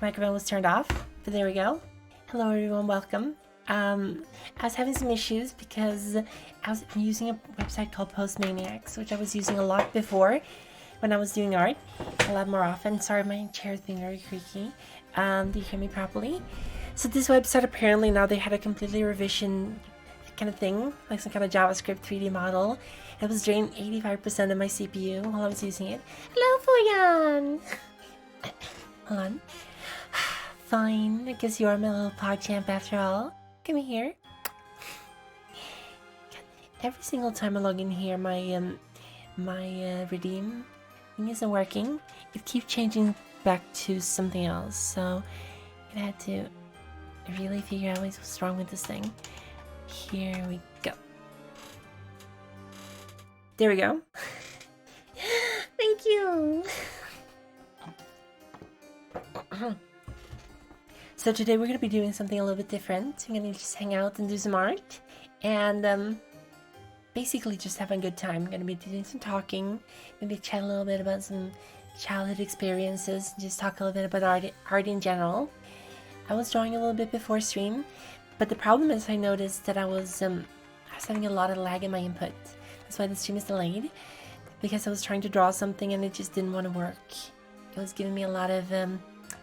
microphone was turned off, but there we go. Hello everyone, welcome. I was having some issues because I'm using a website called Postmaniacs, which I was using a lot before when I was doing art, a lot more often. Sorry, my chair is being very creaky. Do you hear me properly? So this website, apparently now they had a completely revision kind of thing, like some kind of JavaScript 3D model. It was draining 85% of my CPU while I was using it. Hello, Foyan! Hold on. Fine, I guess you are my little PogChamp after all. Come here. Every single time I log in here, my redeem thing isn't working. It keeps changing back to something else, so I had to really figure out what's wrong with this thing. Here we go. There we go. Thank you. So today we're going to be doing something a little bit different. I'm going to just hang out and do some art and basically just have a good time. I'm going to be doing some talking, maybe chat a little bit about some childhood experiences, and just talk a little bit about art in general. I was drawing a little bit before stream, but the problem is I noticed that I was having a lot of lag in my input. That's why the stream is delayed, because I was trying to draw something and it just didn't want to work. It was giving me a lot of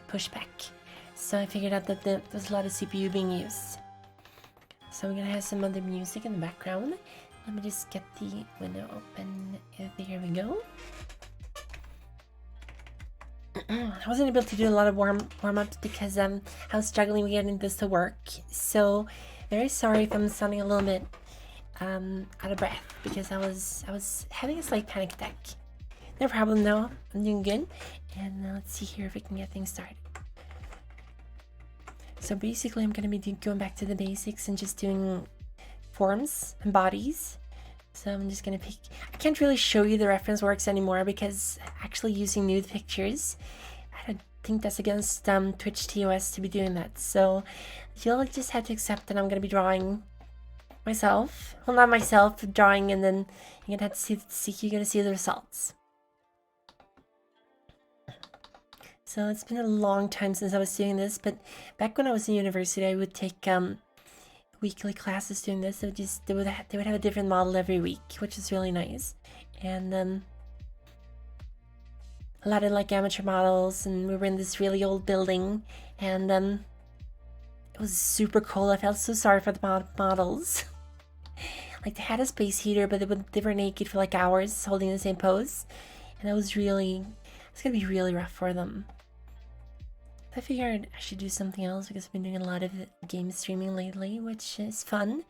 pushback. So I figured out that there was a lot of CPU being used. So we're gonna have some other music in the background. Let me just get the window open. There we go. I wasn't able to do a lot of warm-ups because I was struggling with getting this to work. So very sorry if I'm sounding a little bit out of breath because I was having a slight panic attack. No problem though, I'm doing good. And let's see here if we can get things started. So basically I'm going to be going back to the basics and just doing forms and bodies. So I'm just going to pick... I can't really show you the reference works anymore because actually using nude pictures, I don't think that's against Twitch TOS to be doing that. So you'll just have to accept that I'm going to be drawing myself. Well, not myself, drawing, and then you're going to have to see you're going to see the results. So it's been a long time since I was doing this, but back when I was in university, I would take weekly classes doing this. They would have a different model every week, which is really nice, and a lot of like amateur models. And we were in this really old building, and it was super cold. I felt so sorry for the models. Like they had a space heater, but they were naked for like hours, holding the same pose, and it's gonna be really rough for them. I figured I should do something else because I've been doing a lot of game streaming lately, which is fun,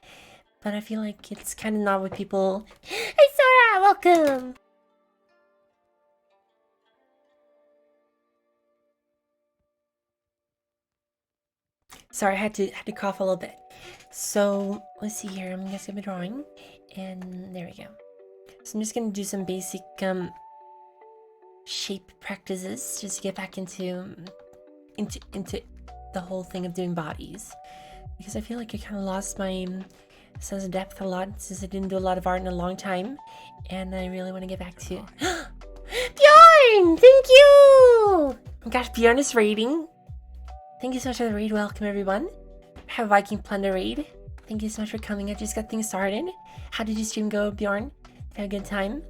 but I feel like it's kind of not what people... Hey Sora, welcome! Sorry, I had to cough a little bit. So let's see here. I'm just gonna be drawing, and there we go. So I'm just gonna do some basic shape practices just to get back into the whole thing of doing bodies, because I feel like I kind of lost my sense of depth a lot since I didn't do a lot of art in a long time, and I really want to get back to Bjorn! Thank you! Oh gosh, Bjorn is raiding. Thank you so much for the raid. Welcome everyone. Have Viking Plunder raid. Thank you so much for coming. I just got things started. How did your stream go, Bjorn? Did you have a good time?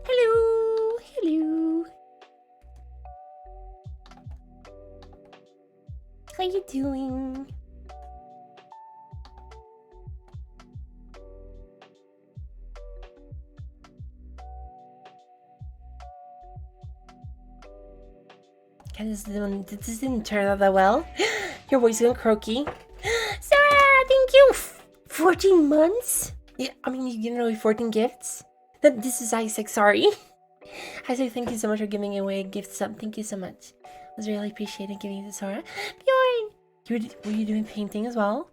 Hello! Hello! How you doing? This didn't turn out that well. Your voice is going croaky. Sarah, thank you! 14 months? Yeah, I mean, you didn't know 14 gifts? This is Isaac, sorry. Isaac, thank you so much for giving away a gift sub. Thank you so much. I was really appreciated giving you this, Sora. Bjorn! Were you doing painting as well?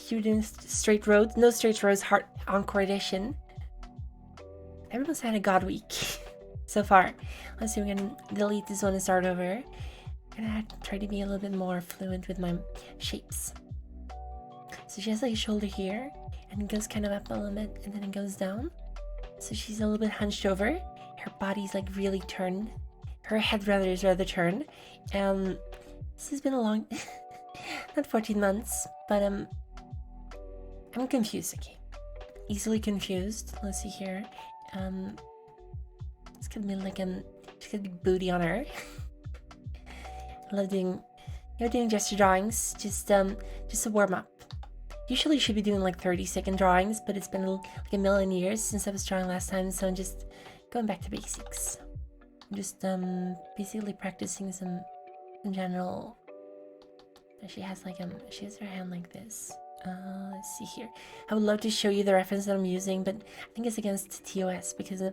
You were doing straight roads? No straight roads, Heart Encore Edition. Everyone's had a god week so far. Let's see, we're gonna delete this one and start over. I'm gonna have to try to be a little bit more fluent with my shapes. So she has like a shoulder here, and it goes kind of up a little bit, and then it goes down. So she's a little bit hunched over. Her body's like really turned her head rather is rather turned. This has been a long, not 14 months, but I'm confused. Okay, easily confused. Let's see here. It's gonna be like it's gonna be booty on her. I love doing, doing gesture drawings. Just a warm up. Usually should be doing like 30-second drawings, but it's been like a million years since I was drawing last time, so I'm just going back to basics. I'm just basically practicing some general. She has like she has her hand like this. Let's see here. I would love to show you the reference that I'm using, but I think it's against TOS because I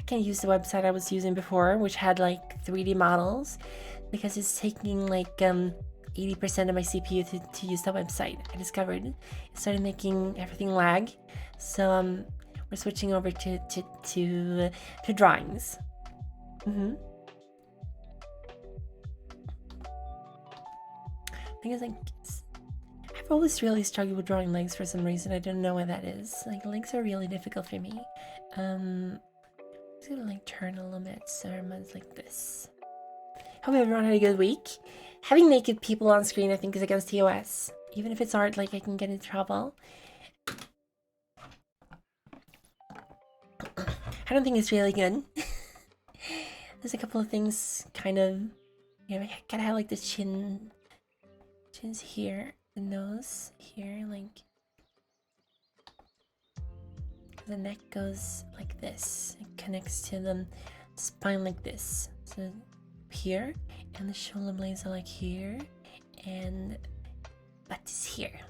can't use the website I was using before, which had like 3D models, because it's taking like 80% of my CPU to use that website. I discovered it started making everything lag, so we're switching over to drawings. I think it's like I've always really struggled with drawing legs for some reason. I don't know why that is. Like legs are really difficult for me. I'm just gonna like turn a little bit so everyone's like this. Hope everyone had a good week. Having naked people on screen, I think, is against TOS. Even if it's art, like I can get into trouble. I don't think it's really good. There's a couple of things kind of, I gotta have like the chin's here, the nose here, like the neck goes like this. It connects to the spine like this. So here, and the shoulder blades are like here, and butt is here.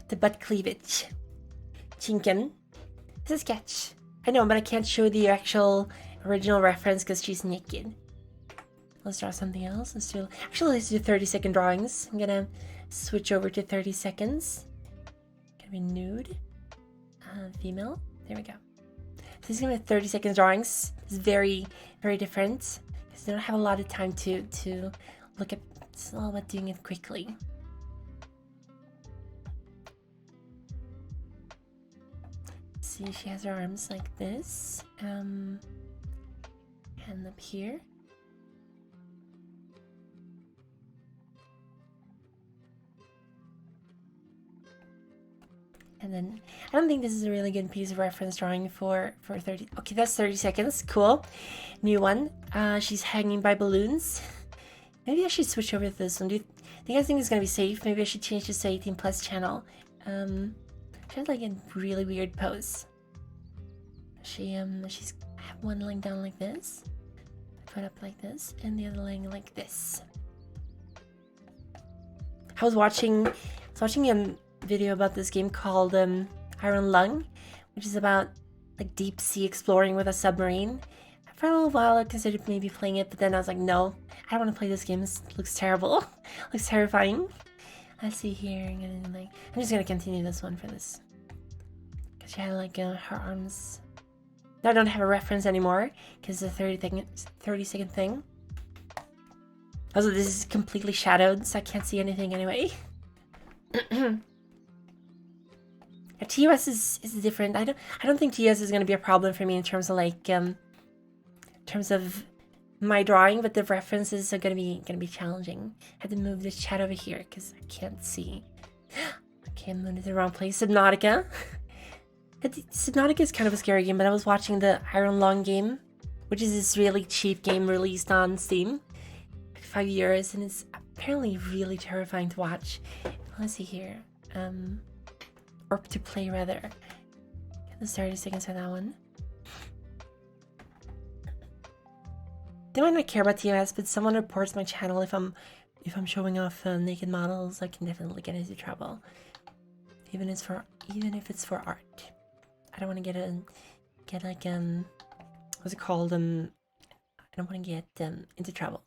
The butt cleavage. Chinken. It's a sketch. I know, but I can't show the actual original reference because she's naked. Let's draw something else. Let's do 30-second drawings. I'm gonna switch over to 30 seconds. Gonna be nude. Female. There we go. So this is gonna be 30 seconds drawings. It's very, very different because they don't have a lot of time to look at. It's all about doing it quickly. See, she has her arms like this, and up here. And then, I don't think this is a really good piece of reference drawing for 30. Okay, that's 30 seconds. Cool. New one. She's hanging by balloons. Maybe I should switch over to this one. Do you guys think it's gonna be safe? Maybe I should change this to 18+ channel. She has like a really weird pose. She's one laying down like this, put up like this, and the other laying like this. I was watching a video about this game called Iron Lung, which is about like deep sea exploring with a submarine. For a little while I considered maybe playing it, but then I was like, no, I don't want to play this game. This looks terrible. Looks terrifying. Let's see here. I'm just gonna continue this one for this. Cause she had like her arms. Now I don't have a reference anymore because the 30-second thing. Also, this is completely shadowed, so I can't see anything anyway. TOS is different. I don't think TOS is gonna be a problem for me in terms of like in terms of my drawing, but the references are gonna be challenging. I had to move this chat over here because I can't see. Okay, I'm in the wrong place. Subnautica. Subnautica is kind of a scary game, but I was watching the Iron Lung game, which is this really cheap game released on Steam, like 5 years, and it's apparently really terrifying to watch. Let's see here, or to play rather. Get the 30 seconds for that one. They might not care about TOS, but someone reports my channel if I'm showing off naked models. I can definitely get into trouble, even if it's for art. I don't want to get like what's it called? I don't want to get into trouble.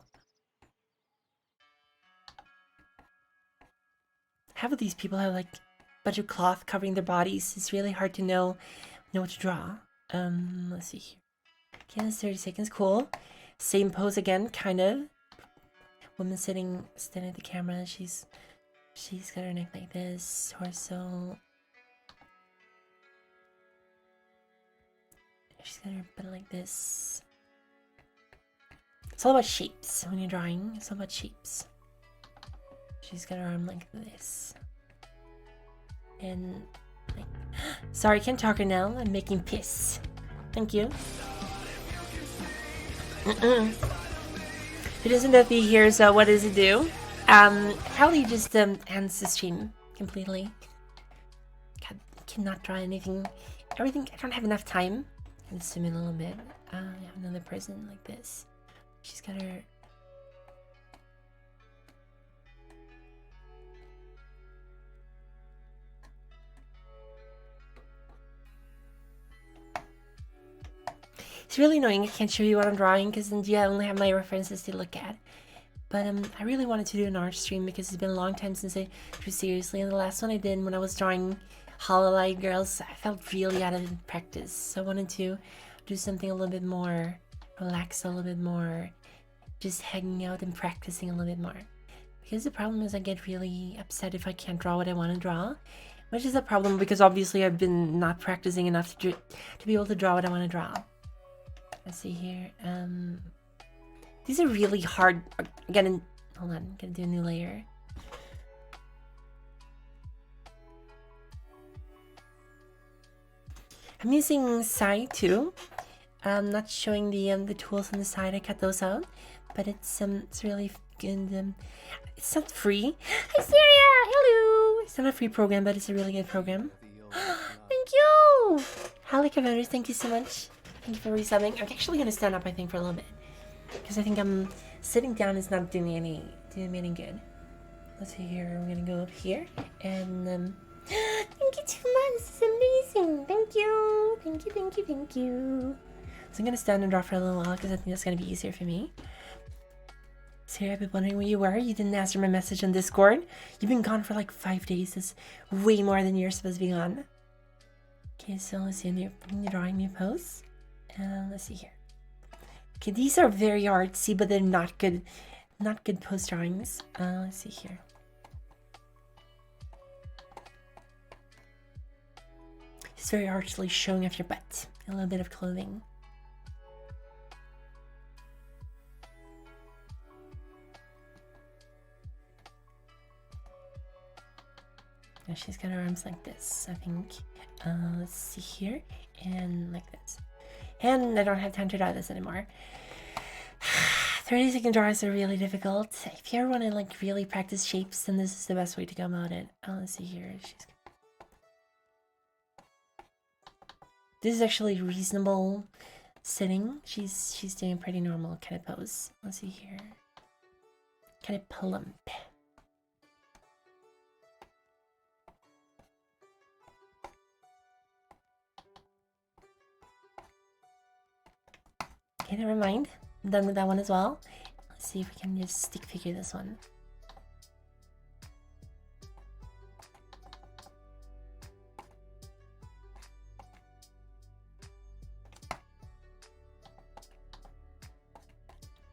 Half of these people have like a bunch of cloth covering their bodies. It's really hard to know what to draw. Let's see here. Okay, that's 30 seconds. Cool. Same pose again, kind of. Woman sitting at the camera. She's got her neck like this, torso. She's gonna put it like this. It's all about shapes when you're drawing. It's all about shapes. She's got her arm like this. And like, sorry, I can't talk right now. I'm making piss. Thank you. If it doesn't let me here, so what does it do? Probably just ends the stream completely. God, cannot draw anything. Everything. I don't have enough time. Let's zoom in a little bit. I have another person like this. She's got her. It's really annoying. I can't show you what I'm drawing because then I only have my references to look at. But I really wanted to do an art stream because it's been a long time since I drew seriously. And the last one I did when I was drawing Hollow Light Girls, I felt really out of practice. So I wanted to do something a little bit more relaxed, a little bit more just hanging out and practicing a little bit more. Because the problem is I get really upset if I can't draw what I want to draw. Which is a problem because obviously I've been not practicing enough to be able to draw what I want to draw. Let's see here. These are really hard. Hold on, I'm gonna do a new layer. I'm using side too. I'm not showing the tools on the side. I cut those out, but it's really good. It's not free. Hi Syria, hello. It's not a free program, but it's a really good program. Thank you, Halika Vendors. Thank you so much. Thank you for resubbing. I'm actually gonna stand up, I think, for a little bit because I think sitting down is not doing me any good. Let's see here. I'm gonna go up here and thank you 2 months. It's amazing. Thank you. Thank you. Thank you. Thank you. So I'm gonna stand and draw for a little while because I think that's gonna be easier for me. Sarah, I've been wondering where you were. You didn't answer my message on Discord. You've been gone for like 5 days. That's way more than you're supposed to be gone. Okay, so let's see. New drawing, new posts. Let's see here. Okay, these are very artsy, but they're not good post drawings. Let's see here. It's very artfully showing off your butt. A little bit of clothing. Now she's got her arms like this, I think. Let's see here. And like this. And I don't have time to draw this anymore. 30-second draws are really difficult. If you ever want to like really practice shapes, then this is the best way to go about it. Let's see here. This is actually reasonable sitting. She's doing a pretty normal kind of pose. Let's see here. Kind of plump. Okay, never mind. I'm done with that one as well. Let's see if we can just stick figure this one.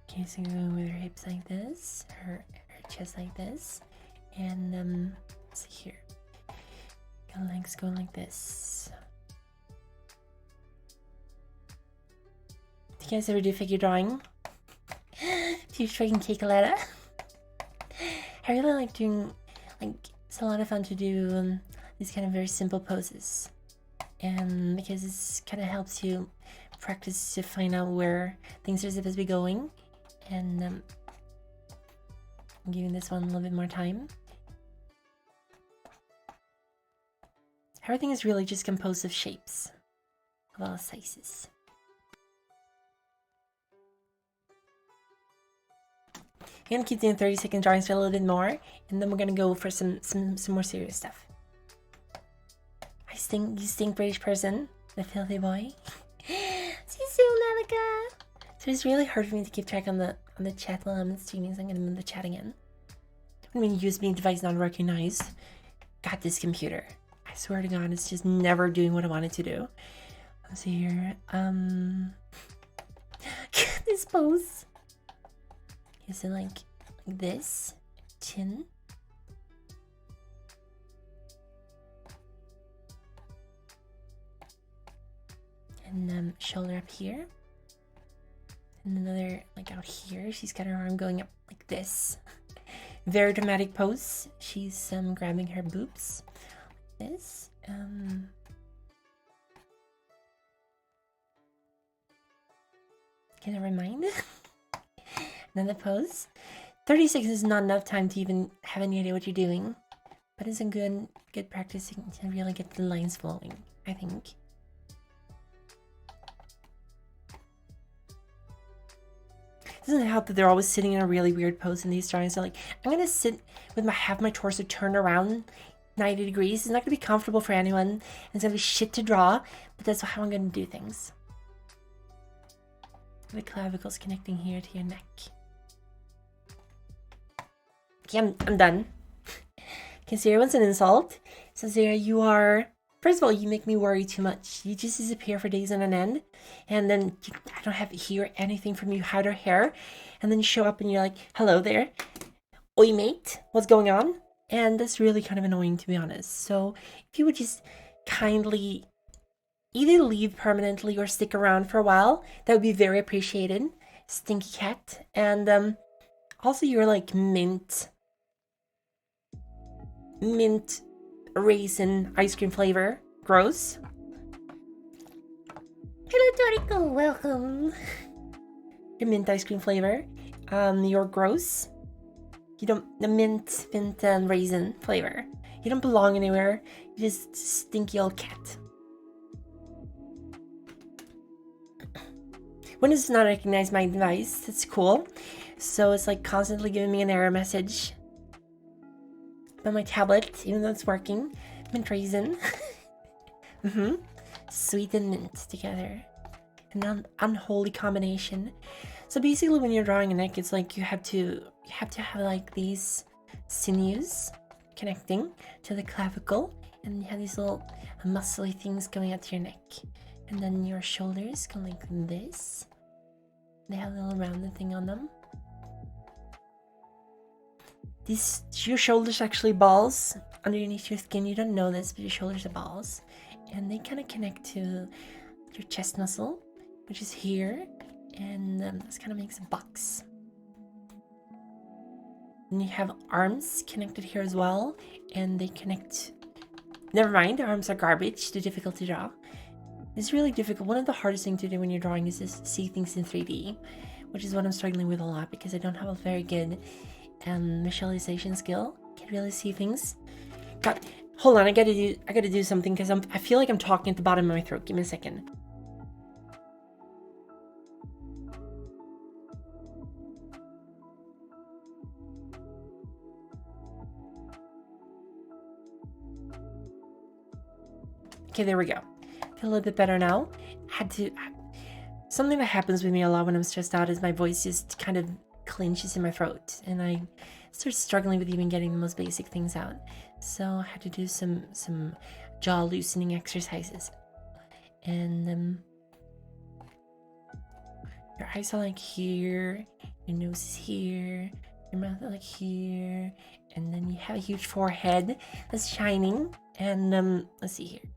Okay, so we're going with her hips like this, her chest like this, and let's see here. Got legs going like this. Do you guys ever do figure drawing? Do you freaking Kekaletta? I really like doing, it's a lot of fun to do these kind of very simple poses. And because it kind of helps you practice to find out where things are supposed to be going. And I'm giving this one a little bit more time. Everything is really just composed of shapes of all sizes. I'm gonna keep doing 30-second drawings for a little bit more, and then we're gonna go for some more serious stuff. You stink, British person, the filthy boy. See you soon, Alika. So it's really hard for me to keep track on the chat while I'm streaming, so I'm gonna move the chat again. I mean, USB device not recognized. Got this computer. I swear to God, it's just never doing what I want it to do. Let's see here. This pose. Is it like this? Chin. And shoulder up here. And another like out here. She's got her arm going up like this. Very dramatic pose. She's grabbing her boobs. Like this. Can I remind? Another pose. 30 seconds is not enough time to even have any idea what you're doing. But it's a good practicing to really get the lines flowing, I think. Doesn't it help that they're always sitting in a really weird pose in these drawings? So like, I'm gonna sit with have my torso turned around 90 degrees. It's not gonna be comfortable for anyone. And it's gonna be shit to draw, but that's how I'm gonna do things. The clavicles connecting here to your neck. Okay, I'm done. Consider once an insult. So Zara, you are... First of all, you make me worry too much. You just disappear for days on end. And then I don't have to hear anything from you, hide or hair. And then you show up and you're like, hello there. Oi, mate. What's going on? And that's really kind of annoying, to be honest. So if you would just kindly either leave permanently or stick around for a while, that would be very appreciated. Stinky cat. And also you're like mint raisin ice cream flavor. Gross. Hello, Toriko. Welcome. Your mint ice cream flavor. You're gross. You don't... The mint and raisin flavor. You don't belong anywhere. You're just stinky old cat. Windows does not recognize my device. That's cool. So it's like constantly giving me an error message. On my tablet, even though it's working. Mint raisin. Sweet and mint together. An unholy combination. So basically when you're drawing a neck, it's like you have to have like these sinews connecting to the clavicle, and you have these little muscly things going out to your neck. And then your shoulders go like this. They have a little rounded thing on them. Your shoulders are actually balls underneath your skin. You don't know this, but your shoulders are balls. And they kind of connect to your chest muscle, which is here. And this kind of makes a box. And you have arms connected here as well. And they connect... Never mind, the arms are garbage. They're difficult to draw. It's really difficult. One of the hardest things to do when you're drawing is just see things in 3D. Which is what I'm struggling with a lot, because I don't have a very good... visualization skill. Can't really see things. God, hold on, I gotta do something, because I feel like I'm talking at the bottom of my throat. Give me a second. Okay, there we go. Feel a little bit better now. Something that happens with me a lot when I'm stressed out is my voice just kind of clenches in my throat, and I start struggling with even getting the most basic things out. So I had to do some jaw loosening exercises. And your eyes are like here, your nose is here, your mouth is like here, and then you have a huge forehead that's shining. And let's see here.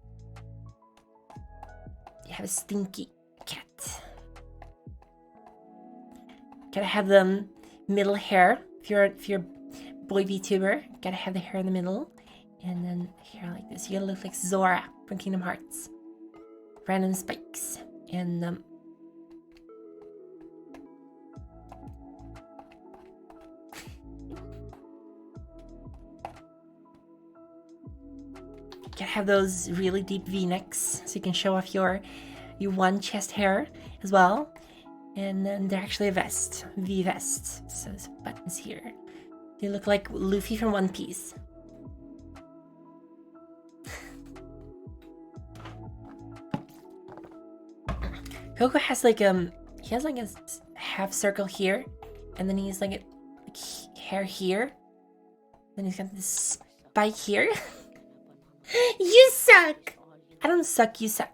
You have a stinky cat. Gotta have the middle hair. If you're boy VTuber, gotta have the hair in the middle. And then hair like this. You gotta look like Zora from Kingdom Hearts. Random spikes. And gotta have those really deep V-necks so you can show off your one chest hair as well. And then they're actually a vest, V-vest. So there's buttons here. They look like Luffy from One Piece. Coco has like he has like a half circle here, and then he's like hair here. Then he's got this spike here. You suck! I don't suck, you suck.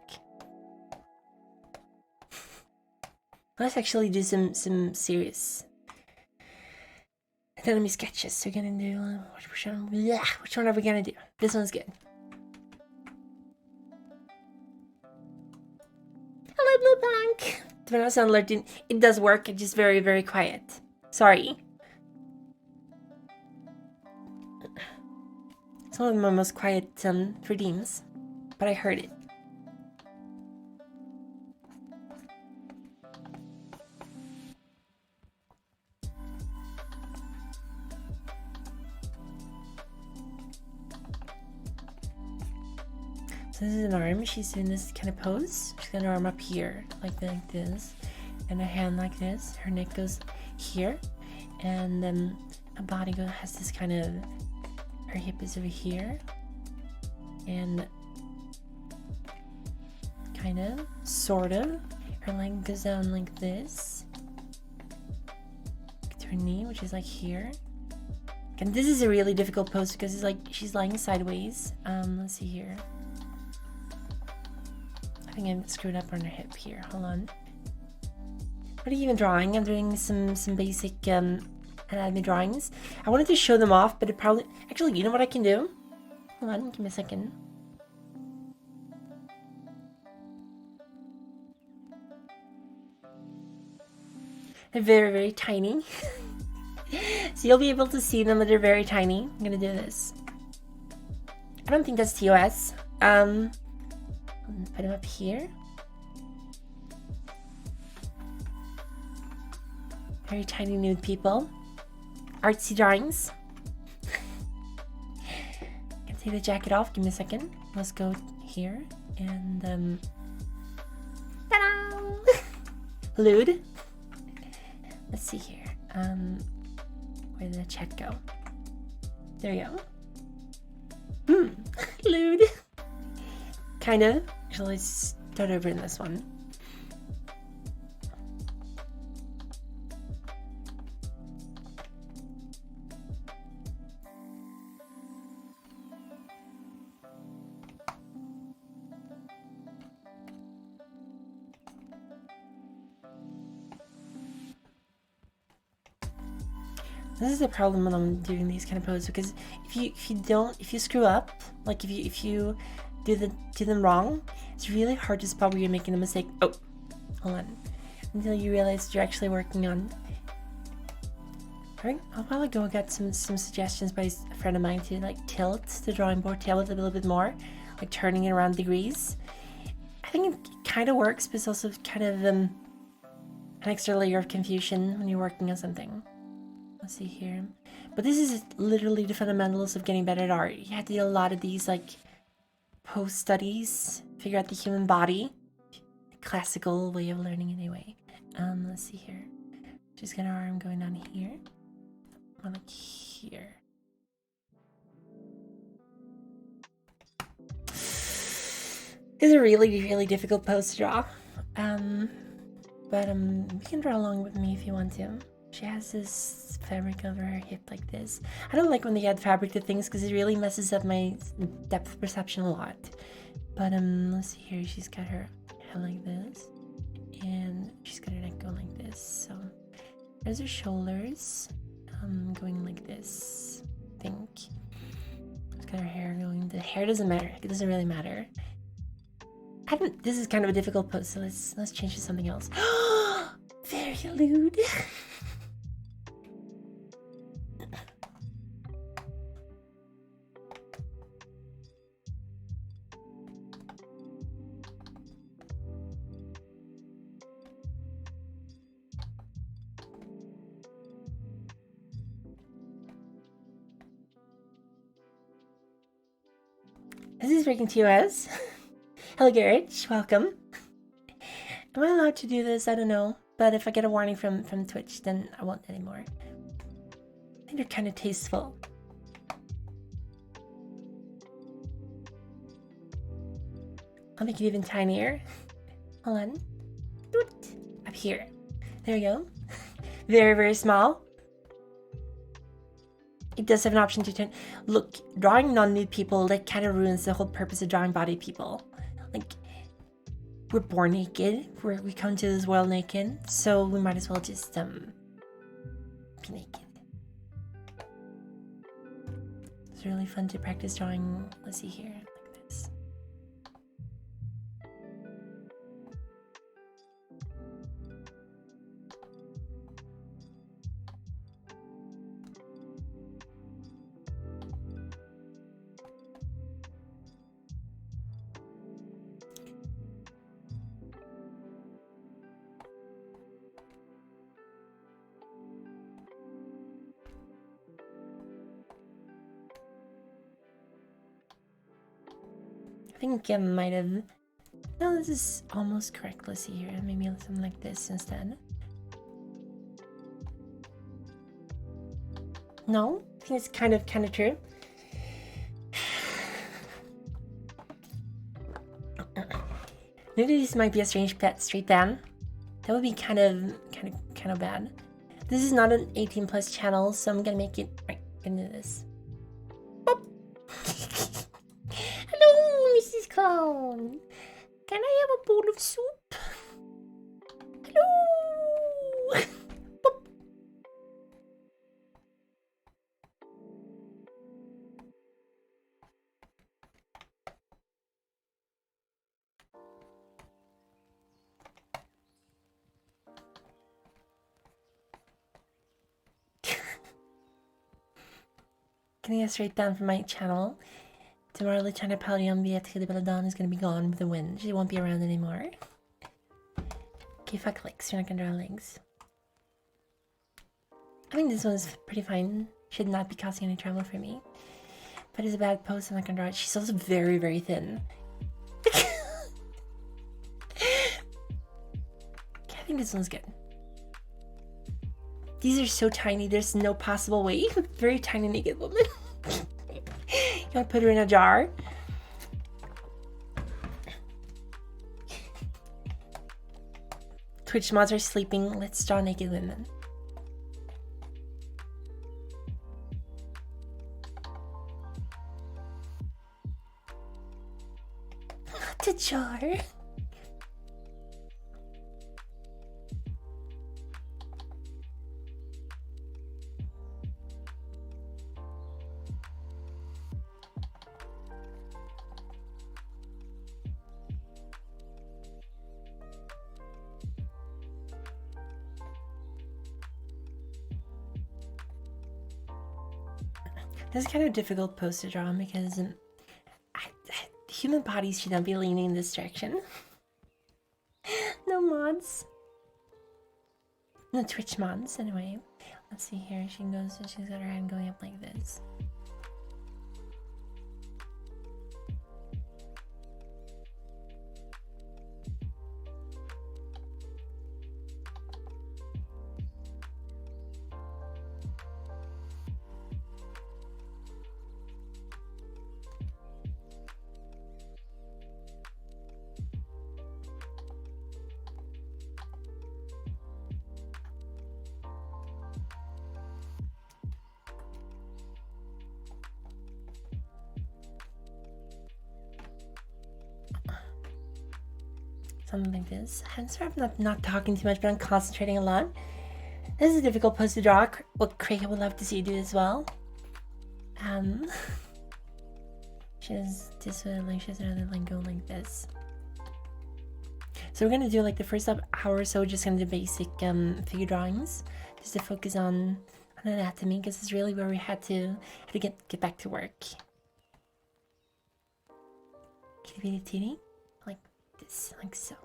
Let's actually do some serious anatomy sketches. So we're gonna do which one are we gonna do? This one's good. Blue Punk! To be honest, on alert, it does work. It's just very, very quiet. Sorry. It's one of my most quiet redeems, but I heard it. So this is an arm. She's doing this kind of pose. She's got an arm up here, like this, and a hand like this. Her neck goes here, and then her body has this kind of. Her hip is over here, and kind of, sort of. Her leg goes down like this. To her knee, which is like here. And this is a really difficult pose because it's like she's lying sideways. Let's see here. I think I'm screwed up on her hip here. Hold on. What are you even drawing? I'm doing some basic anatomy drawings. I wanted to show them off, but it probably... Actually, you know what I can do? Hold on, give me a second. They're very, very tiny. So you'll be able to see them, but they're very tiny. I'm gonna do this. I don't think that's TOS. Put them up here. Very tiny nude people. Artsy drawings. Can take the jacket off. Give me a second. Let's go here and ta-da! Lewd. Let's see here. Where did the chat go? There you go. Lewd. Kind of. Actually, let's start over in this one. This is the problem when I'm doing these kind of poses, because if you screw up, like if you do them wrong, it's really hard to spot where you're making a mistake. Oh, hold on. Until you realize you're actually working on. A while ago I got some suggestions by a friend of mine to like tilt the drawing board, tail it a little bit more, like turning it around degrees. I think it kind of works, but it's also kind of an extra layer of confusion when you're working on something. Let's see here. But this is literally the fundamentals of getting better at art. You have to do a lot of these like post studies, figure out the human body. Classical way of learning anyway. Let's see here. She's got her arm going down here. Or like here. This is a really, really difficult pose to draw. But you can draw along with me if you want to. She has this fabric over her hip like this. I don't like when they add fabric to things because it really messes up my depth perception a lot. But let's see here. She's got her head like this, and she's got her neck going like this. So there's her shoulders, going like this. I think she's got her hair going. The hair doesn't matter. It doesn't really matter. This is kind of a difficult pose, so let's change to something else. Very lewd. This is freaking TOS. Hello, Garrett. Welcome. Am I allowed to do this? I don't know. But if I get a warning from Twitch, then I won't anymore. I think they're kind of tasteful. I'll make it even tinier. Hold on. Up here. There we go. Very, very small. It does have an option to turn. Look, drawing non-nude people, that kind of ruins the whole purpose of drawing body people. Like, we're born naked. We come to this world naked, so we might as well just be naked. It's really fun to practice drawing. Let's see here, like this. think I might have... No, this is almost correct. Let's see here. Maybe something like this instead. No? I think it's kind of true. Maybe this might be a strange pet straight down. That would be kind of bad. This is not an 18 plus channel, so I'm gonna make it right into this. Boop. Hello, Mrs. Clown. Can I have a bowl of soup? Hello. Boop. Can I get straight down from my channel? Tomorrow, Luciana Pallium Beatrice de Belladonna is gonna be gone with the wind. She won't be around anymore. Okay, fuck legs. You're not gonna draw legs. I think this one's pretty fine. Should not be causing any trouble for me. But it's a bad pose. I'm not gonna draw it. She's also very, very thin. Okay, I think this one's good. These are so tiny, there's no possible way. Very tiny naked woman. You wanna put her in a jar? Twitch mods are sleeping. Let's draw naked women. Not a jar. This is kind of a difficult pose to draw because human bodies should not be leaning in this direction. No mods. No Twitch mods, anyway. Let's see here. She goes, she's got her hand going up like this. Something like this. I'm sorry I'm not talking too much, but I'm concentrating a lot. This is a difficult pose to draw. What Craig would love to see you do as well. She does this way, like she has another like go like this. So we're gonna do like the first hour or so, just gonna do basic figure drawings, just to focus on anatomy, because it's really where we had to get back to work. Kitty bitty titty, like this, like so.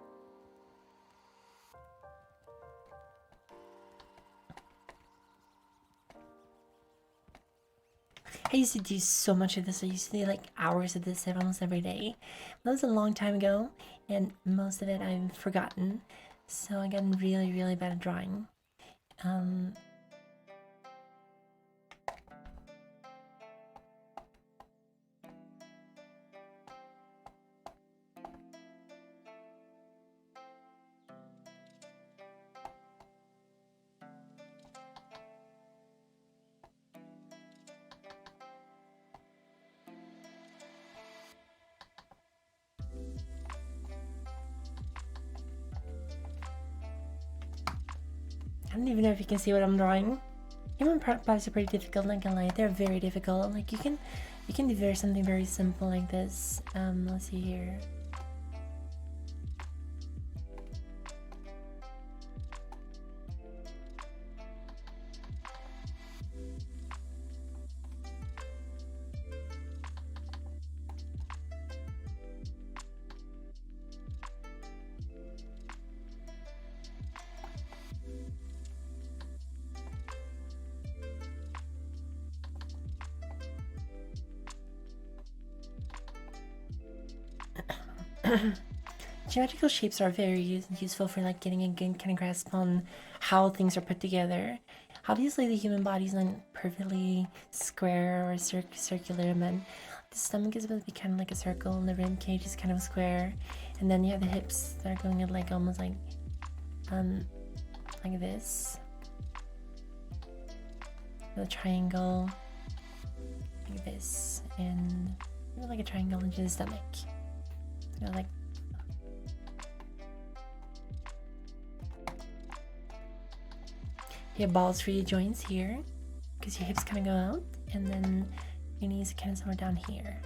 I used to do so much of this. I used to do like hours of this almost every day. That was a long time ago, and most of it I've forgotten. So I got really, really bad at drawing. I don't even know if you can see what I'm drawing. Human bodies are pretty difficult, not gonna lie. They're very difficult. Like you can do something very simple like this. Let's see here. Geometrical shapes are very useful for like getting a good kind of grasp on how things are put together. Obviously, the human body is not perfectly square or circular, but the stomach is supposed to be kind of like a circle, and the rib cage is kind of a square, and then you have the hips that are going at like almost like this, the triangle, like this, and like a triangle into the stomach. You know, like. You have balls for your joints here, because your hips kind of go out, and then your knees are kind of somewhere down here.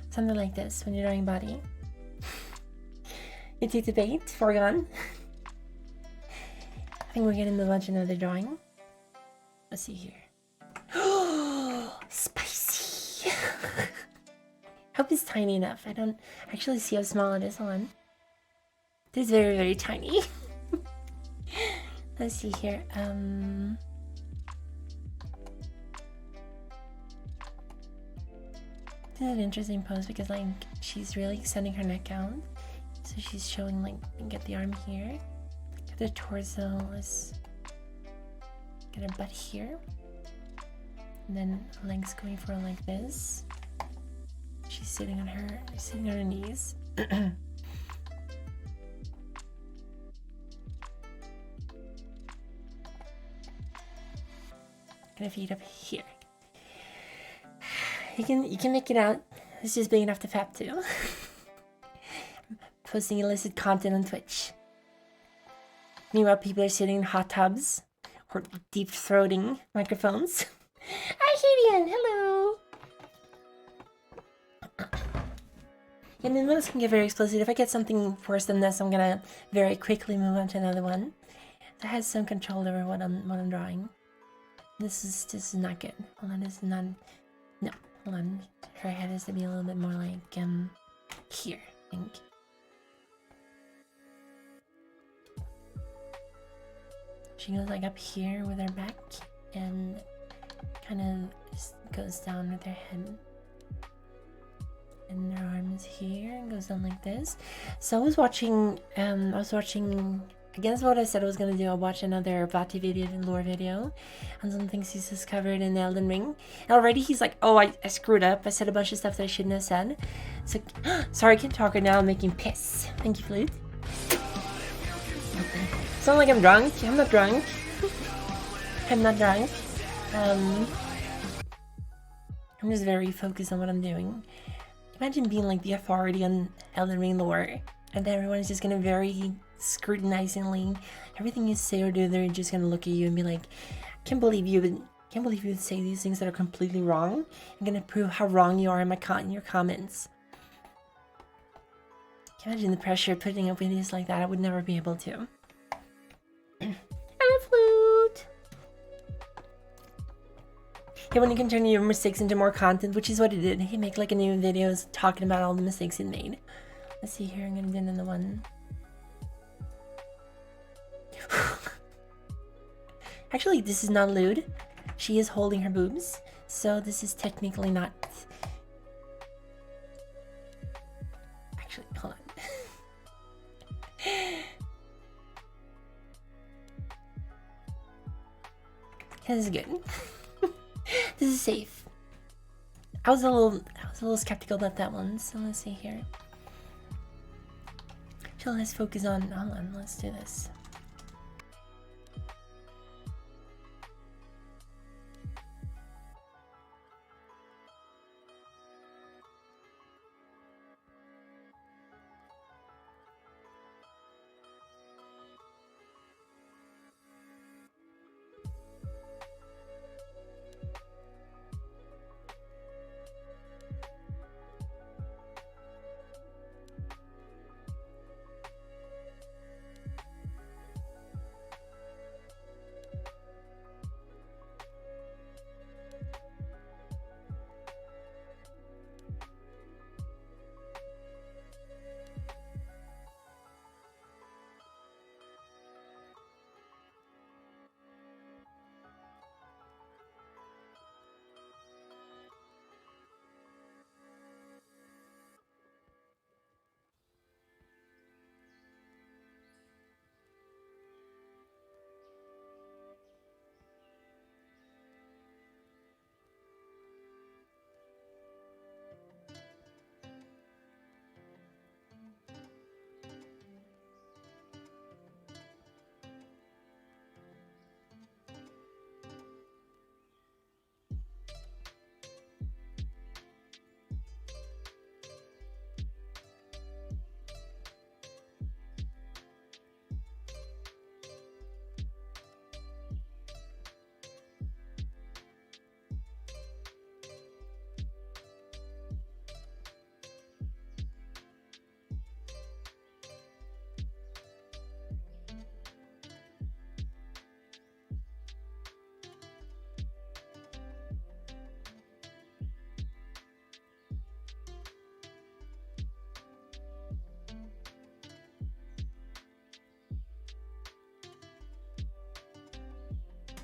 Something like this when you're drawing body. It's a debate, foregone. I think we're gonna move on to another drawing. Let's see here. Spicy! Hope it's tiny enough. I don't actually see how small it is. Hold on. It's very, very tiny. Let's see here. This is an interesting pose because like she's really extending her neck out. So she's showing like, get the arm here. Get the torso. Let's get her butt here. And then legs going for like this. She's sitting on her knees. Get her feet up here. You can make it out. It's just big enough to fap to. Posting illicit content on Twitch. Meanwhile, people are sitting in hot tubs or deep throating microphones. Hi, Hadian. Hello. Yeah, I mean, this can get very explicit. If I get something worse than this, I'm gonna very quickly move on to another one that has some control over what I'm drawing. This is not good. Hold on, this is not. No, hold on. Her head has to be a little bit more like here, I think. She goes like up here with her back and kind of just goes down with her head. And her arms here and goes down like this. So I was watching against what I said I was gonna do. I watched another Vati video, lore video, on some things he's discovered in Elden Ring. And already he's like, oh, I screwed up. I said a bunch of stuff that I shouldn't have said. So sorry, I can't talk right now. I'm making piss. Thank you, Flute. Okay. Sound like I'm drunk. I'm not drunk. I'm not drunk. I'm just very focused on what I'm doing. Imagine being like the authority on Elden Ring lore, and everyone is just gonna very scrutinizingly, everything you say or do, they're just gonna look at you and be like, can't believe you would say these things that are completely wrong. I'm gonna prove how wrong you are in your comments. Can you imagine the pressure of putting up videos like that? I would never be able to. Hello, Flute! Yeah, when you can turn your mistakes into more content, which is what he did. He made like a new videos talking about all the mistakes he made. Let's see here, I'm gonna do another one. Actually, this is not lewd. She is holding her boobs, so this is technically not. Actually, hold on. This is good. This is safe. I was a little skeptical about that one, so let's see here. So let's focus on. Hold on, let's do this.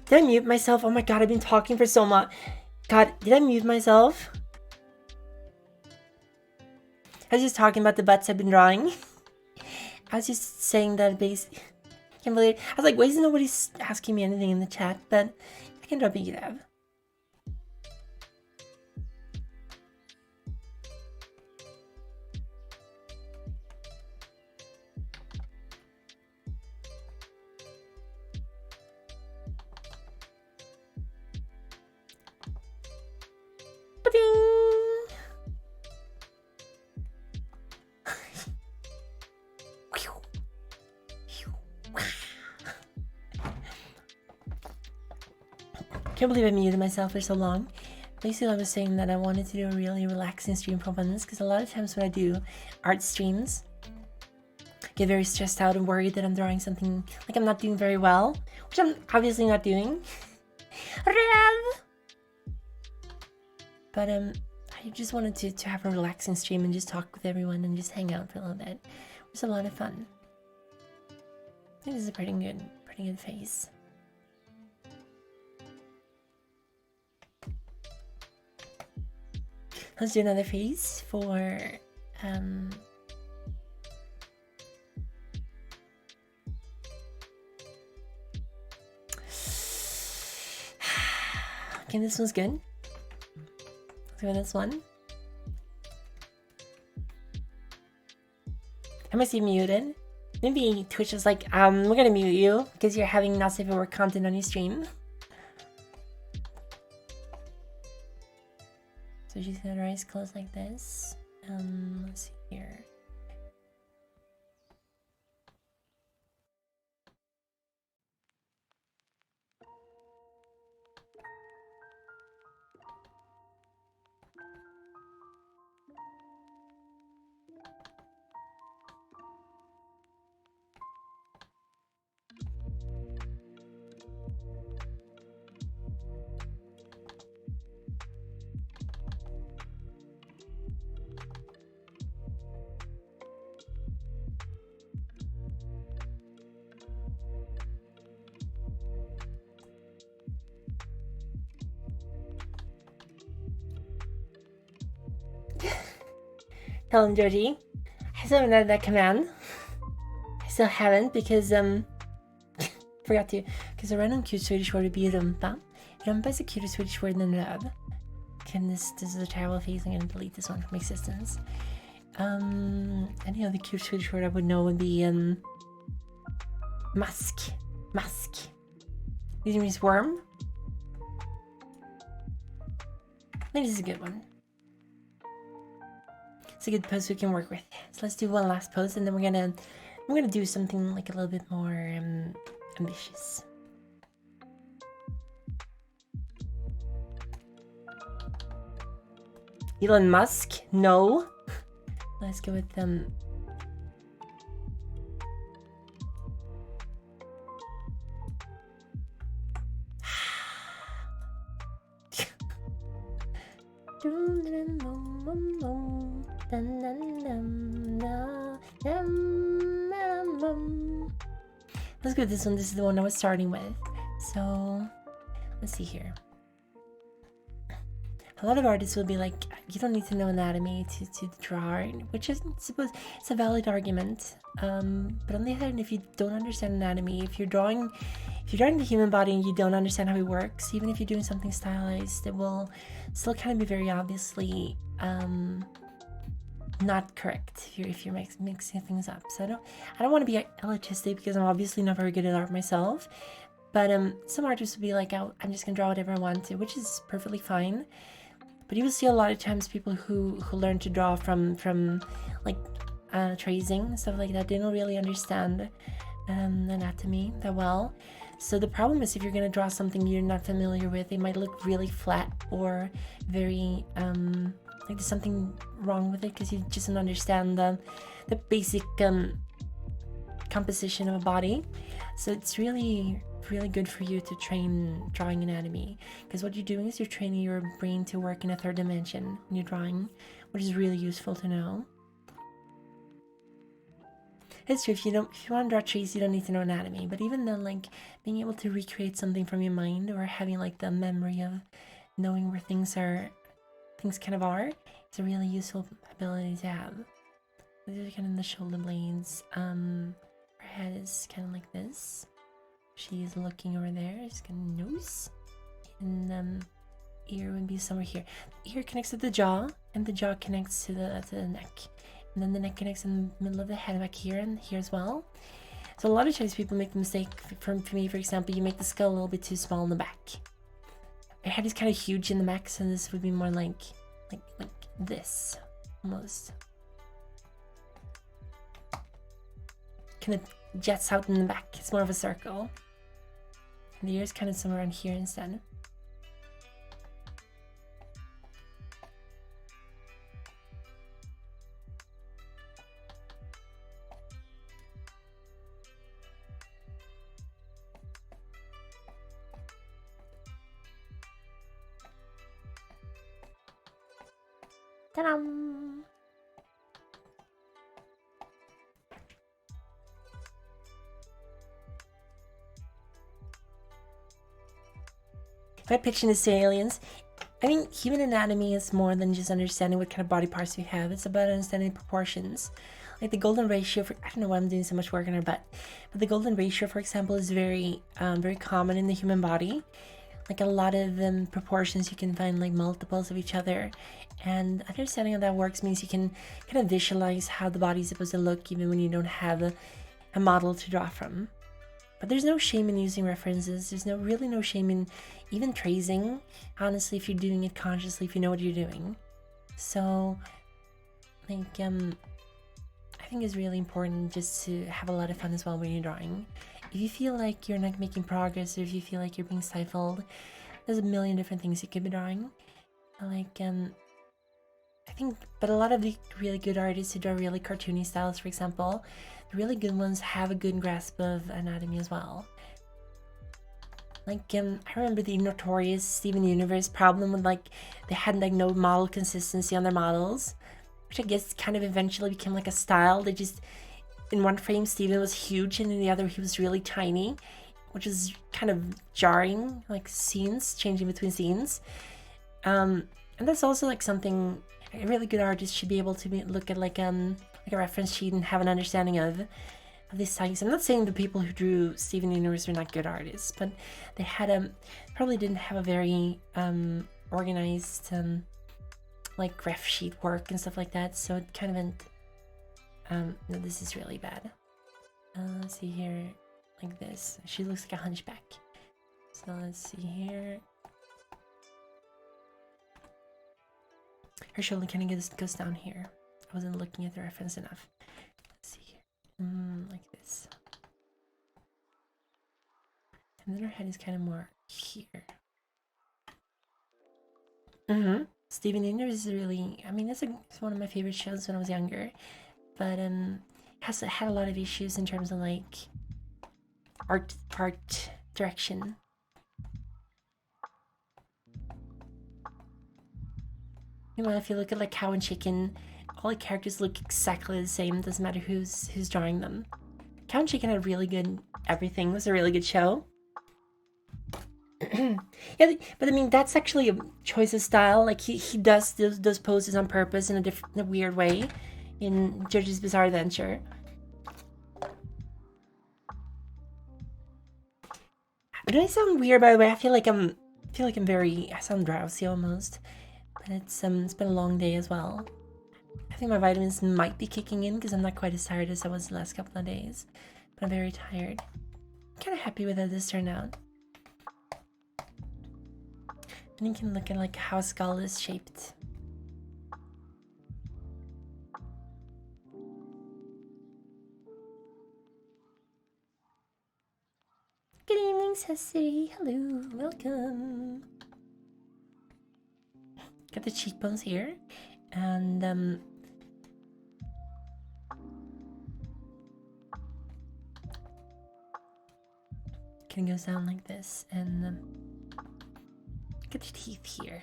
Did I mute myself? Oh my god, I've been talking for so much. God, did I mute myself? I was just talking about the butts I've been drawing. I was just saying that basically. Can't believe it. I was like, why is nobody asking me anything in the chat? But I can drop a grab. Can't believe I muted myself for so long. Basically, I was saying that I wanted to do a really relaxing stream for once, because a lot of times when I do art streams, I get very stressed out and worried that I'm drawing something like I'm not doing very well, which I'm obviously not doing. But I just wanted to have a relaxing stream and just talk with everyone and just hang out for a little bit. It was a lot of fun. I think this is a pretty good face. Let's do another face for okay, this one's good. Let's go with this one. I must be muted. Maybe Twitch is like, we're gonna mute you because you're having not safe for work content on your stream. So she's got her eyes closed like this. Let's see here. Tell him, Georgie. I still haven't added that command. I still haven't because forgot to. Because a random cute Swedish word would be rumpa. Rumpa is a cuter Swedish word than röv. This is a terrible face. I'm gonna delete this one from existence. Any other cute Swedish word I would know would be mask. Mask. These means worm. Maybe this is a good one. It's a good pose we can work with. So let's do one last pose, and then I'm gonna do something like a little bit more ambitious. Elon Musk? No. Let's go with let's go with this one. This is the one I was starting with. So let's see here. A lot of artists will be like, you don't need to know anatomy to draw, which is, I suppose, it's a valid argument. But on the other hand, if you don't understand anatomy, if you're drawing the human body and you don't understand how it works, even if you're doing something stylized, it will still kind of be very obviously not correct if you're mixing things up. So I don't want to be elitistic because I'm obviously not very good at art myself. But some artists will be like, I'm just gonna draw whatever I want to, which is perfectly fine. But you will see a lot of times people who learn to draw from like tracing, stuff like that, they don't really understand anatomy that well. So the problem is if you're going to draw something you're not familiar with, it might look really flat or very like there's something wrong with it because you just don't understand the basic composition of a body. So it's really good for you to train drawing anatomy, because what you're doing is you're training your brain to work in a third dimension when you're drawing, which is really useful to know. It's true. If you want to draw trees, you don't need to know anatomy. But even then, like being able to recreate something from your mind, or having like the memory of knowing where things kind of are, it's a really useful ability to have. These are kind of the shoulder blades. Her head is kind of like this. She's looking over there. She's got a nose, and ear would be somewhere here. The ear connects to the jaw, and the jaw connects to the neck. And then the neck connects in the middle of the head back here and here as well. So a lot of times people make the mistake, for me, for example, you make the skull a little bit too small in the back. Your head is kind of huge in the back, so this would be more like this, almost. Kind of jets out in the back. It's more of a circle. And the ear is kind of somewhere around here instead. Ta-dam! If I pitch into aliens, I mean, human anatomy is more than just understanding what kind of body parts we have. It's about understanding proportions. Like the golden ratio for, I don't know why I'm doing so much work on her butt, but the golden ratio, for example, is very common in the human body. Like a lot of proportions, you can find like multiples of each other, and understanding how that works means you can kind of visualize how the body's supposed to look even when you don't have a model to draw from. But there's no shame in using references. There's really no shame in even tracing, honestly, if you're doing it consciously, if you know what you're doing. So, like, I think it's really important just to have a lot of fun as well when you're drawing. If you feel like you're not making progress, or if you feel like you're being stifled, there's a million different things you could be drawing. Like, I think, but a lot of the really good artists who draw really cartoony styles, for example, the really good ones have a good grasp of anatomy as well. Like, I remember the notorious Steven Universe problem with, like, they had, like, no model consistency on their models, which I guess kind of eventually became, like, a style. They just, in one frame, Steven was huge, and in the other, he was really tiny, which is kind of jarring, like, scenes, changing between scenes. And that's also, like, something a really good artist should be able to look at, like a reference sheet and have an understanding of these things. I'm not saying the people who drew Steven Universe were not good artists, but they had probably didn't have a very organized like ref sheet work and stuff like that. So it kind of went. No, this is really bad. Let's see here, like this. She looks like a hunchback. So let's see here. Her shoulder kind of goes down here. I wasn't looking at the reference enough. Let's see here. Like this. And then her head is kind of more here. Steven Universe is really, I mean, it's one of my favorite shows when I was younger. But had a lot of issues in terms of like art direction. Meanwhile, if you look at like Cow and Chicken, all the characters look exactly the same. It doesn't matter who's drawing them. Cow and Chicken had really good everything. It was a really good show. Yeah, but I mean that's actually a choice of style. Like he does those poses on purpose in a weird way in JoJo's Bizarre Adventure. Do I sound weird, by the way? I feel like I sound drowsy almost. But it's been a long day as well. I think my vitamins might be kicking in because I'm not quite as tired as I was the last couple of days. But I'm very tired. I'm kind of happy with how this turned out. And you can look at like how a skull is shaped. Good evening, Cecily. Hello, welcome. Got the cheekbones here, and can go down like this, and get the teeth here.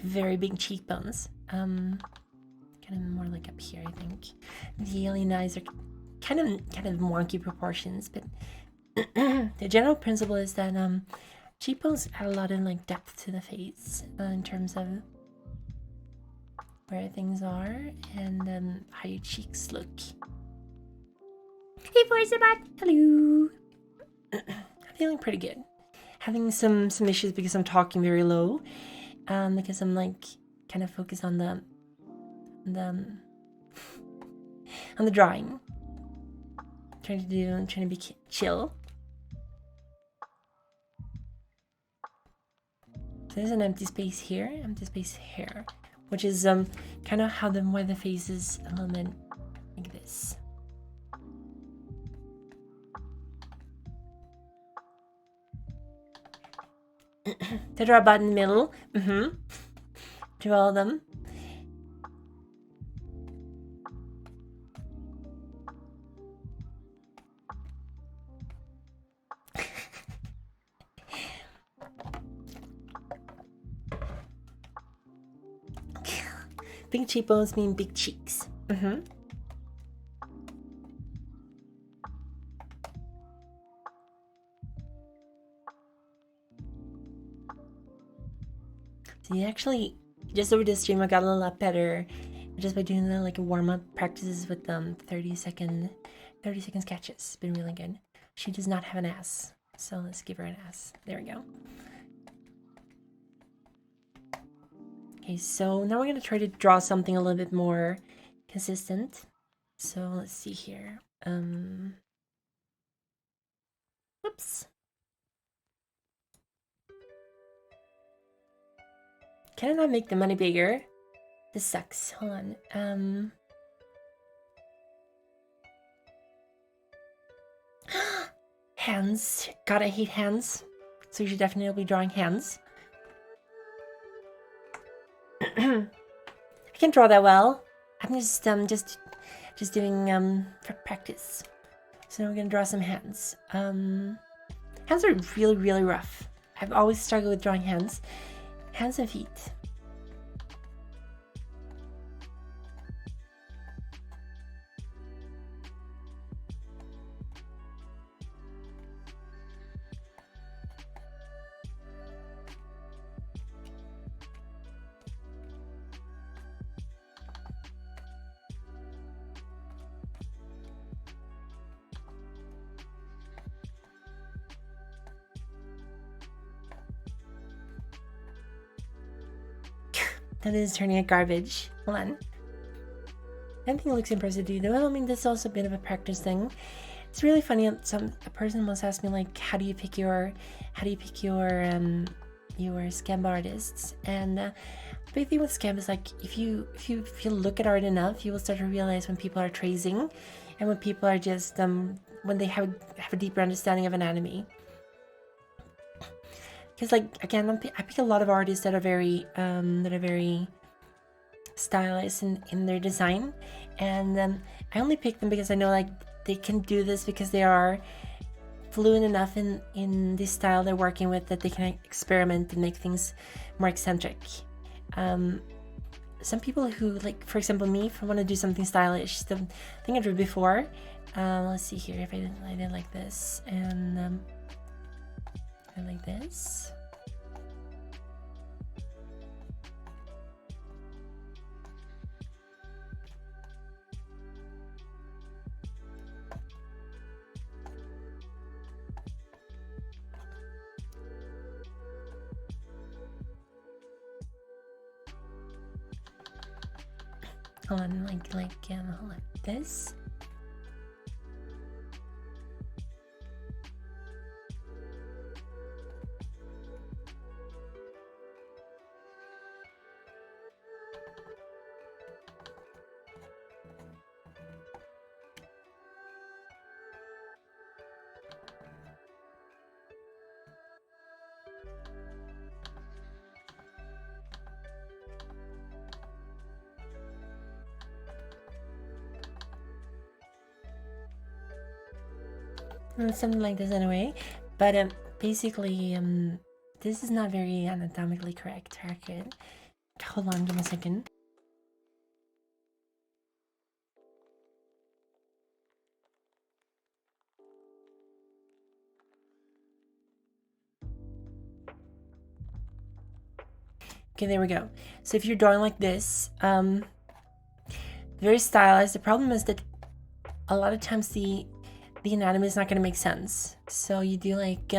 Very big cheekbones. Kind of more like up here, I think. The alien eyes are kind of wonky proportions, but the general principle is that cheekbones add a lot of like depth to the face in terms of where things are and how your cheeks look. Hey, Forzabot! Hello! I'm feeling pretty good. Having some issues because I'm talking very low. Because I'm like kind of focused on the drawing. Trying to be chill. So there's an empty space here, which is kind of how why the face is a little bit like this. To draw a button in the middle. Draw all of them. Big cheekbones mean big cheeks. So you actually, just over the stream, I got a lot better just by doing the like warm-up practices with 30 second sketches. It's been really good. She does not have an ass, so let's give her an ass. There we go. Okay, so now we're gonna try to draw something a little bit more consistent. So let's see here. Whoops. Can I not make the money bigger? This sucks. Hold on. Hands. God, I hate hands. So you should definitely be drawing hands. I can't draw that well. I'm just doing for practice. So now we're gonna draw some hands. Hands are really, really rough. I've always struggled with drawing hands. Hands and feet. That is turning out garbage. Hold on. I don't think it looks impressive to you though. I mean, this is also a bit of a practice thing. It's really funny. A person once asked me like, how do you pick your scam artists? And the big thing with scam is like, if you look at art enough, you will start to realize when people are tracing, and when people are just when they have a deeper understanding of anatomy. Because like again, I pick a lot of artists that are very stylized in their design, and I only pick them because I know like they can do this because they are fluent enough in the style they're working with that they can experiment and make things more eccentric. Some people who, like for example me, if I want to do something stylish, the thing I drew before, let's see here, if I did like this and like this. Hold on, like this. Something like this anyway, but basically this is not very anatomically correct. Accurate. Hold on, give me a second. Okay, there we go. So if you're drawing like this, very stylized. The problem is that a lot of times the anatomy is not going to make sense. So you do like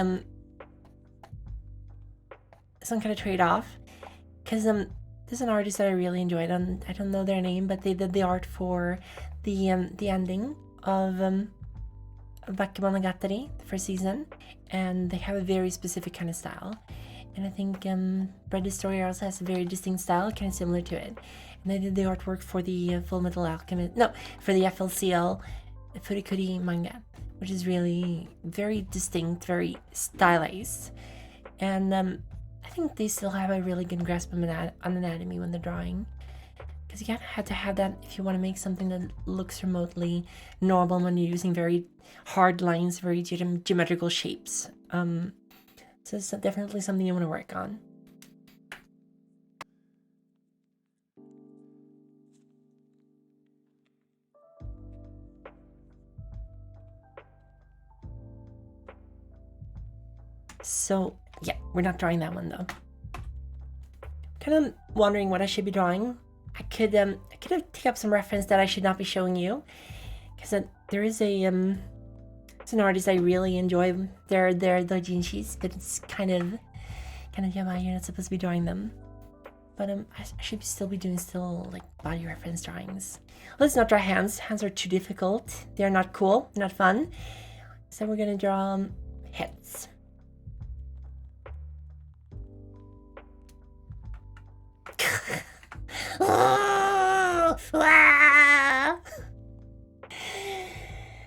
some kind of trade-off. Because there's an artist that I really enjoy. I don't know their name, but they did the art for the ending of Bakemonogatari, the first season, and they have a very specific kind of style. And I think Bread Destroyer also has a very distinct style, kind of similar to it. And they did the artwork for the Full Metal Alchemist, no, for the FLCL Furikuri manga, which is really very distinct, very stylized. And I think they still have a really good grasp on anatomy when they're drawing. Because you kind of have to have that if you want to make something that looks remotely normal when you're using very hard lines, very geometrical shapes. So it's definitely something you want to work on. So yeah, we're not drawing that one though. Kind of wondering what I should be drawing. I could take up some reference that I should not be showing you, because there is a it's an artist I really enjoy. Their doujinshis, but it's kind of yabai. You're not supposed to be drawing them, but I should still be doing like body reference drawings. Let's not draw hands. Hands are too difficult. They're not cool. Not fun. So we're gonna draw heads.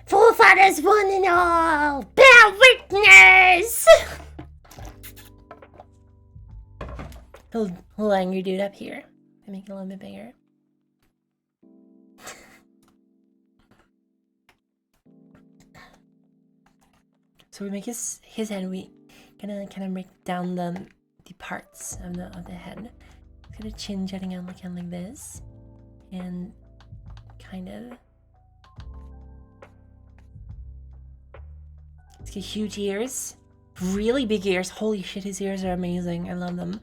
Forefathers one and all, bear witness! Little angry dude up here. I make it a little bit bigger. So we make his head. We gonna kind of break down the parts of the head. It's got a chin jutting out like this, and kind of. It's got huge ears, really big ears. Holy shit, his ears are amazing. I love them.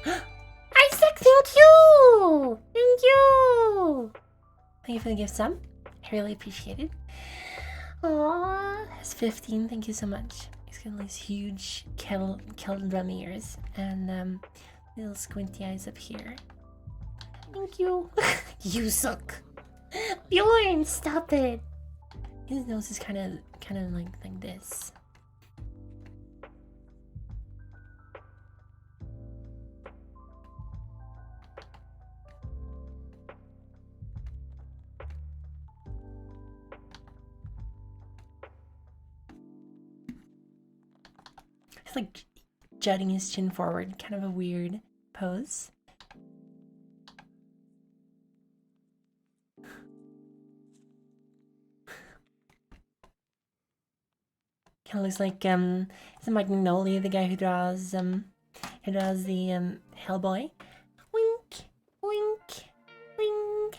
Isaac, thank you! Thank you! Thank you for the gift sub. I really appreciate it. Aww, that's 15. Thank you so much. He's got these huge kettle drum ears and little squinty eyes up here. Thank you. You suck. Bjorn, stop it. His nose is kind of like this. It's like jutting his chin forward, kind of a weird pose. Kind of looks like is it Magnolia, the guy who draws the Hellboy? Wink, wink, wink.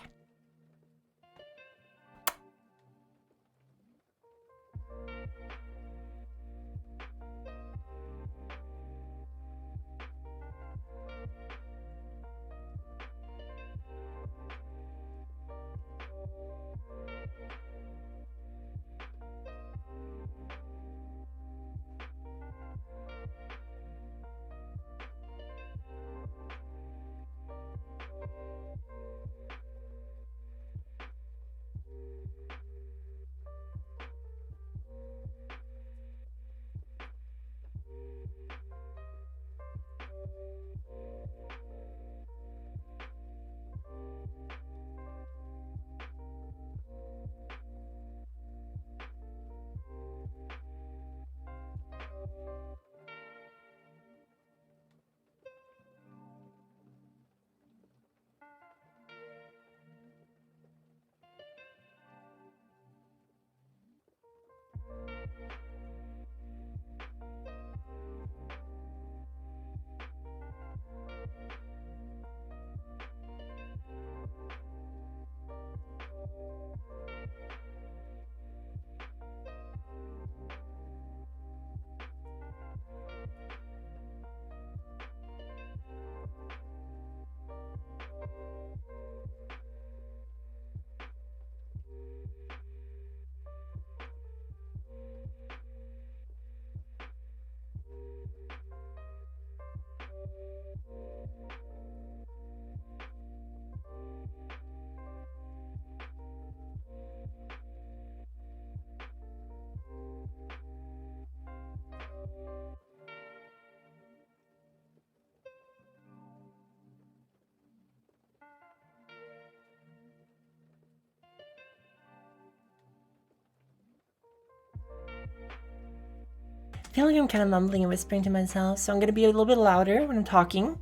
I feel like I'm kind of mumbling and whispering to myself, so I'm going to be a little bit louder when I'm talking.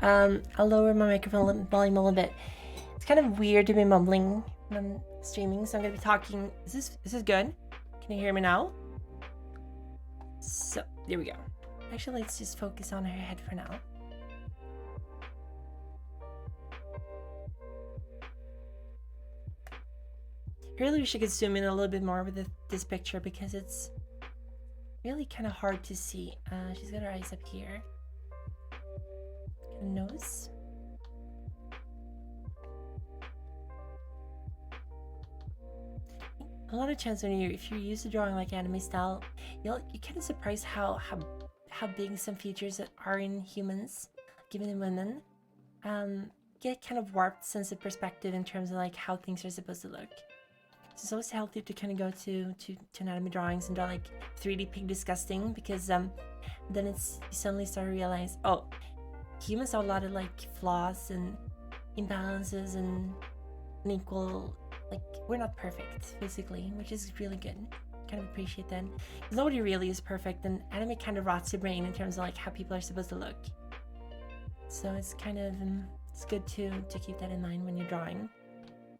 I'll lower my microphone volume a little bit. It's kind of weird to be mumbling when I'm streaming, so I'm going to be talking. Is this good? Can you hear me now? So, there we go. Actually, let's just focus on her head for now. I really wish I could zoom in a little bit more with this picture because it's really kind of hard to see. She's got her eyes up here. Her nose. A lot of times when if you're used to drawing like anime style, you're kind of surprised how big some features that are in humans, given in women, get kind of warped sense of perspective in terms of like how things are supposed to look. So it's always healthy to kind of go to anatomy drawings and draw like 3D pig disgusting, because then you suddenly start to realize, oh, humans have a lot of like flaws and imbalances and unequal, like we're not perfect physically, which is really good. Kind of appreciate that. Because nobody really is perfect, and anime kind of rots your brain in terms of like how people are supposed to look. So it's kind of it's good to keep that in mind when you're drawing.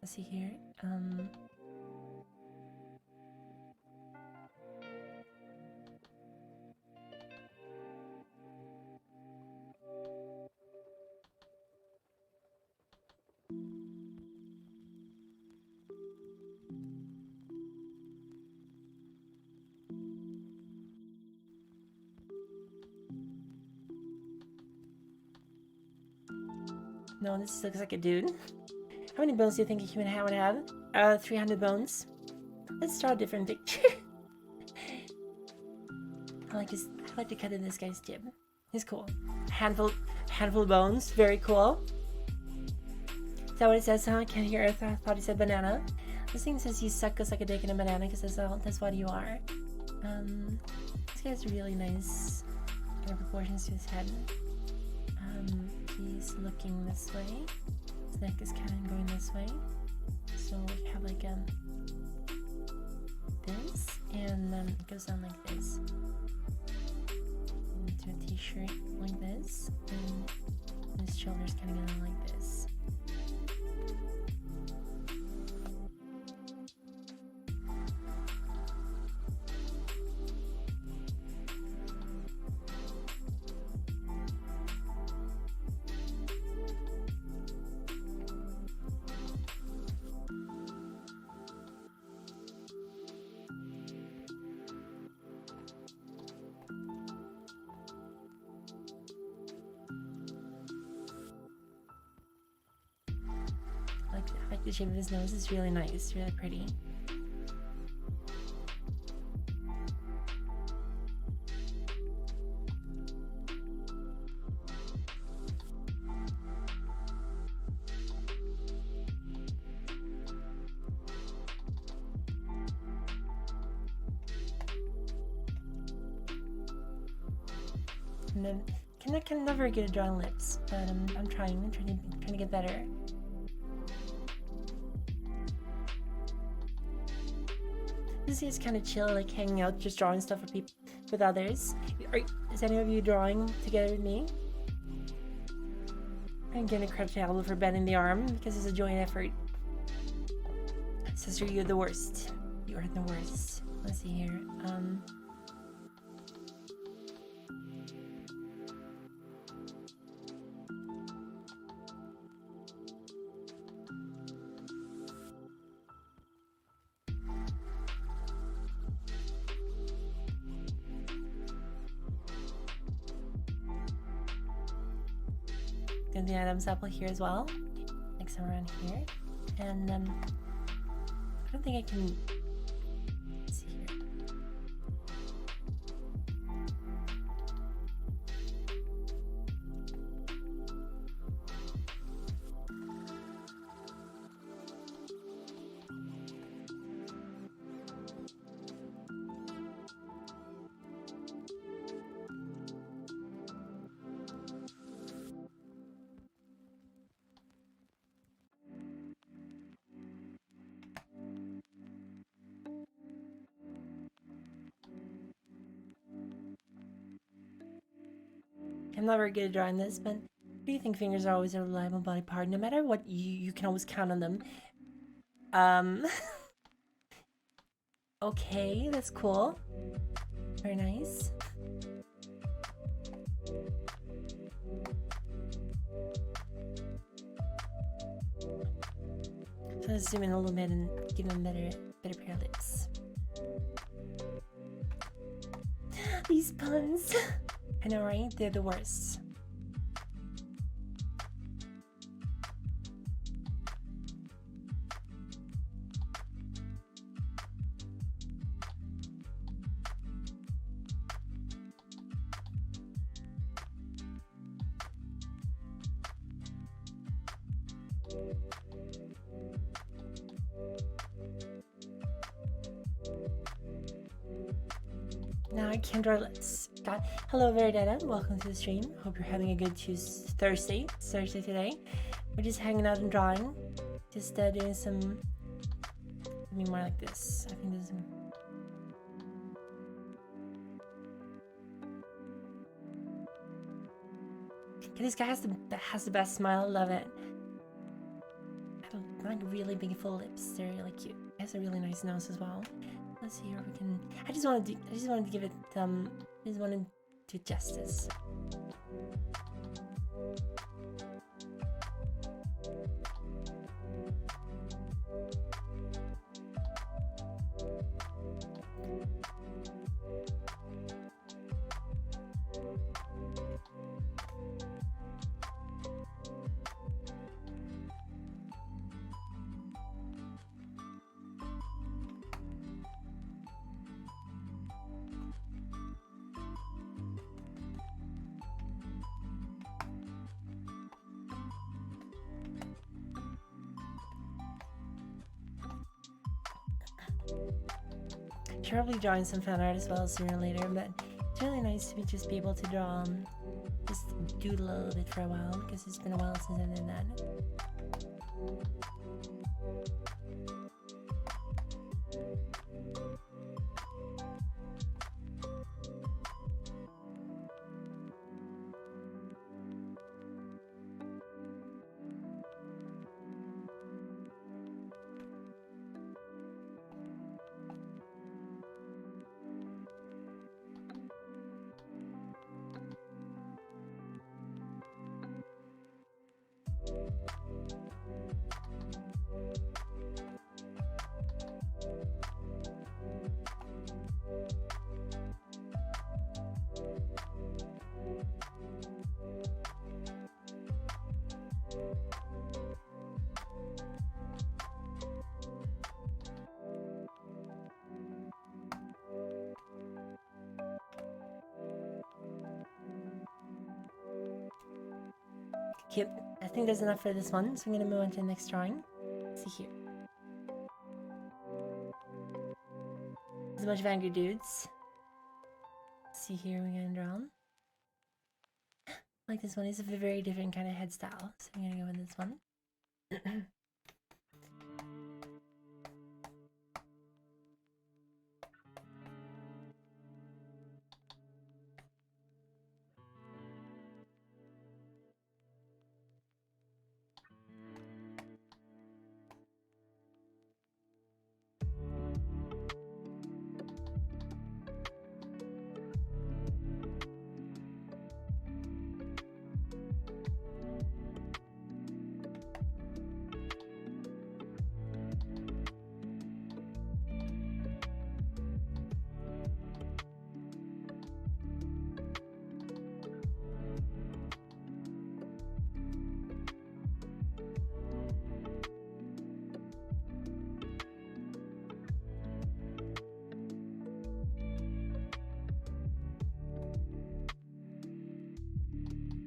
Let's see here. No, this looks like a dude. How many bones do you think a human would have? 300 bones. Let's draw a different picture. I like the cut in this guy's jib. He's cool. Handful of bones. Very cool. Is that what it says? Huh? I can't hear it. I thought it said banana. This thing says you suck us like a dick in a banana because that's what you are. This guy's really nice proportions to his head. He's looking this way. His neck is kind of going this way. So we have like this, and then it goes down like this. Into a t-shirt like this, and his shoulders kind of going like this. I like the shape of his nose. It's really nice, really pretty. And then can never get a drawing lips, but I'm trying to get better. This is kind of chill, like hanging out, just drawing stuff for people with others. Is any of you drawing together with me? I'm getting a credit to Elden for bending the arm because it's a joint effort. Sister, you're the worst. You are the worst. Let's see here. Gonna do Adam's apple here as well, like some around here, and I don't think I can. Let's see here. I'm not very good at drawing this, but I do think fingers are always a reliable body part. No matter what, you can always count on them. Okay, that's cool. Very nice. So let's zoom in a little bit and give them better pair of lips. These puns. I know, right? They're the worst. Now I can't draw lips. God. Hello, Veridetta. Welcome to the stream. Hope you're having a good Thursday today. We're just hanging out and drawing. Just doing some... I mean, more like this. I think there's some... Okay, this guy has the best smile. Love it. I like really big full lips. They're really cute. He has a really nice nose as well. Let's see here we can. I just wanted to give it. I just wanted to do justice. Should probably drawing some fan art as well sooner or later, but it's really nice to just be able to draw, just doodle a little bit for a while, because it's been a while since I did that. Cute. I think there's enough for this one, so I'm gonna move on to the next drawing. Let's see here. There's a bunch of angry dudes. Let's see here, we're gonna draw. Like this one is a very different kind of head style, so I'm gonna go with this one.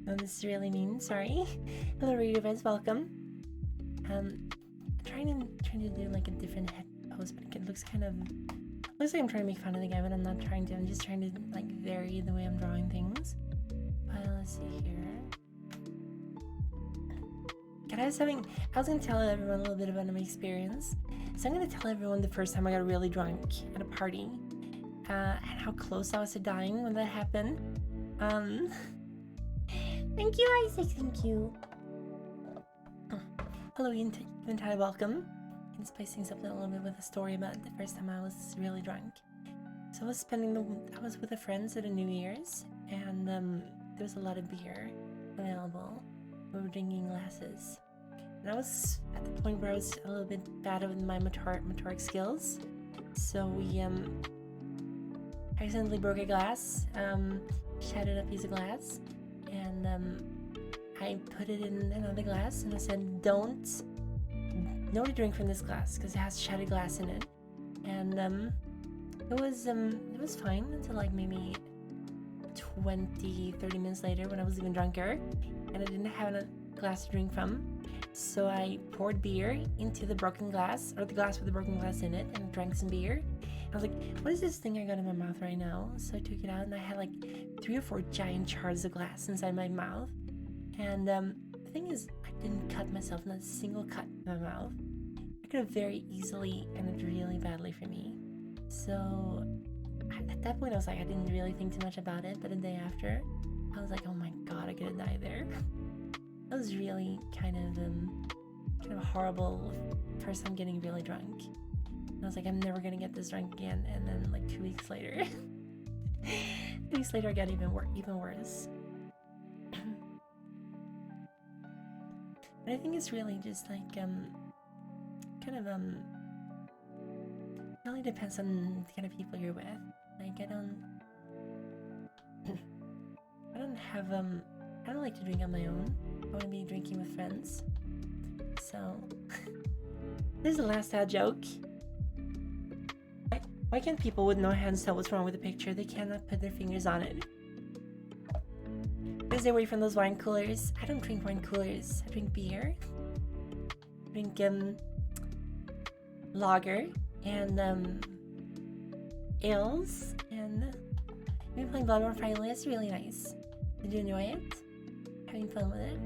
Oh, this is really mean. Sorry. Hello, Radio Viz. Welcome. Trying to do like a different head pose, but it looks kind of looks like I'm trying to make fun of the guy, but I'm not trying to. I'm just trying to like vary the way I'm drawing things. But let's see here. I was gonna tell everyone a little bit about my experience. So I'm gonna tell everyone the first time I got really drunk at a party, and how close I was to dying when that happened. Thank you, Isaac. Thank you. Hello, Eventide. Welcome. I can spice things up a little bit with a story about the first time I was really drunk. So I was with a friends at a New Year's, and there was a lot of beer available. We were drinking glasses, and I was at the point where I was a little bit bad with my motoric skills. So we accidentally broke a glass, shattered a piece of glass, and I put it in another glass, and I said, nobody drink from this glass because it has shattered glass in it. And it was fine until like maybe 20-30 minutes later when I was even drunker and I didn't have a glass to drink from. So I poured beer into the broken glass, or the glass with the broken glass in it, and drank some beer. I was like, what is this thing I got in my mouth right now? So I took it out and I had like 3 or 4 giant shards of glass inside my mouth. And the thing is, I didn't cut myself, not a single cut in my mouth. I could have very easily ended really badly for me. So at that point I was like, I didn't really think too much about it, but the day after, I was like, oh my god, I could have died there. That was really kind of a horrible first time getting really drunk. And I was like, I'm never gonna get this drunk again. And then like 2 weeks later, 2 weeks later I got even worse. But I think it's really just like it really depends on the kind of people you're with. Like I don't like to drink on my own. I want to be drinking with friends. So this is the last sad joke. Why can't people with no hands tell what's wrong with the picture? They cannot put their fingers on it. Stay away from those wine coolers. I don't drink wine coolers. I drink beer. I drink lager and ales, and we've been playing Bloodborne finally. It's really nice. Did you enjoy it? Having fun with it?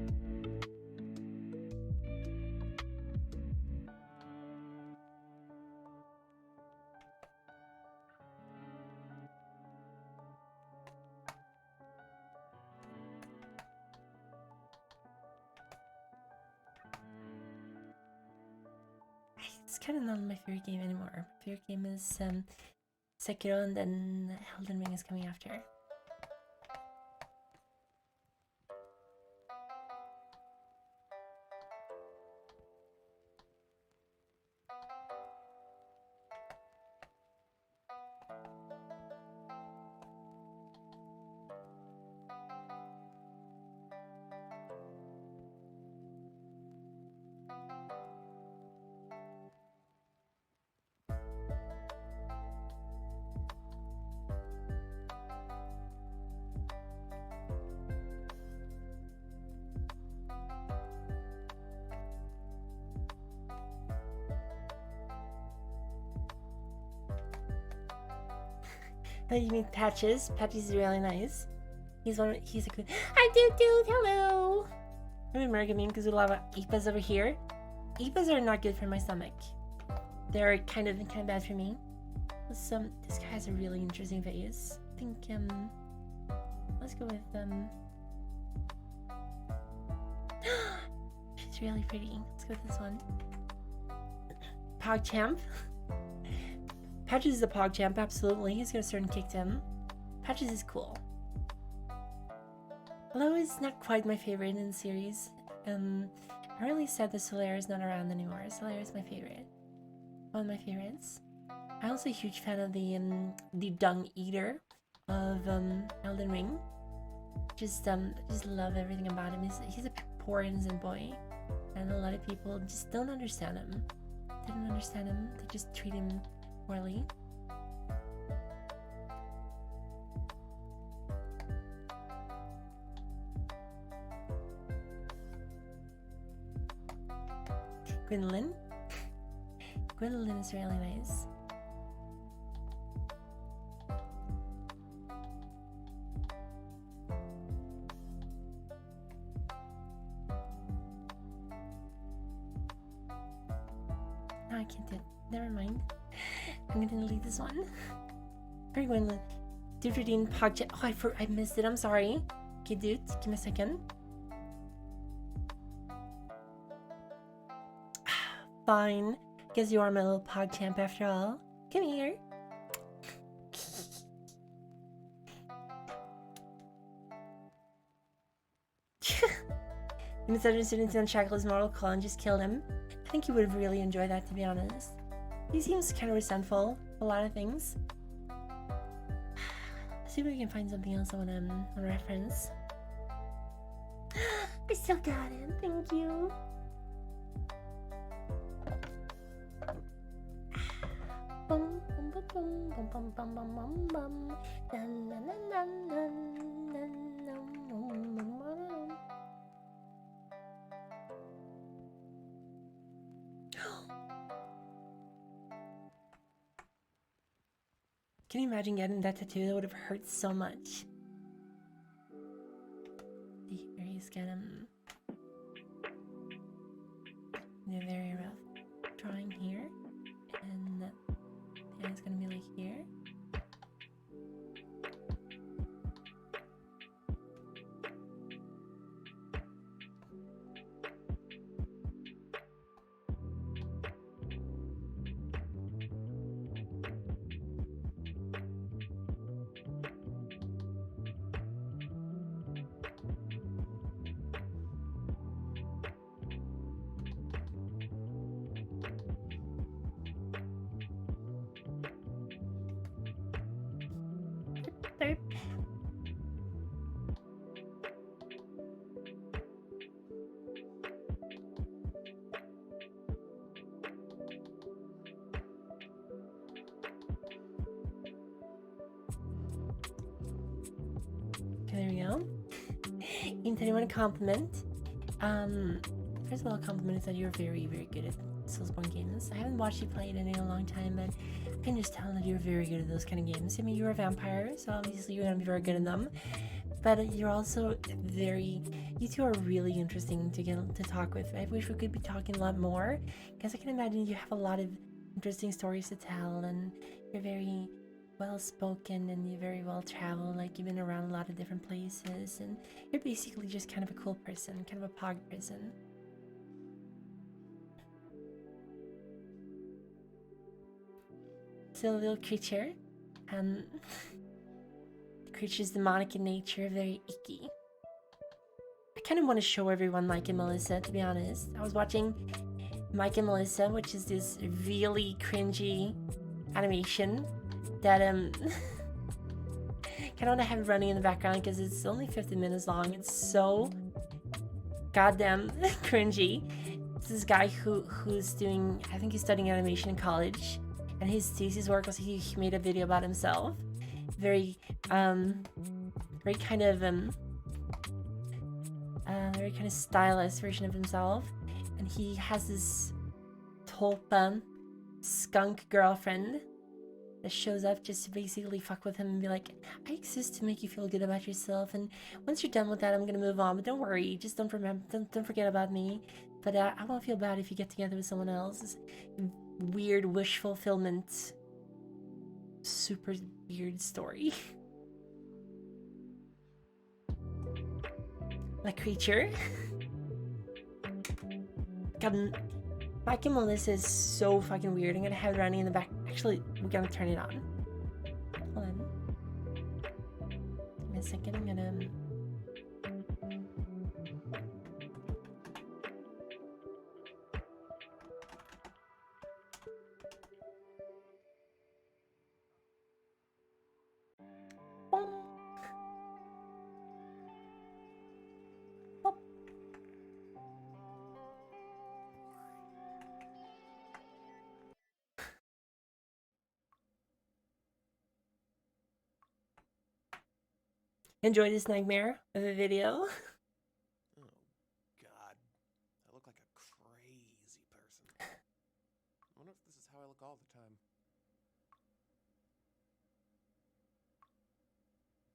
It's kind of not my favorite game anymore. My favorite game is Sekiro, and then Elden Ring is coming after. Oh, you mean Patches? Patches is really nice. He's a good. Hi, dude. Hello. I'm American meme because we love IPAs over here. IPAs are not good for my stomach. They're kind of bad for me. This guy has a really interesting face. I think let's go with she's really pretty. Let's go with this one. PogChamp. Patches is a PogChamp, absolutely. He's got a certain kick to him. Patches is cool. Although he's not quite my favorite in the series. I'm really sad that Solaire is not around anymore. Solaire is my favorite. One of my favorites. I'm also a huge fan of the Dung Eater of Elden Ring. Just love everything about him. He's a poor innocent boy, and a lot of people just don't understand him. They don't understand him. They just treat him poorly. Gwendolyn. Gwendolyn is really nice. No, I can't do it. Never mind. I'm gonna delete this one. Very Gwendolyn. Dude redeemed PogChamp. Oh, I missed it. I'm sorry. Okay, dude, give me a second. fine. Because you are my little PogChamp after all. Come here. Instead of students on Shackle's mortal call and just killed him. I think he would have really enjoyed that, to be honest. He seems kind of resentful of a lot of things. Let's see if we can find something else on reference. I still got it, thank you. Can you imagine getting that tattoo? That would have hurt so much. Here he's got a very rough drawing here, and the eye's gonna be like here. Burp. Okay, there we go. Ethan, I want to compliment. First of all, a compliment is that you're very, very good at Soulsborne games. I haven't watched you play it in a long time, but I can just tell that you're very good at those kind of games. I mean, you're a vampire, so obviously you're gonna be very good in them. But you're also very. You two are really interesting to get to talk with. I wish we could be talking a lot more, because I can imagine you have a lot of interesting stories to tell, and you're very well spoken and you're very well traveled. Like you've been around a lot of different places, and you're basically just kind of a cool person, kind of a pog person. So a little creature, the creature's demonic in nature, very icky. I kind of want to show everyone Mike and Melissa, to be honest. I was watching Mike and Melissa, which is this really cringy animation that kind of want to have running in the background because it's only 15 minutes long. It's so goddamn cringy. It's this guy who's doing, I think he's studying animation in college, and his thesis work was he made a video about himself. Very kind of very kind of stylized version of himself, and he has this tulpa skunk girlfriend that shows up just to basically fuck with him and be like, I exist to make you feel good about yourself, and once you're done with that, I'm gonna move on, but don't worry, just don't forget about me, but I won't feel bad if you get together with someone else. This weird wish fulfillment, super weird story. The creature. God, Mike and Melissa is so fucking weird. I'm gonna have it running in the back. Actually, we're gonna turn it on. Hold on. Give me a second. I'm gonna. Enjoy this nightmare of a video. Oh, God. I look like a crazy person. I wonder if this is how I look all the time.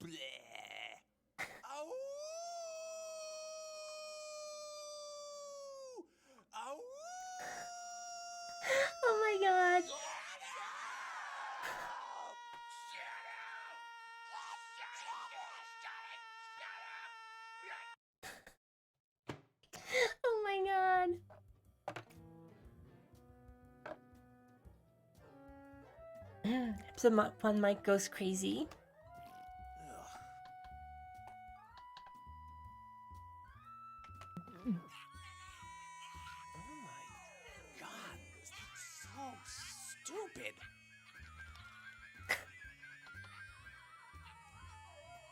Bleh. Ow! Ow! Oh my god. Oh my god. Episode 1 Mike goes crazy. Ugh. Oh my god, this looks so stupid.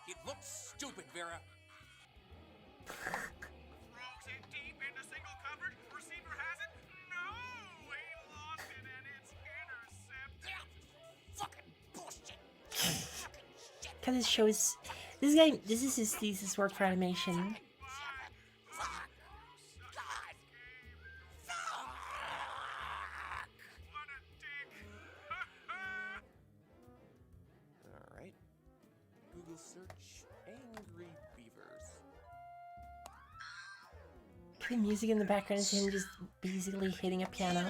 It looks stupid, Vera. Throws it deep into single coverage. Receiver has it. No! He lost it and it's intercepted. Fucking bullshit. Fucking shit. Cause this shows this is his thesis work for animation. Fuck. God. Fuck. What a dick. Alright. Google search angry beavers. The music in the background is him just basically hitting a piano. Ew.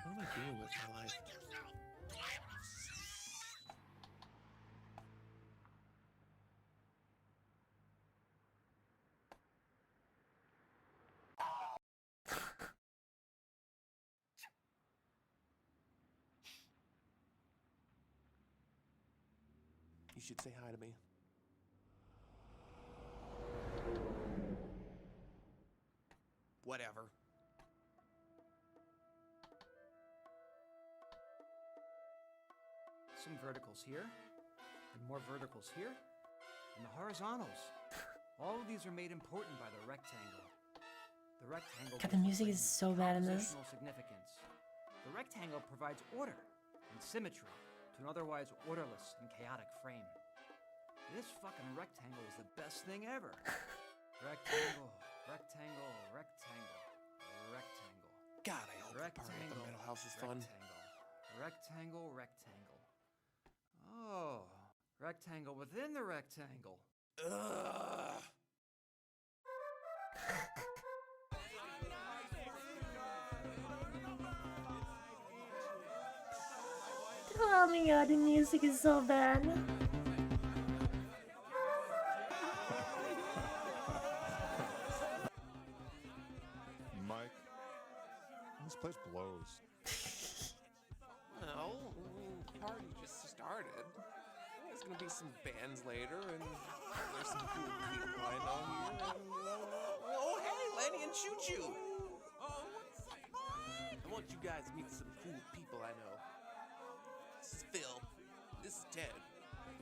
What am I doing with my life? You should say hi to me. Whatever. Some verticals here, and more verticals here, and the horizontals. All of these are made important by the rectangle. The rectangle. God, the music is so bad in this. Compositional significance. The rectangle provides order and symmetry to an otherwise orderless and chaotic frame. This fucking rectangle is the best thing ever. Rectangle, rectangle, rectangle, rectangle. God, I hope the party at the mental house is fun. Rectangle, rectangle. Oh, rectangle within the rectangle. Ugh. Oh my god, the music is so bad. Mike, this place blows. Well, the party just started. There's gonna be some bands later, and there's some cool people I know here. And, oh, hey, Lenny and Choo Choo. I want you guys to meet some cool people I know. This is Phil. This is Ted.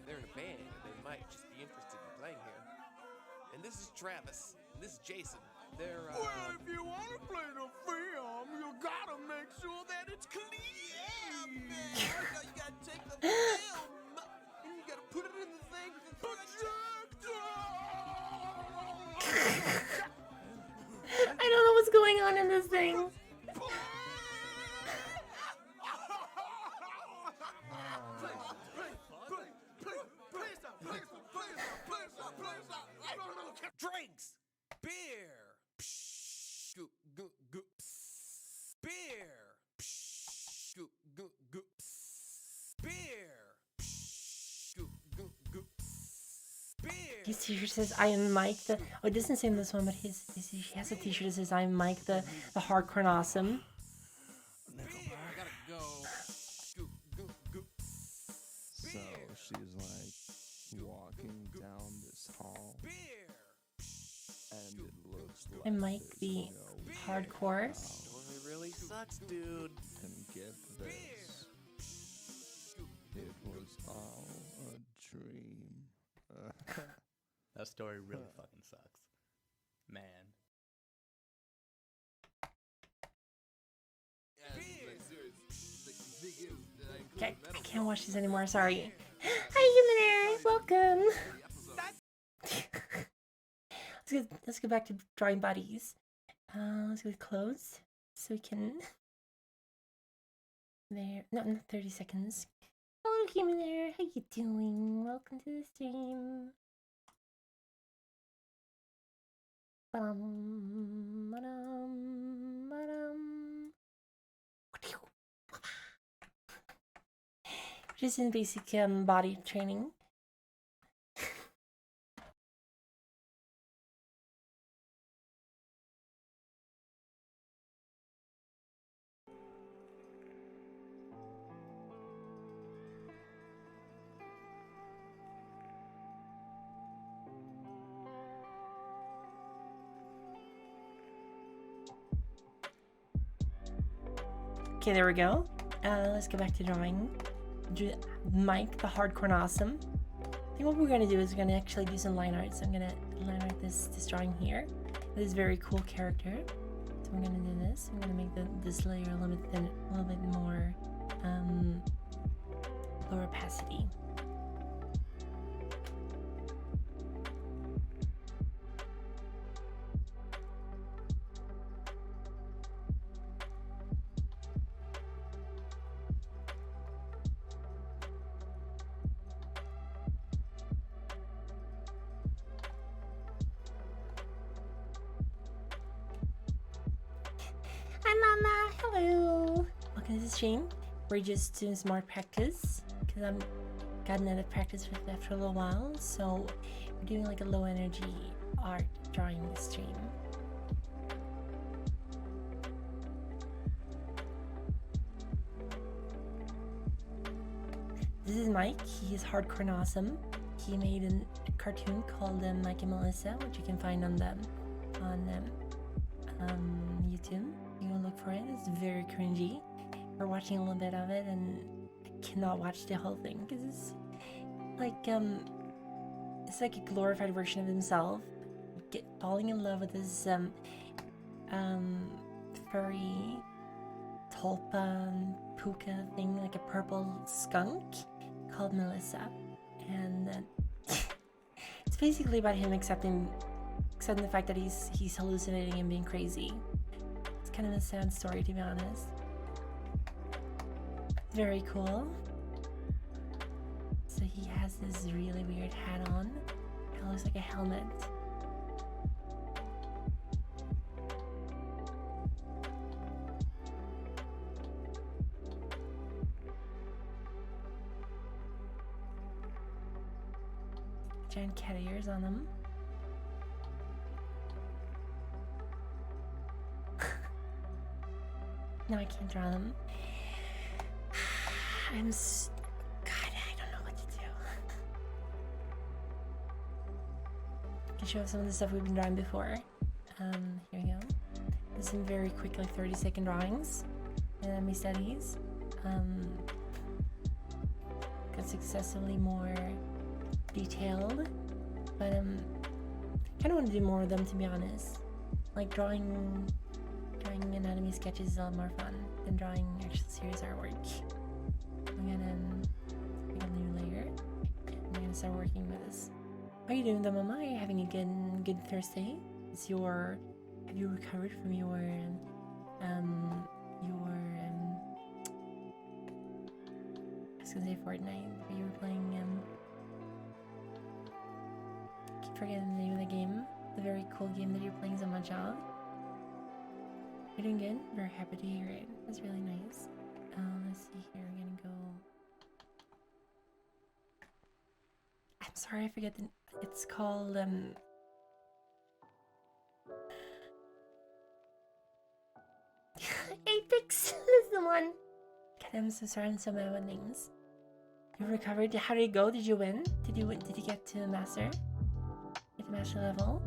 They're in a band, and they might just be interested in playing here. And this is Travis. And this is Jason. They're, Well, if you want to play the film, you gotta make sure that it's clean. Yeah, man. You gotta take the film, and you gotta put it in the thing. I don't know what's going on in this thing. Drinks! Beer! Psh, goo, goo, goo, pss. Beer! Psh, goo, goo, goo, pss. Beer! Psh, goo, goo, goo, pss. Beer! His t-shirt says I am Mike the oh, it doesn't say in this one, but he has a t-shirt that says I am Mike the hardcore and awesome. Beer! I gotta go. Goo, goo, goo, pss. So she's like walking down this hall, Beer! and it looks like And Mike there's the no hardcore. Story really sucks, dude. And get this, it was all a dream. That story really fucking sucks. Man. Okay, I can't watch these anymore. Sorry. Hi, Human Air. Welcome. Let's go back to drawing bodies. Let's go with clothes so we can. There, no, not 30 seconds. Hello, Human Air. How you doing? Welcome to the stream. Ba-dum, ba-dum. Just in basic body training. Okay, there we go. Let's go back to drawing. Mike, the hardcore and awesome. I think what we're gonna do is we're gonna actually do some line art. So I'm gonna line art this drawing here. This very cool character. So I'm gonna do this. I'm gonna make this layer a little bit thin, a little bit more low opacity. Hi Mama, hello. Welcome to the stream. We're just doing some more practice because I'm gotten out of practice with that for a little while. So we're doing like a low energy art drawing this stream. This is Mike. He is hardcore and awesome. He made a cartoon called Mike and Melissa, which you can find on YouTube. You can look for it. It's very cringy. We're watching a little bit of it, and I cannot watch the whole thing because it's like a glorified version of himself falling in love with this furry tulpa puka thing, like a purple skunk called Melissa, and it's basically about him accepting the fact that he's hallucinating and being crazy. It's kind of a sad story, to be honest. Very cool. So he has this really weird hat on. It looks like a helmet. Giant cat ears on them. No, I can't draw them. God, I don't know what to do. I can show off some of the stuff we've been drawing before. Here we go. There's some very quick, like 30-second drawings and my studies. Got successively more detailed, but kind of want to do more of them, to be honest. Like drawing anatomy sketches is a lot more fun than drawing actual serious artwork. I'm gonna make a new layer. I'm gonna start working with this. How are you doing, though, Mama? Are you having a good Thursday? Have you recovered from your I was gonna say Fortnite, but you were playing I keep forgetting the name of the game. The very cool game that you're playing so much of. You're doing good? Very happy to hear it. That's really nice. Let's see here. We're gonna go. I'm sorry, I forget it's called Apex. That's the one. God, I'm so sorry. I'm so bad with names. You recovered. How did it go? Did you win? Did you get to master? Get to master level?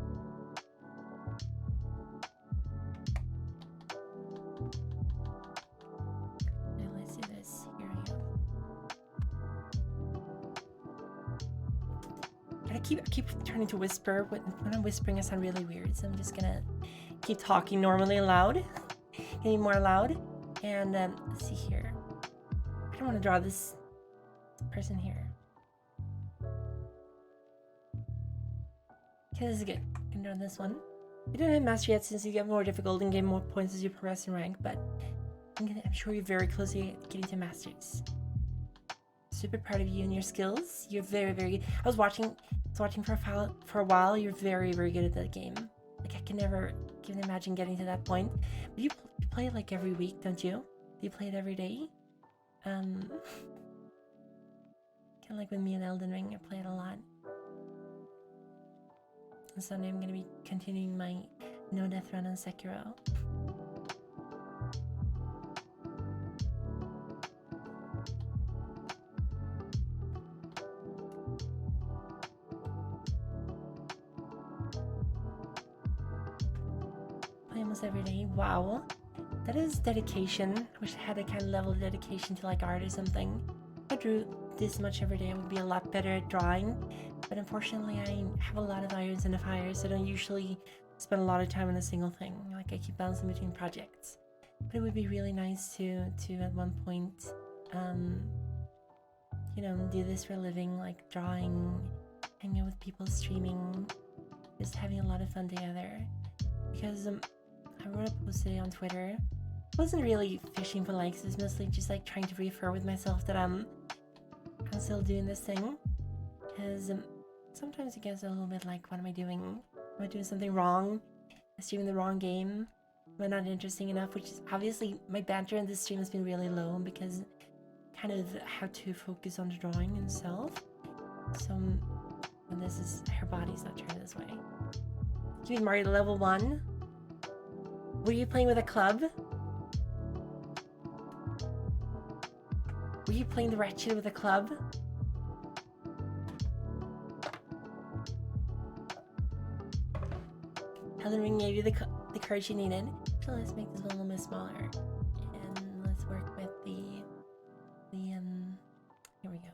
Now let's do this. Here we go. I keep turning to whisper. When I'm whispering, I sound really weird. So I'm just gonna keep talking normally loud. Getting more loud. And let's see here. I don't want to draw this person here. Okay, this is good. I can draw this one. You don't have master yet since you get more difficult and gain more points as you progress in rank, but I'm sure you're very close to getting to masters. Super proud of you and your skills. You're very, very good. I was watching for a while. You're very, very good at that game. Like, I can never even imagine getting to that point. But you play it like every week, don't you? Do you play it every day? Kind of like with me and Elden Ring, I play it a lot. And Sunday I'm gonna be continuing my no death run on Sekiro. Play almost every day. Wow. That is dedication. Wish I had a kind of level of dedication to like art or something. If I drew this much every day, I would be a lot better at drawing. But unfortunately, I have a lot of irons in the fire, so I don't usually spend a lot of time on a single thing. Like I keep bouncing between projects. But it would be really nice to at one point, you know, do this for a living, like drawing, hanging out with people, streaming, just having a lot of fun together. Because I wrote a post today on Twitter. I wasn't really fishing for likes. It was mostly just like trying to reaffirm with myself that I'm still doing this thing. Because sometimes it gets a little bit like, what am I doing? Am I doing something wrong? Am I streaming the wrong game? Am I not interesting enough? Which is obviously my banter in this stream has been really low because kind of how to focus on the drawing itself. So and this is her body's not turned this way. You mean Mario level 1? Were you playing with a club? Were you playing the Ratchet with a club? Elden Ring gave you the courage you needed. So let's make this one a little bit smaller. And let's work with the here we go.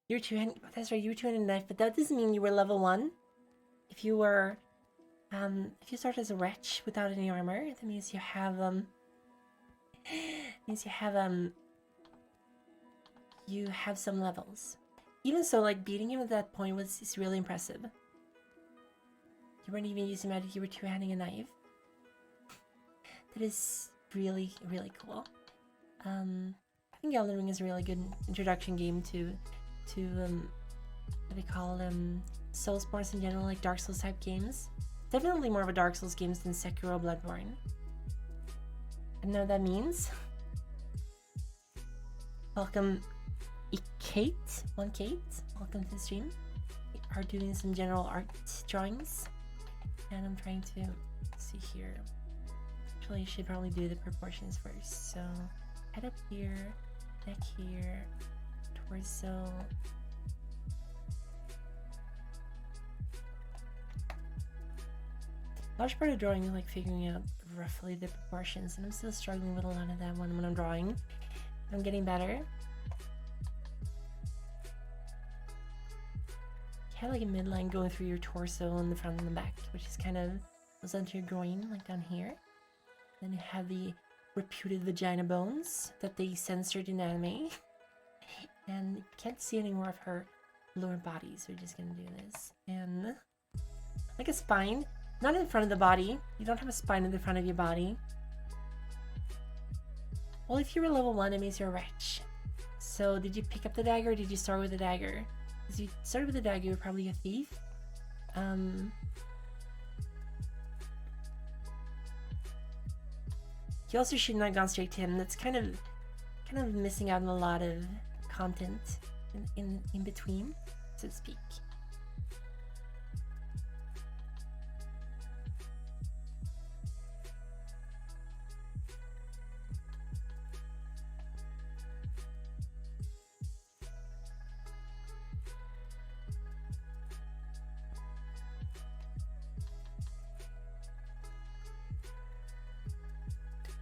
You're two-handed. That's right. You were two-handed knife, but that doesn't mean you were level 1. If you were, if you start as a wretch without any armor, that means you have you have some levels. Even so, like beating him at that point is really impressive. You weren't even using magic. You were two-handing a knife. That is really, really cool. I think Elden Ring is a really good introduction game to what they call Soulsborne in general, like Dark Souls type games. Definitely more of a Dark Souls games than Sekiro, Bloodborne. I know what that means. Welcome, Kate. Welcome to the stream. We are doing some general art drawings, and I'm trying to see here. Actually, I should probably do the proportions first. So, head up here, neck here, torso. Large part of drawing is like figuring out roughly the proportions, and I'm still struggling with a lot of that one when I'm drawing. I'm getting better. You have like a midline going through your torso and the front and the back, which is kind of goes onto your groin, like down here. Then you have the reputed vagina bones that they censored in anime. And you can't see any more of her lower body, so we're just gonna do this. And like a spine, not in front of the body. You don't have a spine in the front of your body. Well, if you were level 1, it means you're a wretch. So did you pick up the dagger or did you start with the dagger? If you started with the dagger, you're probably a thief. You also shouldn't have gone straight to him. That's kind of missing out on a lot of content in between, so to speak.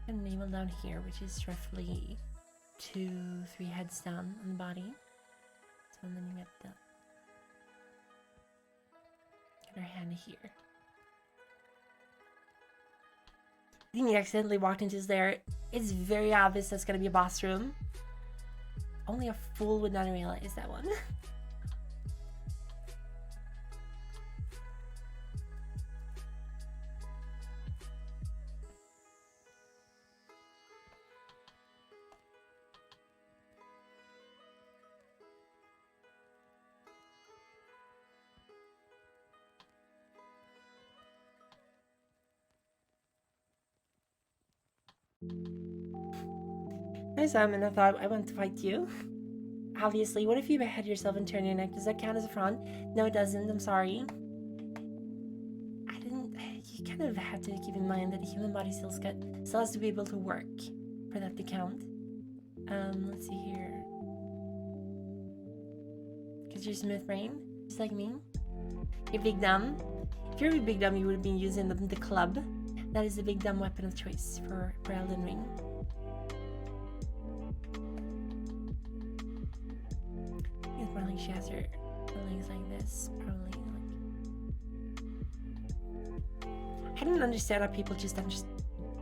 And navel down here, which is roughly 2-3 heads down on the body. So then you get our hand here. I think you accidentally walked into there. It's very obvious that's gonna be a boss room. Only a fool would not realize that one. Hi Simon, I thought I went to fight you. Obviously, what if you behead yourself and turn your neck? Does that count as a front? No, it doesn't. I'm sorry. You kind of have to keep in mind that the human body still has to be able to work for that to count. Let's see here. Because you're smooth brain, just like me. You're big dumb. If you're a big dumb, you would have been using the club. That is the big dumb weapon of choice for Elden Ring. It's more like she has her legs like this, probably. I don't understand how people just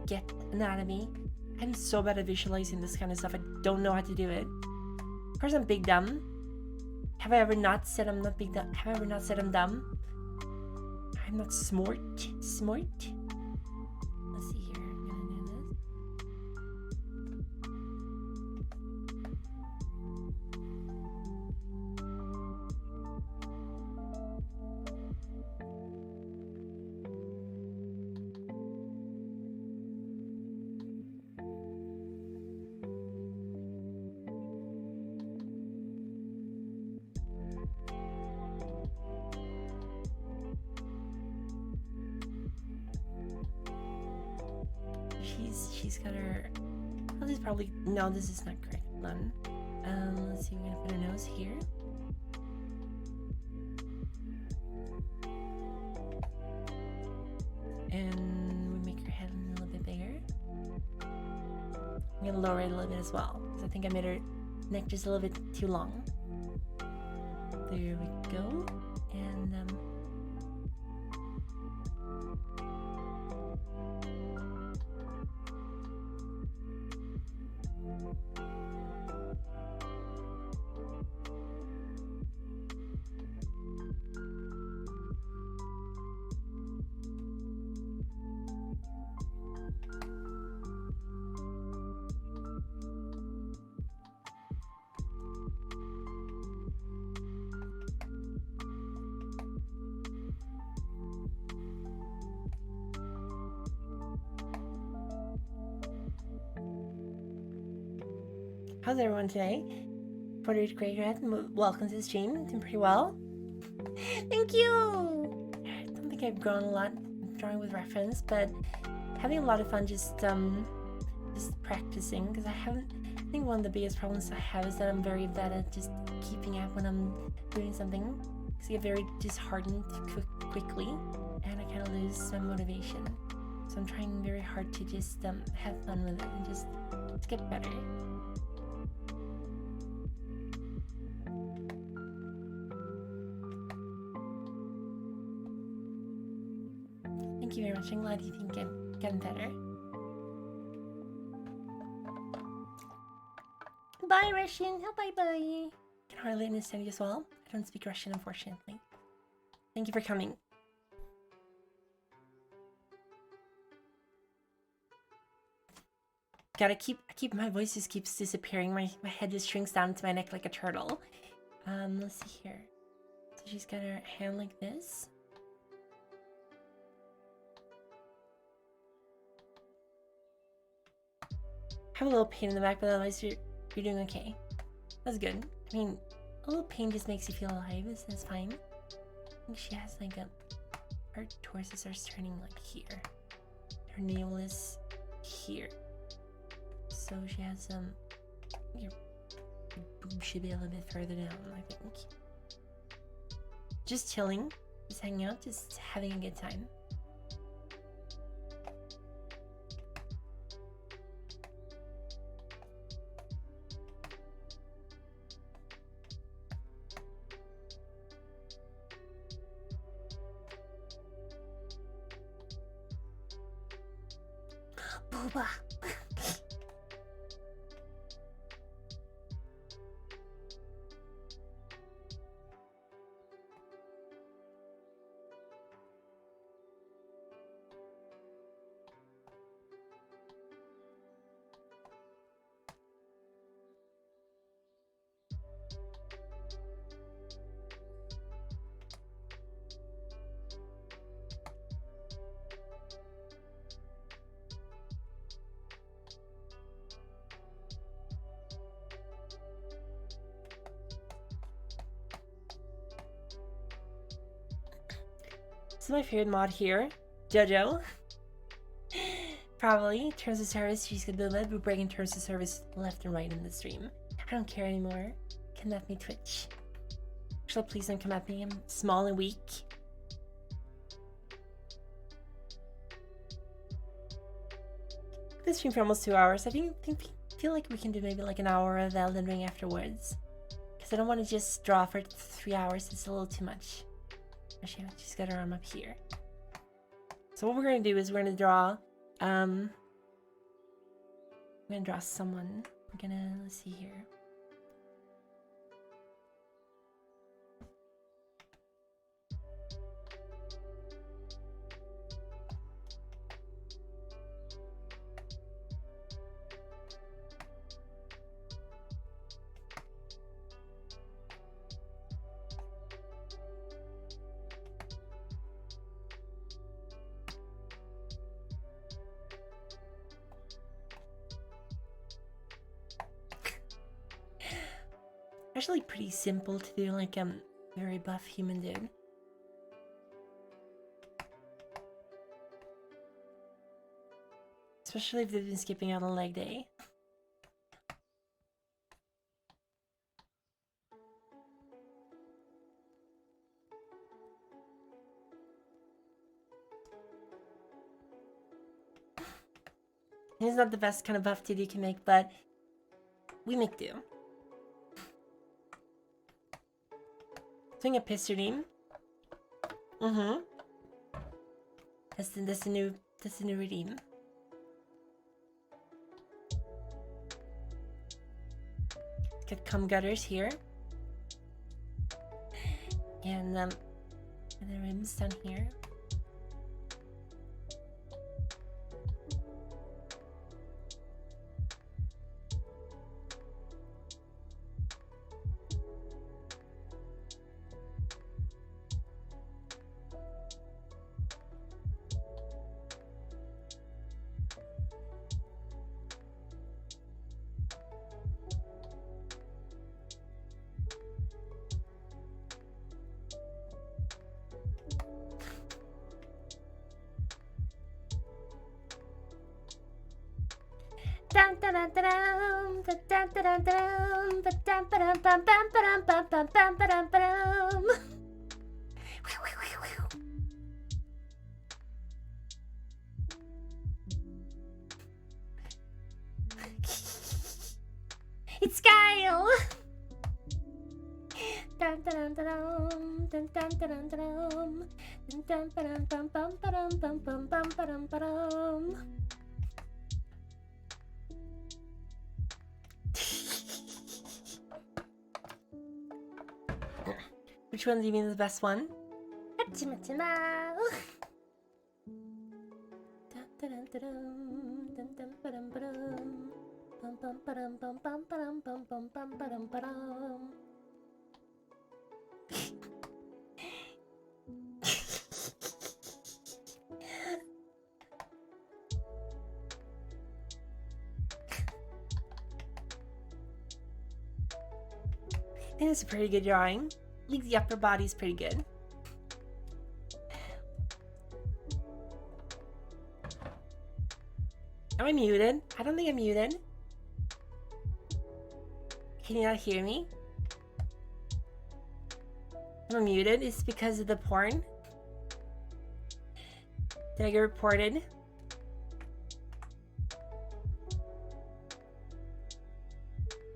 get anatomy. I'm so bad at visualizing this kind of stuff. I don't know how to do it. Of course, I'm big dumb. Have I ever not said I'm not big dumb? Have I ever not said I'm dumb? I'm not smart. Smart? Let's see here. I'm gonna do this. She's got her. Oh, this is probably no. This is not correct. None. Let's see. We're gonna put her nose here. And we make her head a little bit bigger. I'm gonna lower it a little bit as well because I think I made her neck just a little bit too long. There we go. And how's everyone today? Puerto Rico Great Red, welcome to the stream. Doing pretty well. Thank you! I don't think I've grown a lot drawing with reference, but having a lot of fun just practicing, because I think one of the biggest problems I have is that I'm very bad at just keeping up when I'm doing something, because I get very disheartened quickly, and I kind of lose my motivation. So I'm trying very hard to just have fun with it and just get better. Thank you very much. I'm glad you think I'm getting better. Bye, Russian. Oh, bye-bye. Can hardly understand you as well. I don't speak Russian, unfortunately. Thank you for coming. Gotta keep my voice just keeps disappearing. My head just shrinks down to my neck like a turtle. Let's see here. So she's got her hand like this. Have a little pain in the back, but otherwise you're doing okay. That's good. I mean, a little pain just makes you feel alive. That's fine. I think she has like her torso starts turning like here. Her navel is here. So she has your boob should be a little bit further down, I think. Just chilling, just hanging out, just having a good time. Booba. This is my favorite mod here. Jojo. Probably. Terms of service, she's gonna build it. We're breaking terms of service left and right in the stream. I don't care anymore. Connect me Twitch. Actually, please don't come at me. I'm small and weak. This stream for almost 2 hours. I feel like we can do maybe like an hour of Elden Ring afterwards. Because I don't want to just draw for 3 hours. It's a little too much. Actually, I just got her arm up here. So what we're going to do is we're going to draw... we're going to draw someone. We're going to... Let's see here. Actually pretty simple to do, like very buff human dude. Especially if they've been skipping out on leg day. He's not the best kind of buff dude you can make, but we make do. Doing a pistolene. That's the new redeem. Got cum gutters here. And the rims down here. It's Kyle. Which one do you mean is the best one? I think it's a pretty good drawing. At least the upper body's pretty good. Am I muted? I don't think I'm muted. Can you not hear me? Am I muted? It's because of the porn? Did I get reported?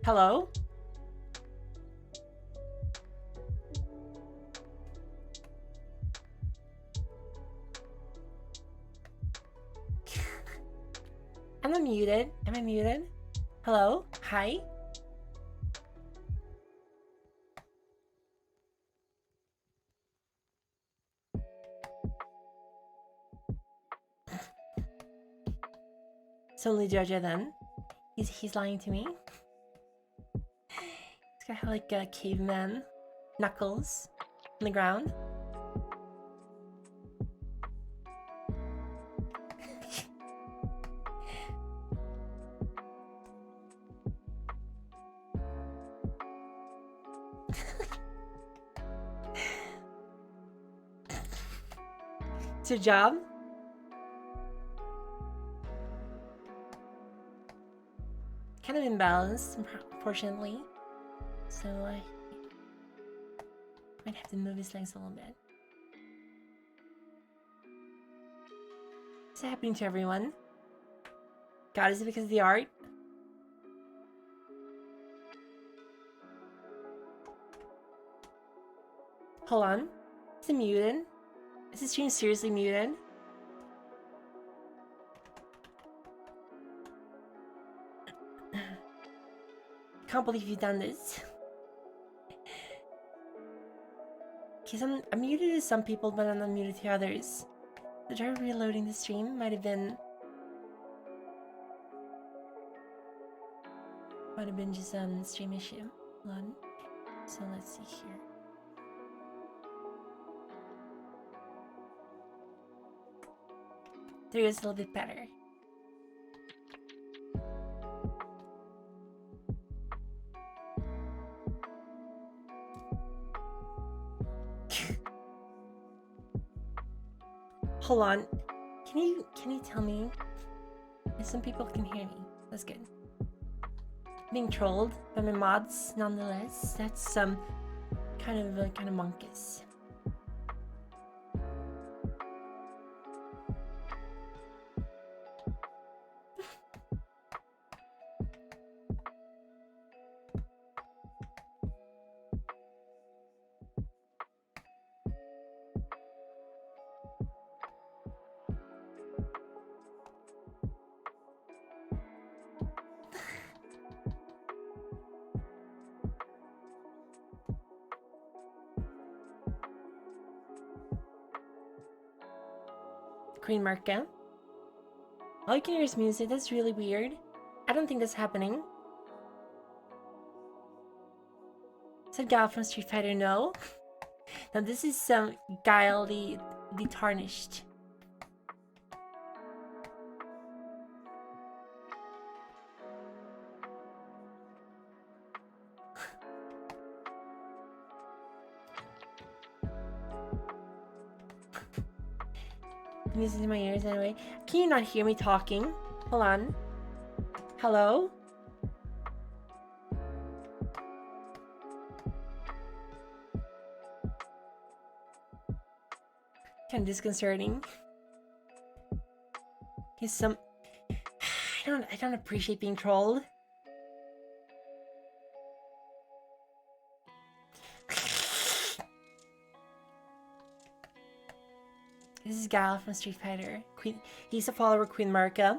Hello? Am I muted? Am I muted? Hello? Hi? It's only Jojo then. He's lying to me. He's got like a caveman knuckles on the ground. It's your job? Kind of imbalanced, unfortunately. So Might have to move his legs a little bit. What's happening to everyone? God, is it because of the art? Hold on. Is it muted? Is this stream seriously muted? Can't believe you've done this. Because I'm muted to some people, but I'm not muted to others. The try reloading the stream might have been just stream issue. Hold on. So let's see here. There is a little bit better. Hold on. Can you tell me if some people can hear me? That's good. Being trolled by my mods, nonetheless. That's kind of monkish. Queen Marka. All you can hear is music. That's really weird. I don't think that's happening. Said Guile from Street Fighter, no. Now this is Guile the Tarnished. Music in my ears anyway. Can you not hear me talking? Hold on. Hello? Kind of disconcerting. He's some. I don't appreciate being trolled. This is Guile from Street Fighter. He's a follower of Queen Marka,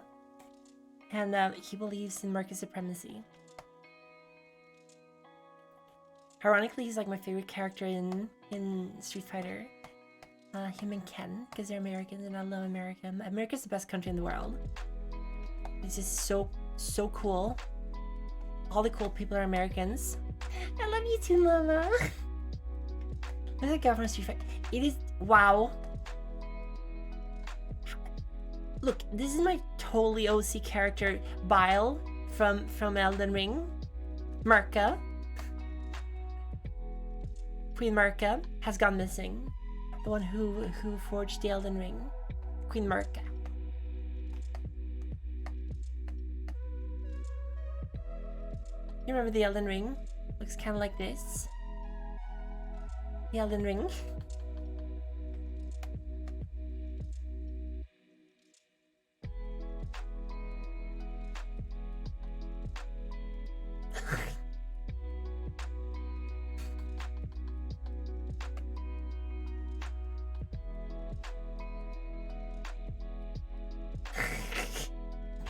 and he believes in Marka's supremacy. Ironically, he's like my favorite character in Street Fighter. Him and Ken, because they're Americans, and I love America. America's the best country in the world. It's just so cool. All the cool people are Americans. I love you too, Mama. Look at Guile from Street Fighter. It is wow. Look, this is my totally OC character, Bile from Elden Ring. Marka. Queen Marka has gone missing. The one who forged the Elden Ring. Queen Marka. You remember the Elden Ring? Looks kind of like this. The Elden Ring.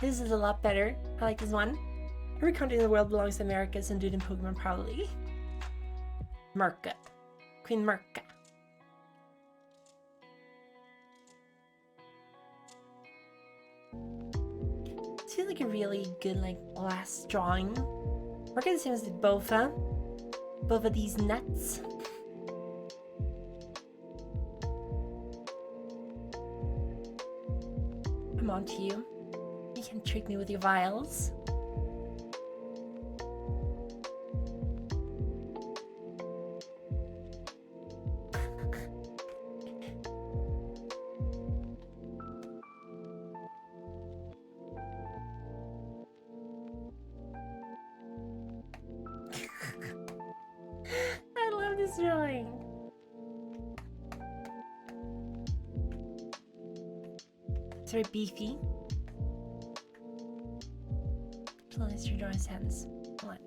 This is a lot better. I like this one. Every country in the world belongs to Americas and do it in Pokemon proudly. Marka. Queen Marka. This feels like a really good last drawing. Marka the same as the Bofa. Bofa these nuts. I'm on to you. You can trick me with your vials. I love this drawing. It's very beefy. Plus your drawing sense. Hold on.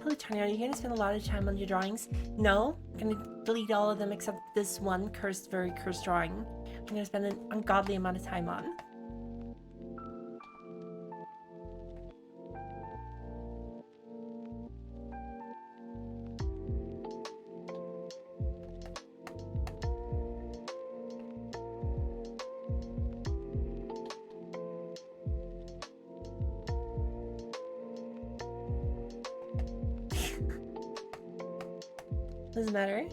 Hello, Tanya. Are you gonna spend a lot of time on your drawings? No. I'm gonna delete all of them except this one very cursed drawing. I'm gonna spend an ungodly amount of time on. Doesn't matter.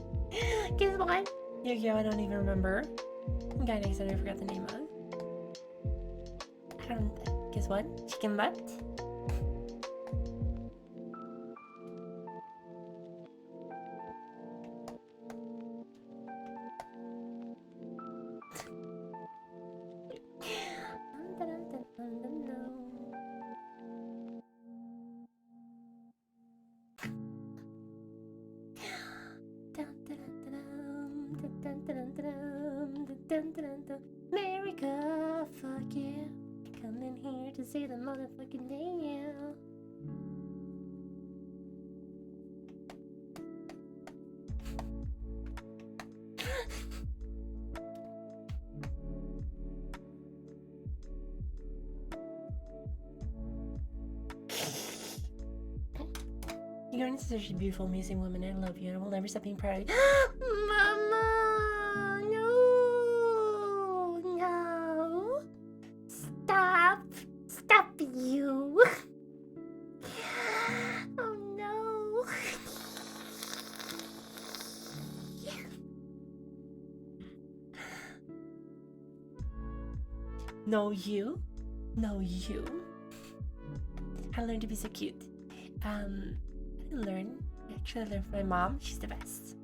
Guess what? Yu-Gi-Oh! I don't even remember. Guy next I forgot the name of. I don't. Guess what? Chicken butt? America, fuck yeah. Come in here to say the motherfucking day, yeah. You're going to such a beautiful, amazing woman. I love you and I will never stop being proud of you. Mama! No! No! Stop! Stop you! Oh no! No, you? No, you? I learned to be so cute. I didn't learn. Actually, I learned from my mom. She's the best.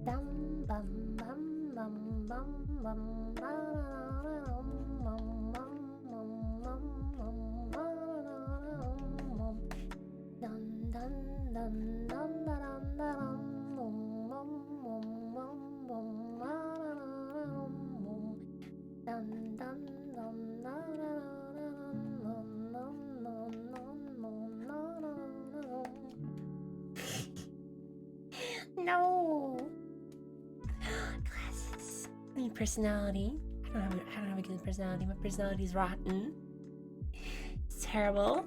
Dum bum bum bum bum bum dun dun dun dun dun no. Glasses. I need personality. I don't have a good personality. My personality is rotten. It's terrible.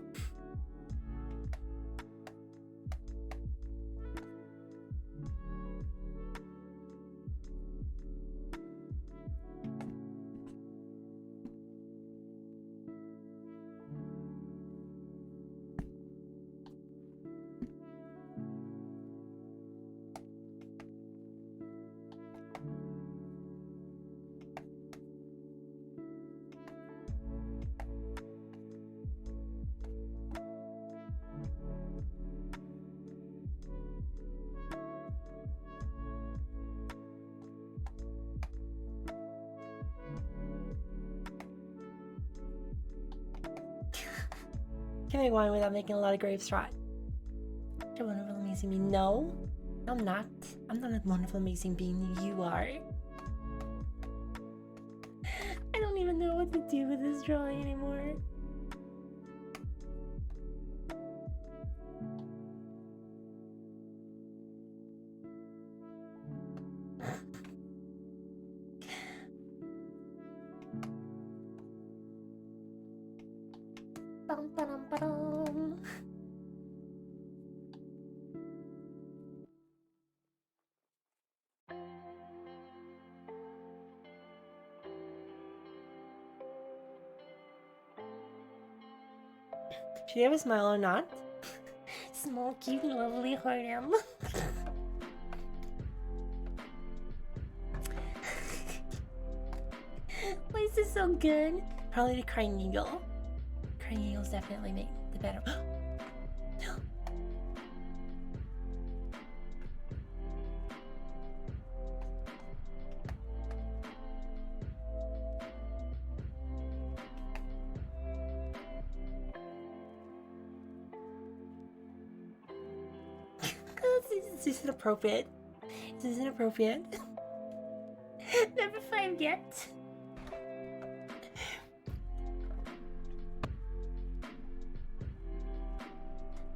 Can make wine without making a lot of grapes rot. You're wonderful, amazing being. No, I'm not. I'm not a wonderful, amazing being. You are. I don't even know what to do with this drawing anymore. Bum, ba-dum, ba-dum. Should you have a smile or not? Small, cute, lovely heart am. Why is this so good. Probably the crying eagle. Crying eagles definitely make the better. This is inappropriate. This is inappropriate. Number 5 yet.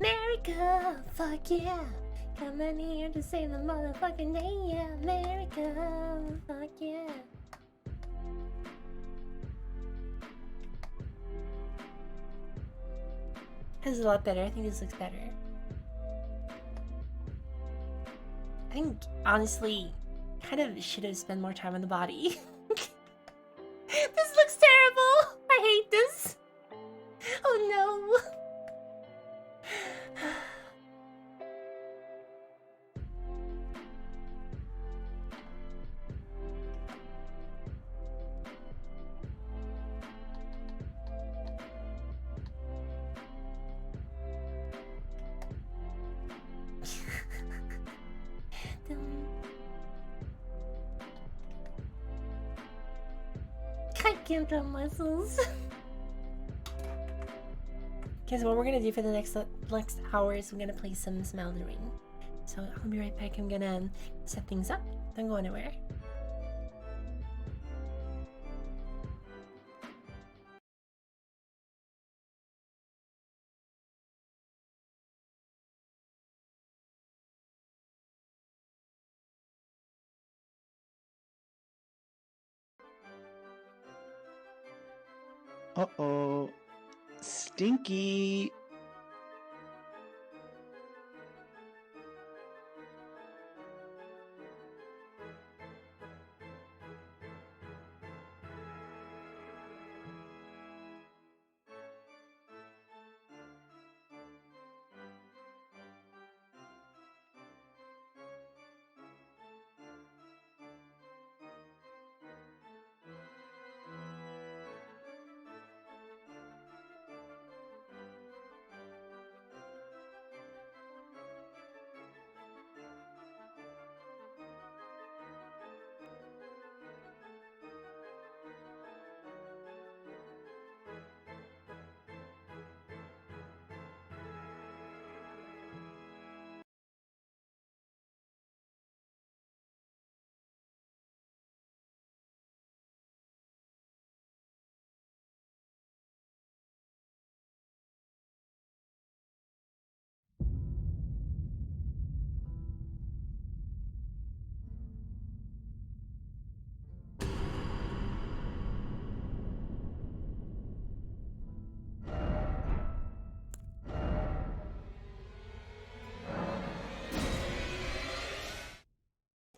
America, fuck yeah. Coming here to save the motherfucking day, yeah. America, fuck yeah. This is a lot better. I think this looks better. I think, honestly, kind of should have spent more time on the body. This looks terrible! I hate this! Oh no! Can't draw muscles. Okay, so what we're gonna do for the next hour is we're gonna play some Elden Ring. So I'll be right back. I'm gonna set things up. Don't go anywhere. Uh-oh. Stinky.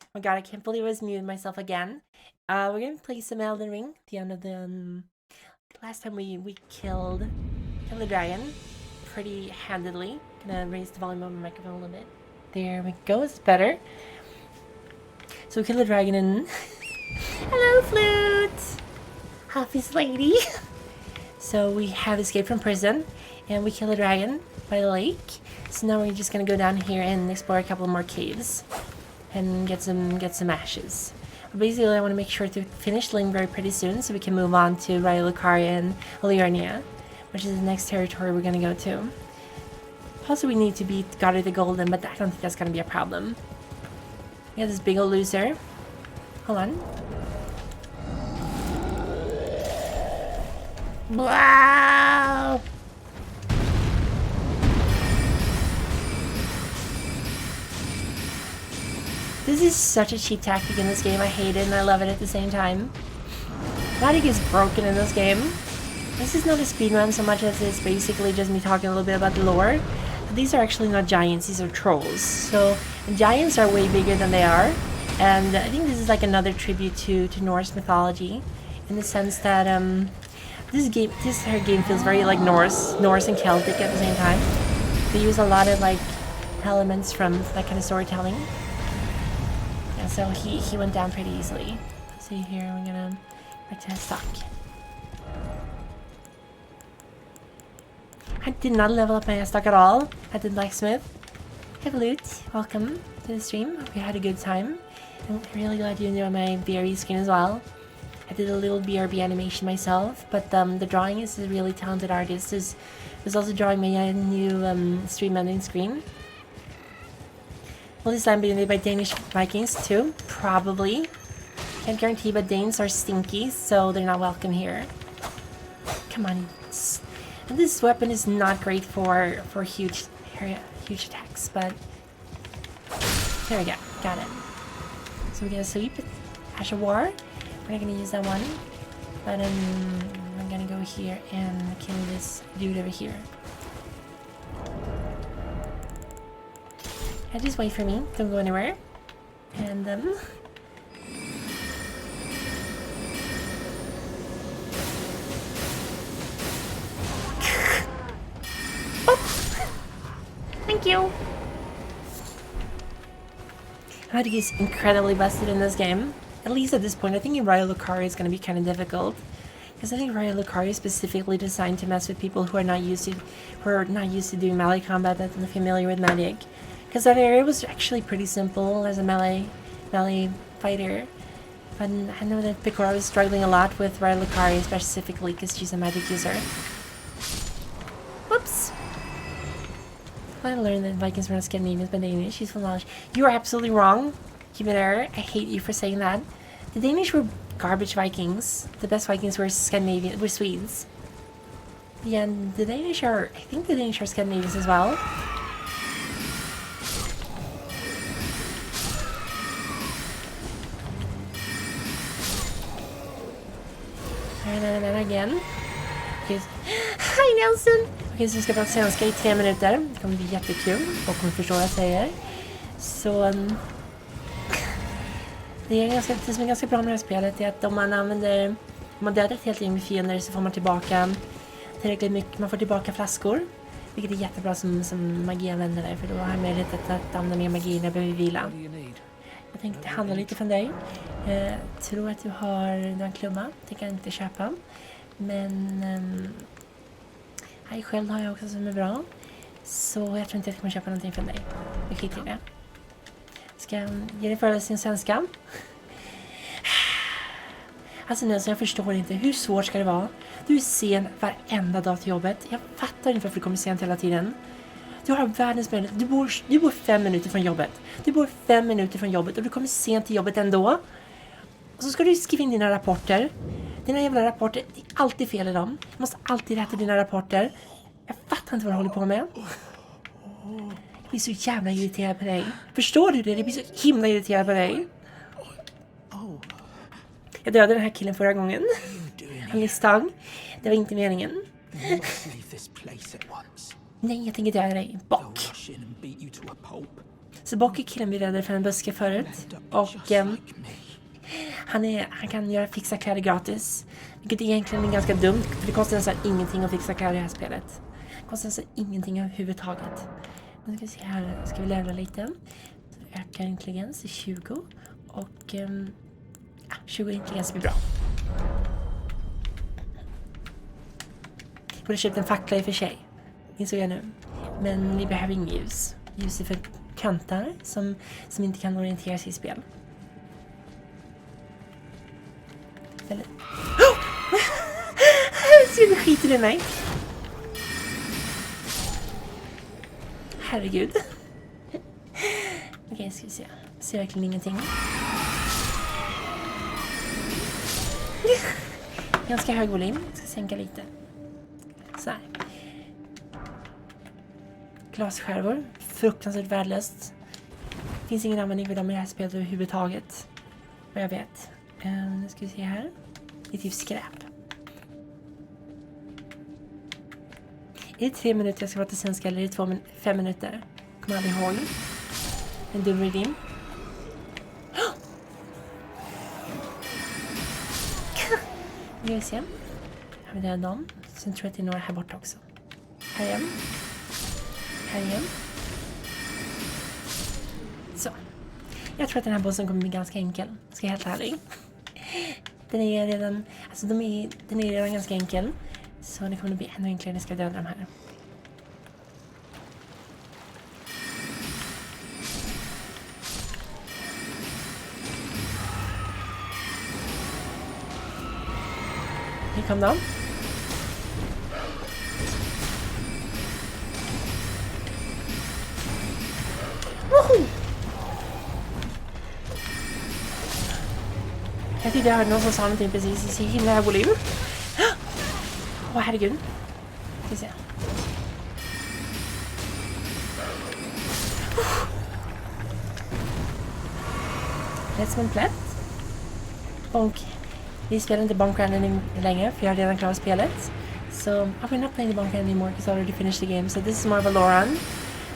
Oh my god, I can't believe I was muted myself again. We're gonna play some Elden Ring. The end of the last time we killed the dragon pretty handedly. Gonna raise the volume of my microphone a little bit. There we go. It's better. So we killed the dragon and hello, flute, Hafiz lady. So we have escaped from prison and we killed the dragon by the lake. So now we're just gonna go down here and explore a couple more caves and get some ashes. But basically, I want to make sure to finish Lingberg pretty soon so we can move on to Raya and Liurnia, which is the next territory we're gonna go to. Also, we need to beat Goddard the Golden, but I don't think that's gonna be a problem. We have this big old loser. Hold on. Wow! This is such a cheap tactic in this game. I hate it and I love it at the same time. Logic is broken in this game. This is not a speedrun so much as it's basically just me talking a little bit about the lore. But these are actually not giants, these are trolls. So giants are way bigger than they are. And I think this is like another tribute to Norse mythology. In the sense that this entire game feels very like Norse and Celtic at the same time. They use a lot of like elements from that kind of storytelling. So he went down pretty easily. See here, we're gonna retest stock. I did not level up my stock at all at the blacksmith. Hey Loot, welcome to the stream. Hope you had a good time. I'm really glad you enjoyed my BRB screen as well. I did a little BRB animation myself, but the drawing is a really talented artist who's also drawing my new stream ending screen. Will this land be made by Danish Vikings too? Probably. Can't guarantee, but Danes are stinky, so they're not welcome here. Come on. And this weapon is not great for huge attacks, but there we go. Got it. So we're gonna sweep Ash of War. We're not gonna use that one, but I'm gonna go here and kill this dude over here. Yeah, just wait for me. Don't go anywhere. And thank you. Howdy is incredibly busted in this game. At least at this point, I think in Raya Lucaria is going to be kind of difficult. Because I think Raya Lucaria is specifically designed to mess with people who are not used to doing melee combat, that are familiar with magic. Because that area was actually pretty simple as a melee fighter. But I know that Picora is struggling a lot with Raya Lucaria specifically because she's a magic user. Whoops! I learned that Vikings were not Scandinavians but Danish. She's full knowledge. You are absolutely wrong. Keep it error. I hate you for saying that. The Danish were garbage Vikings. The best Vikings were Swedes. Yeah, and the Danish are... I think the Danish are Scandinavians as well. And again. Okay. Hi Nelson! Okej, så vi ska prata svenska i 3 minuter. Det kommer bli jättekul. Och kommer förstå vad jag säger. Så... det som är ganska bra med det här spelet är att om man dödar ett helt gäng med fiender så får man tillbaka tillräckligt mycket. Man får tillbaka flaskor. Vilket är jättebra som magianvändare. För då har jag möjlighet att använda mer magi när jag behöver vila. Jag tänkte handla lite från dig. Tror att du har en klubba. Det kan jag inte köpa. Men själv har jag också som är bra. Så jag tror inte att jag kommer köpa någonting från dig. Jag skiter i det. Ska jag ge dig föreläsning svenska? Alltså Nelson, jag förstår inte. Hur svårt ska det vara? Du är sen varenda dag till jobbet. Jag fattar inte varför du kommer sent hela tiden. Du har världens möjlighet. Du bor 5 minuter från jobbet. Du bor 5 minuter från jobbet och du kommer sent till jobbet ändå. Och så ska du skriva in dina rapporter. Dina jävla rapporter, det är alltid fel i dem. Du måste alltid rätta dina rapporter. Jag fattar inte vad du håller på med. Jag blir så jävla irriterad på dig. Förstår du det? Jag blir så himla irriterad på dig. Jag dödade den här killen förra gången. Han misstag. Det var inte meningen. Nej, jag tänker döda dig. Bock. Så Bock är killen vi räddade från en buske förut. Och han kan fixa kläder gratis. Vilket egentligen är ganska dumt. För det kostar nästan ingenting att fixa kläder i det här spelet. Det kostar nästan ingenting överhuvudtaget. Nu ska vi se här. Ska vi levla lite. Så ökar intelligens till 20. Och 20 intelligens blir bra. Jag borde köpt en fackla i och för sig. Insåg jag nu. Men vi behöver ingen ljus. Ljus är för kantar som inte kan orientera sig i spel. Eller... Så du skiter i mig. Herregud. Okej, ska vi se. Jag ser verkligen ingenting. Ganska hög volym. Jag ska sänka lite. Så här. Glasskärvor. Fruktansvärt värdelöst. Finns ingen användning för dem i det här spelet överhuvudtaget. Vad jag vet. Nu ska vi se här. Det är typ skräp. Är det 3 minuter jag ska prata svenska eller är det 5 minuter? Kommer aldrig ihåg. En dum redeem. Nu vi se. Här är det dem. Sen tror jag att det är några här borta också. Här igen. Här igen. Så. Jag tror att den här bossen kommer bli ganska enkel. Ska jag helt ärlig. Den är redan... Alltså den är redan ganska enkel. Så det kommer bli ännu enklare när jag ska döda de här. come down. Woohoo! Jeg tyckte jag hörde någon som sa någonting precis i sin himla volym. Åh, herregud. Ska vi se. Det är som en plätt. Bonk. Vi spelar inte Bonk Random längre, för jag har redan klarat spelet. So, we're not playing the Bonk Random anymore because I already finished the game. So this is more of a lore run.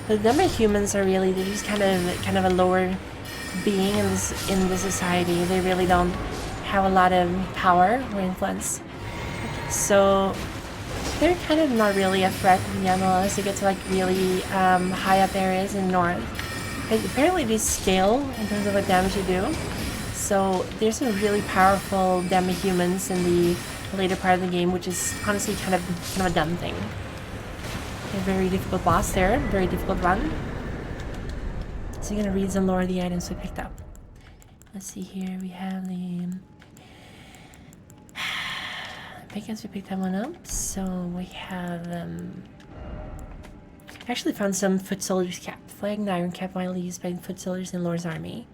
The number of humans are really, they're just kind of a lower being in the society. They really don't have a lot of power or influence. So they're kind of not really a threat in general unless you get to like really high up areas in north. Apparently they scale in terms of what damage you do. So there's some really powerful demi-humans in the later part of the game, which is honestly kind of a dumb thing. A very difficult boss there, very difficult run. So you're gonna read some lore of the items we picked up. Let's see here, we have the I guess we picked that one up. So we have actually found some foot soldiers cap. Flag and iron cap widely used by foot soldiers in Lord's army.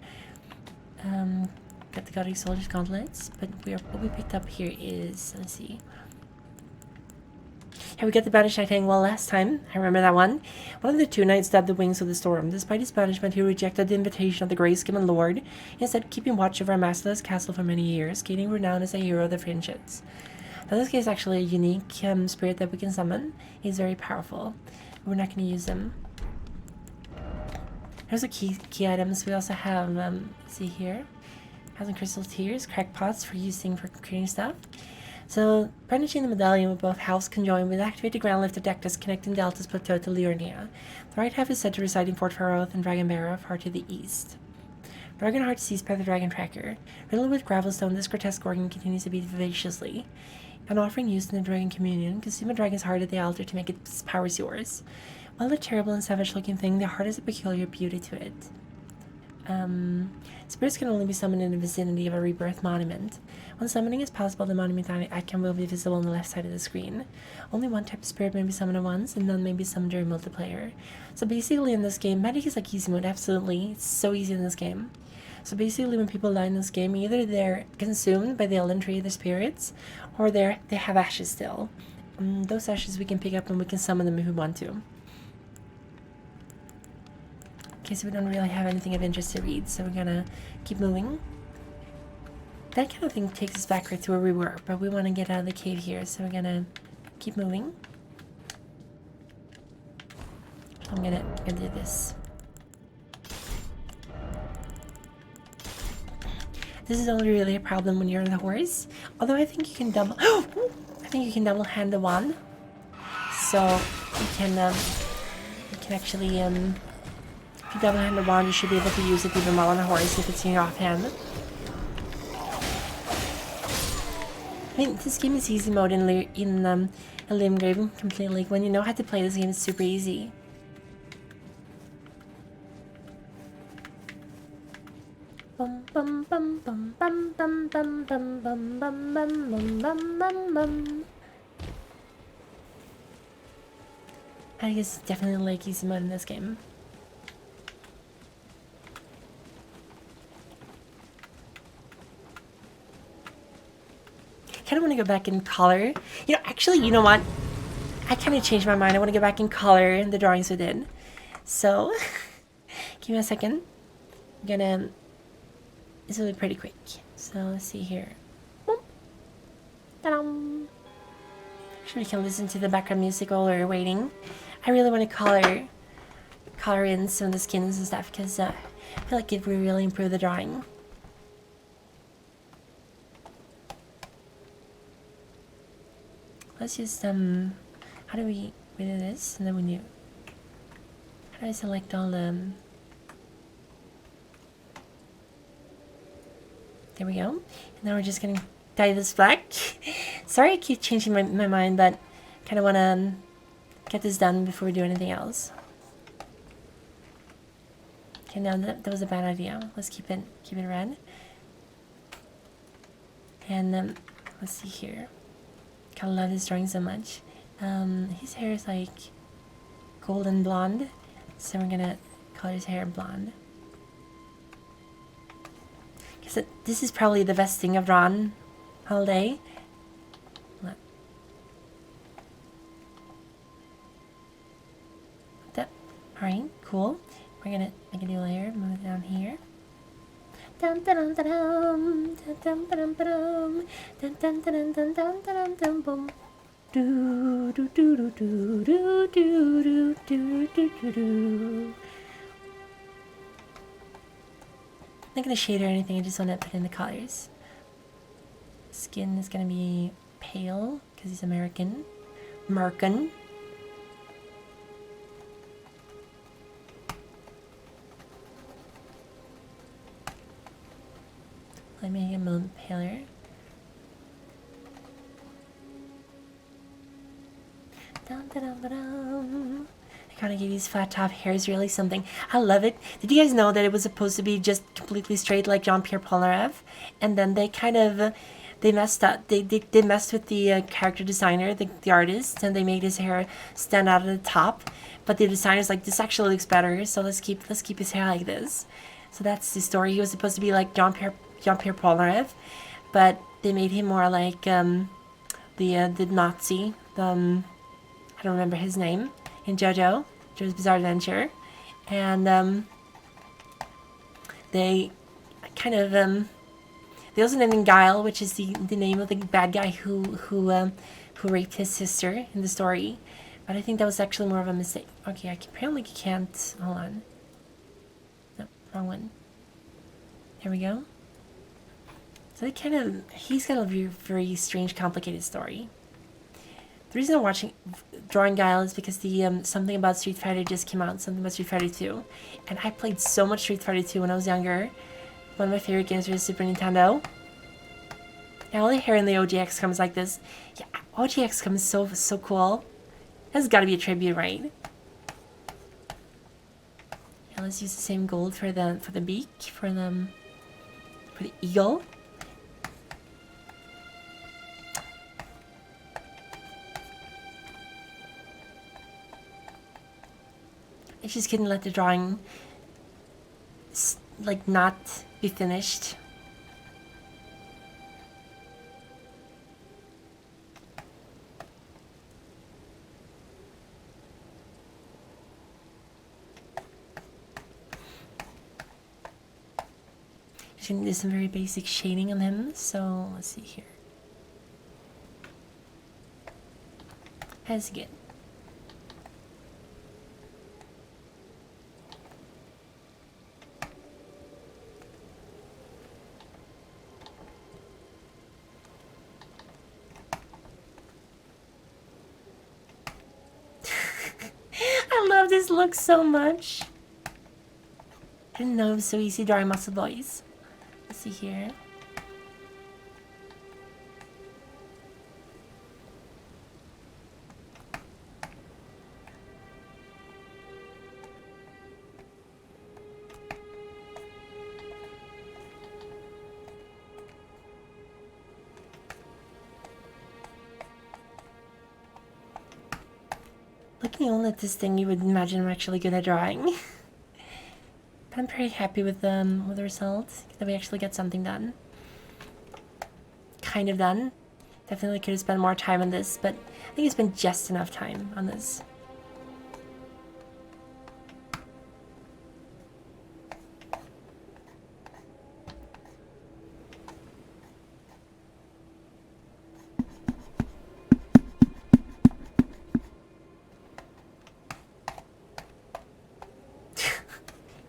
Got the Gothic soldiers gauntlets, but what we picked up here is, let's see. Yeah, we got the banished knight hanging well last time. I remember that one. One of the two knights stabbed the wings of the storm. Despite his banishment, he rejected the invitation of the Grey-Skimming Lord, instead keeping watch over a masterless castle for many years, gaining renown as a hero of the fringes. Now this guy is actually a unique spirit that we can summon. He's very powerful. We're not going to use him. Here's the key items. We also have, let's see here. Thousand crystal tears, crackpots for using for creating stuff. So, brandishing the medallion with both halves conjoined will activate the ground lifted dectus connecting Delta's plateau to Liurnia. The right half is said to reside in Fort Faroth and Dragonbarrow, far to the east. Dragonheart seized by the Dragon Tracker. Riddled with gravelstone, this grotesque organ continues to beat vivaciously. An offering used in the Dragon Communion, consume a dragon's heart at the altar to make its powers yours. While a terrible and savage-looking thing, the heart has a peculiar beauty to it. Spirits can only be summoned in the vicinity of a rebirth monument. When summoning is possible, the monument icon will be visible on the left side of the screen. Only one type of spirit may be summoned at once, and none may be summoned during multiplayer. So basically in this game, magic is like easy mode, absolutely. It's so easy in this game. So basically when people die in this game, either they're consumed by the Elden Tree, the spirits, or they have ashes still. Those ashes we can pick up and we can summon them if we want to. Okay, so we don't really have anything of interest to read, so we're gonna keep moving. That kind of thing takes us back right to where we were, but we want to get out of the cave here, so we're gonna keep moving. I'm gonna do this. This is only really a problem when you're on the horse. Although I think you can double. I think you can double hand the wand, so you can actually if you double hand the wand, you should be able to use it even while on a horse if it's in your offhand. I mean, this game is easy mode in Limgrave completely. When you know how to play this game, it's super easy. I guess definitely like easy mode in this game. I kind of want to go back in color. You know, actually, you know what? I kind of changed my mind. I want to go back in color in the drawings we did. So, give me a second. I'm gonna. This will be pretty quick. So let's see here. Ta-da! Actually, we can listen to the background music while we're waiting. I really want to color in some of the skins and stuff because I feel like it would really improve the drawing. Let's just how do we do this? And then we do. How do I select all the? There we go. And now we're just gonna dye this black. Sorry, I keep changing my mind, but kind of want to get this done before we do anything else. Okay, now that was a bad idea. Let's keep it red. And let's see here. I love this drawing so much. His hair is like golden blonde, so we're gonna color his hair blonde. Guess this is probably the best thing I've drawn all day. Look. Alright, cool. We're gonna make a new layer, move it down here. Dun dun dun dun dun dun dun dun dun dun dun dun dun dun dun boom. Do do do do do do do do do do do. I'm not gonna shade or anything, I just want to put in the colors. Skin is gonna be pale because he's American. American. Let me make him a little paler. Dun, dun, dun, dun, dun. I gotta give these flat top hairs really something. I love it. Did you guys know that it was supposed to be just completely straight like Jean-Pierre Polnareff? And then they kind of, they messed up. They messed with the character designer, the artist, and they made his hair stand out at the top. But the designer's like, this actually looks better, so let's keep his hair like this. So that's the story. He was supposed to be like Jean-Pierre Polnareff, but they made him more like the Nazi. I don't remember his name in JoJo's Bizarre Adventure, and they kind of they also named him Guile, which is the name of the bad guy who raped his sister in the story. But I think that was actually more of a mistake. Okay, apparently you can't. Hold on. No, wrong one. There we go. So he's got a very strange, complicated story. The reason I'm drawing Guile is because the something about Street Fighter just came out, something about Street Fighter 2, and I played so much Street Fighter 2 when I was younger. One of my favorite games was Super Nintendo. And all the hair in the OGX comes like this. Yeah, OGX comes so cool. That's got to be a tribute, right? Yeah, let's use the same gold for the beak, for the eagle. I just couldn't let the drawing like not be finished. Just gonna do some very basic shading on him, so let's see here. That's good. I love this look so much. I didn't know it was so easy drawing muscle boys. Let's see here. Looking only at this thing, you would imagine I'm actually good at drawing. But I'm pretty happy with the results. That we actually get something done. Kind of done. Definitely could have spent more time on this, but I think it's been just enough time on this.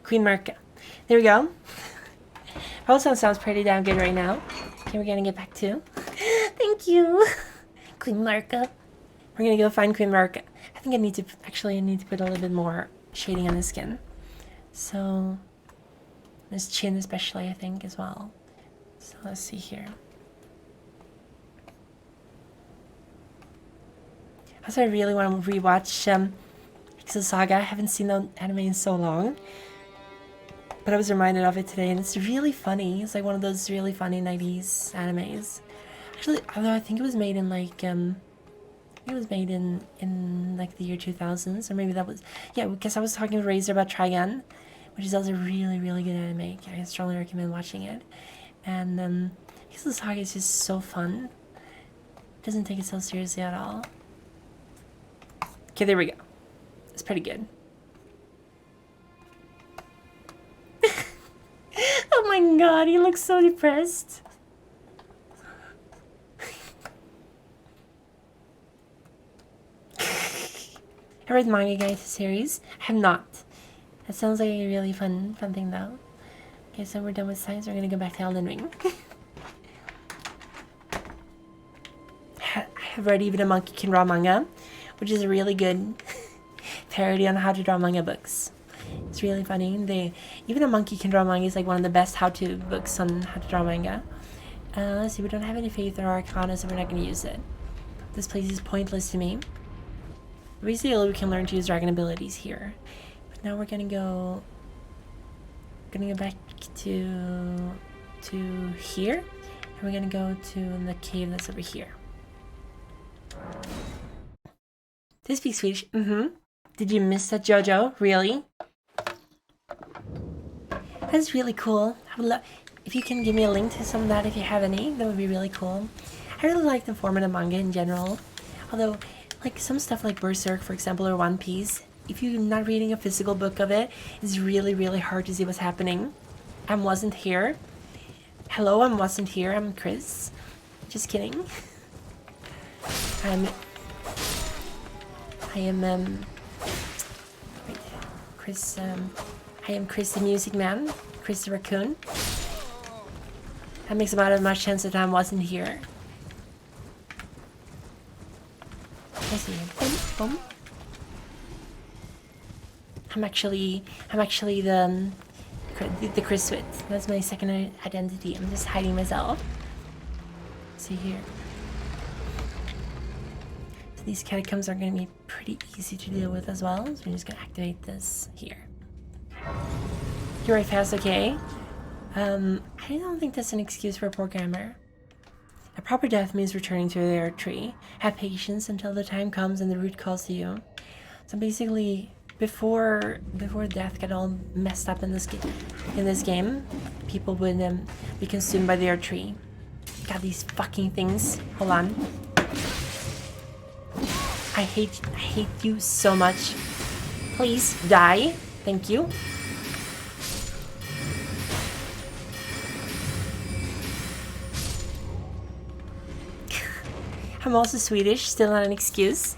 Queen Marka. There we go. Also sounds pretty damn good right now. Okay, we're gonna get back to. Thank you, Queen Marka. We're gonna go find Queen Marka. I think I need to put a little bit more shading on the skin. So his chin especially, I think, as well. So let's see here. Also, I really want to rewatch Exo Saga. I haven't seen the anime in so long. But I was reminded of it today, and it's really funny. It's like one of those really funny 90s animes. Actually, although I think it was made in like it was made in like the year 2000s, or maybe that was, yeah, because I was talking with Razor about Trigun, which is also really good anime. I strongly recommend watching it. And because the saga is just so fun. It doesn't take itself seriously at all. Okay, there we go. It's pretty good. Oh my god, he looks so depressed. I read manga guide series. I have not. That sounds like a really fun thing though. Okay, so we're done with science. We're gonna go back to Elden Ring. I have read Even a Monkey Can Draw manga, which is a really good parody on how to draw manga books. It's really funny. Even a Monkey Can Draw manga is like one of the best how-to books on how to draw manga. Let's see, we don't have any faith or arcana, so we're not gonna use it. This place is pointless to me. Basically, we can learn to use dragon abilities here. But now we're gonna go back to here, and we're gonna go to the cave that's over here. They speak Swedish. Did you miss that, Jojo? Really? That's really cool. I would love if you can give me a link to some of that if you have any. That would be really cool. I really like the format of manga in general. Although, like some stuff like Berserk, for example, or One Piece, if you're not reading a physical book of it, it's really hard to see what's happening. I wasn't here. Hello, I wasn't here. I'm Chris. Just kidding. I am Chris. I am Chris the Music Man. Chris the Raccoon. That makes about as much sense that I wasn't here. I see. Boom, boom. I'm actually the Chris Wit. That's my second identity. I'm just hiding myself. See here. So these catacombs are going to be pretty easy to deal with as well. So I'm just going to activate this here. You're right fast, okay? I don't think that's an excuse for a programmer. A proper death means returning to their tree. Have patience until the time comes and the root calls to you. So basically, before death got all messed up in this game, people would be consumed by their tree. God, these fucking things. Hold on. I hate you so much. Please die. Thank you. I'm also Swedish, still not an excuse.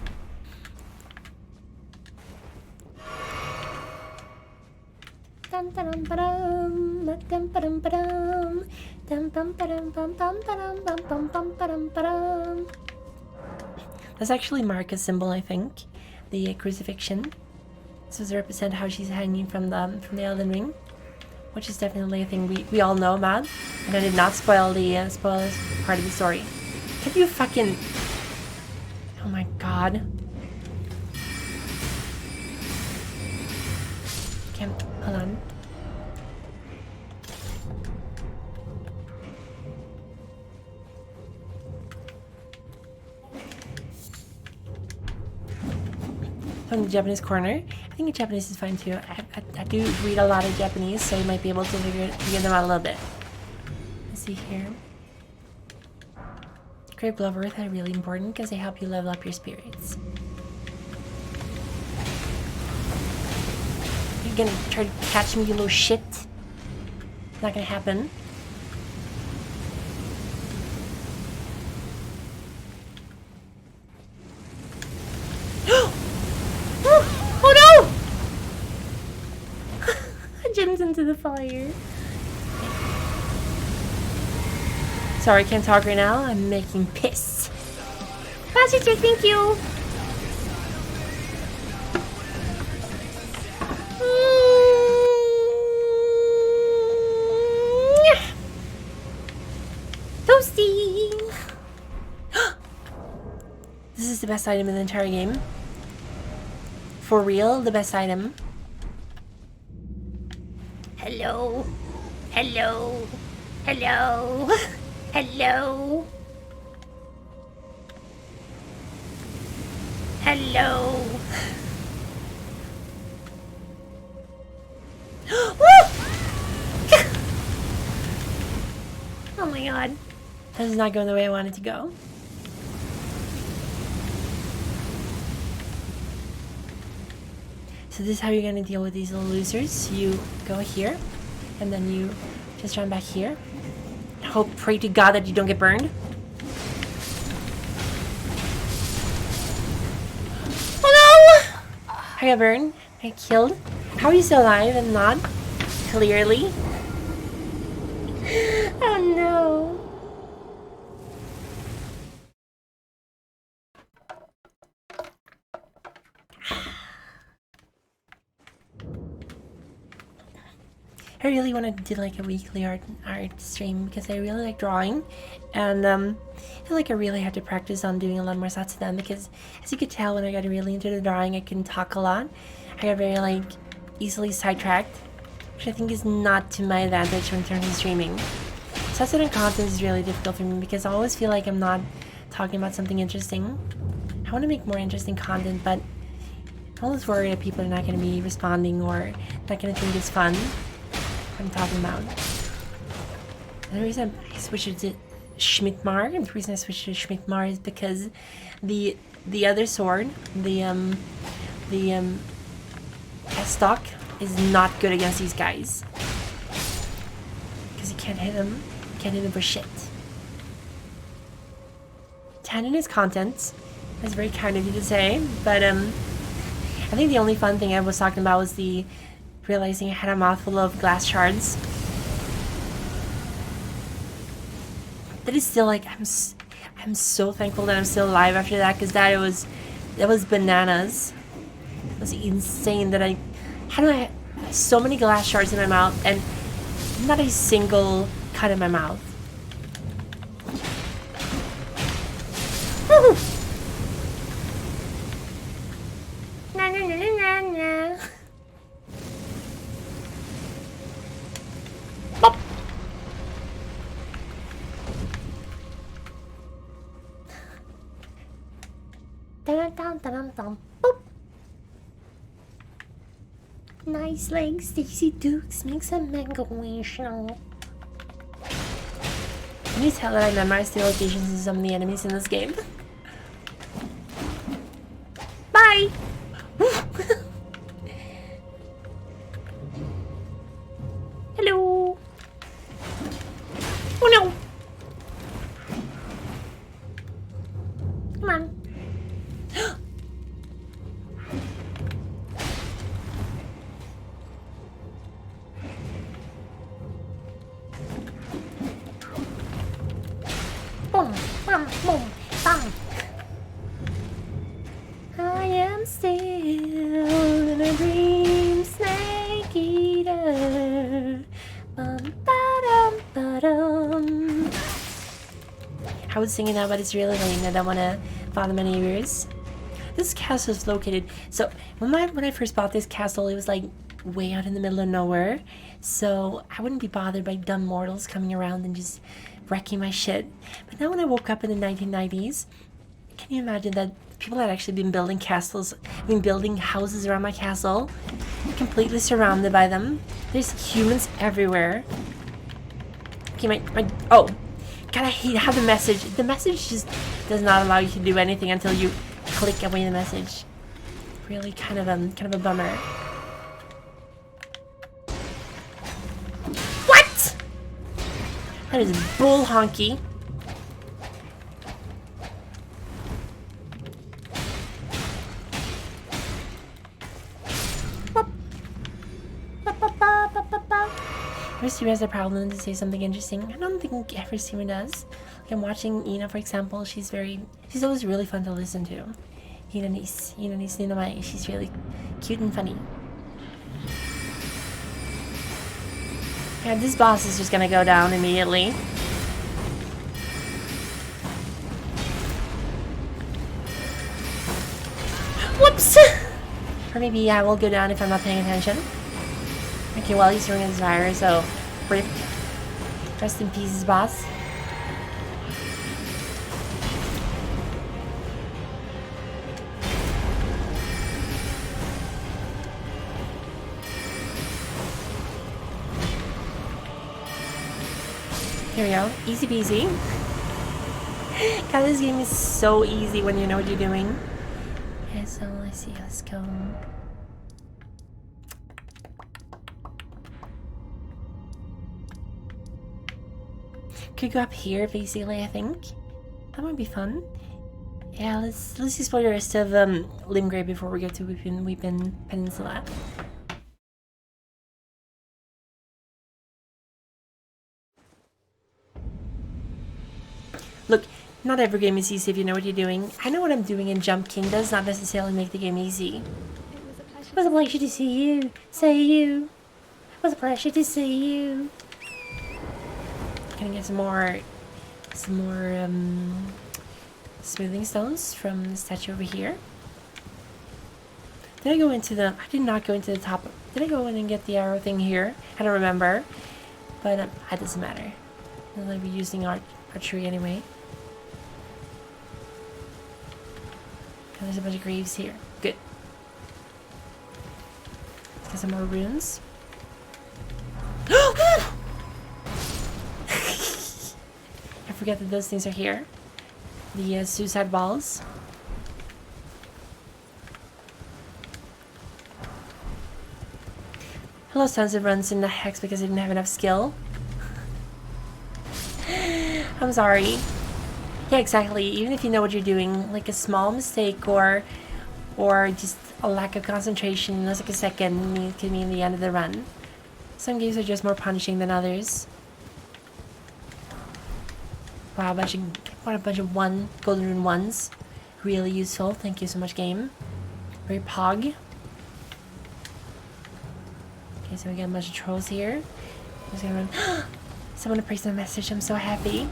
That's actually Marca's symbol, I think. The crucifixion. This was to represent how she's hanging from the Elden Ring, which is definitely a thing we all know about. And I did not spoil this part of the story. Can you fucking... Oh my god. Okay, hold on. From the Japanese corner. I think Japanese is fine too. I do read a lot of Japanese, so you might be able to figure them out a little bit. Let's see here. Grape Love Earth are really important because they help you level up your spirits. You're gonna try to catch me, you little shit. Not gonna happen. Oh no! I jumped into the fire. Sorry, I can't talk right now. I'm making piss. Positive, thank you. Toasty. This is the best item in the entire game. For real, the best item. Hello. Hello. Hello. Hello. Hello. Woo! Oh my god. This is not going the way I want it to go. So this is how you're gonna deal with these little losers. You go here, and then you just run back here. Hope, pray to God that you don't get burned. Oh no! I got burned. I got killed. How are you still alive and not? Clearly. Oh no. I really want to do like a weekly art stream because I really like drawing, and I feel like I really have to practice on doing a lot more shots of them because, as you could tell, when I got really into the drawing, I couldn't talk a lot. I got very like easily sidetracked, which I think is not to my advantage when it comes to streaming. Shots and content is really difficult for me because I always feel like I'm not talking about something interesting. I want to make more interesting content, but I'm always worried that people are not going to be responding or not going to think it's fun. I'm talking about. And the reason I switched it to Schmidtmar, and the reason I switched to Schmidtmar is because the other sword, the stock is not good against these guys. Because you can't hit them. You can't hit them for shit. Tandon is content. That's very kind of you to say, but I think the only fun thing I was talking about was the realizing I had a mouthful of glass shards. That is still like I'm so thankful that I'm still alive after that because that was bananas. It was insane that I had so many glass shards in my mouth and not a single cut in my mouth. Woo! Na na na na na. Bop. Dun dun dun dun. Boop. Nice legs, Daisy Dukes makes a mango wish. Can you tell that I memorized the locations of some of the enemies in this game? Bye! Hello! Oh no! Come on. Boom, boom, boom, bang. I am still in a dream, snake eater. Ba-dum, ba-dum. I was singing that, but it's really late and I don't want to bother my neighbors. This castle is located. So when I first bought this castle, it was like way out in the middle of nowhere. So I wouldn't be bothered by dumb mortals coming around and just wrecking my shit. But now when I woke up in the 1990s, can you imagine that people had actually been building castles, building houses around my castle, completely surrounded by them. There's humans everywhere. Okay, oh, God, I hate how the message just does not allow you to do anything until you click away the message. Really kind of a bummer. What? That is bull honky. Every streamer has a problem to say something interesting. I don't think every streamer does. Like I'm watching Ina, for example. She's always really fun to listen to. Ina, she's really cute and funny. Yeah, this boss is just gonna go down immediately. Whoops! Or maybe I will go down if I'm not paying attention. Okay, well, he's doing his fire, so rip. Rest in pieces, boss. There we go. Easy peasy. God, this game is so easy when you know what you're doing. Okay, so let's see. Let's go. Could go up here, basically. I think that might be fun. Yeah, let's explore the rest of Limgrave before we get to Weepin Peninsula. Look, not every game is easy if you know what you're doing. I know what I'm doing, and Jump King does not necessarily make the game easy. It was a pleasure to see you. Say you. It was a pleasure to see you. Gonna get some more smoothing stones from the statue over here. Did I go into the... I did not go into the top. Did I go in and get the arrow thing here? I don't remember. But it doesn't matter. I'll be using archery anyway. And there's a bunch of graves here. Good. Let's get some more runes. I forget that those things are here. The suicide balls. Hello, Sunset runs in the hex because I didn't have enough skill. I'm sorry. Yeah, exactly. Even if you know what you're doing, like a small mistake or just a lack of concentration in like a second could mean the end of the run. Some games are just more punishing than others. Wow, what a bunch of golden rune ones. Really useful. Thank you so much, game. Very pog. Okay, so we got a bunch of trolls here. I'm just gonna run. Someone appraised my message. I'm so happy.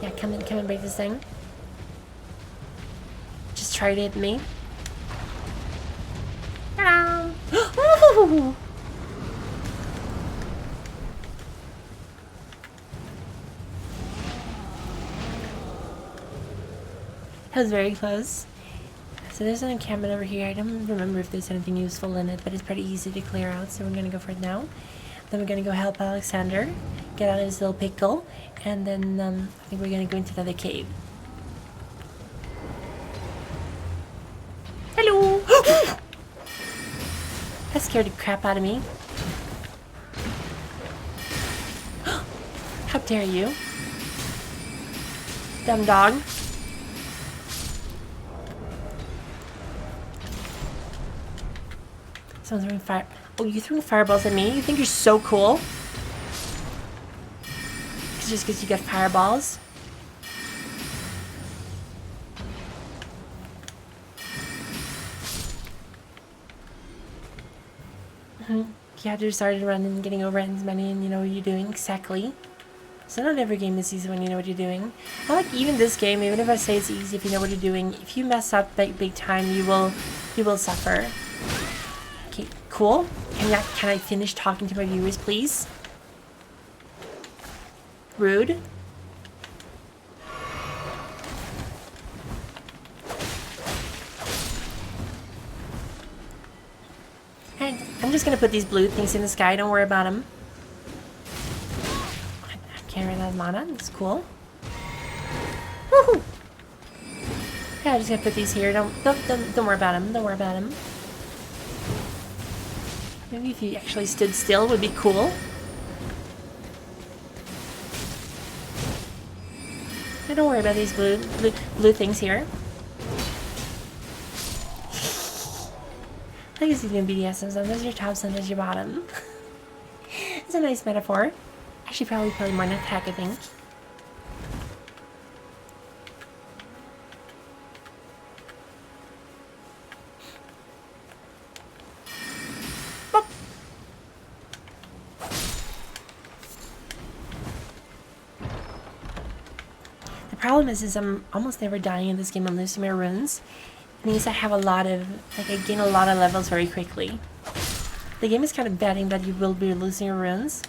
Yeah, come and break this thing. Just try to hit me. Ta-da! That was very close. So there's an encampment over here. I don't remember if there's anything useful in it, but it's pretty easy to clear out, so we're gonna go for it now. Then we're gonna go help Alexander get out of his little pickle, and then I think we're gonna go into the other cave. Hello! That scared the crap out of me. How dare you? Dumb dog. Someone's throwing fire. Oh, you throwing fireballs at me? You think you're so cool? It's just because you got fireballs. You have to start running, getting over as many, and you know what you're doing exactly. So not every game is easy when you know what you're doing. I like even this game, even if I say it's easy if you know what you're doing, if you mess up big time, you will suffer. Okay, cool. Can I finish talking to my viewers, please? Rude. And I'm just gonna put these blue things in the sky. Don't worry about them. I can't run out of mana. That's cool. Woohoo! Yeah, I'm just gonna put these here. Don't worry about them. Don't worry about them. Maybe if you actually stood still would be cool. Yeah, don't worry about these blue things here. I guess it's gonna be BDSM. Sometimes your top, sometimes your bottom. It's a nice metaphor. I should probably play more attack, I think. Boop. The problem is I'm almost never dying in this game and losing my runes. It means I have a lot of, like, I gain a lot of levels very quickly. The game is kind of betting that you will be losing your runes.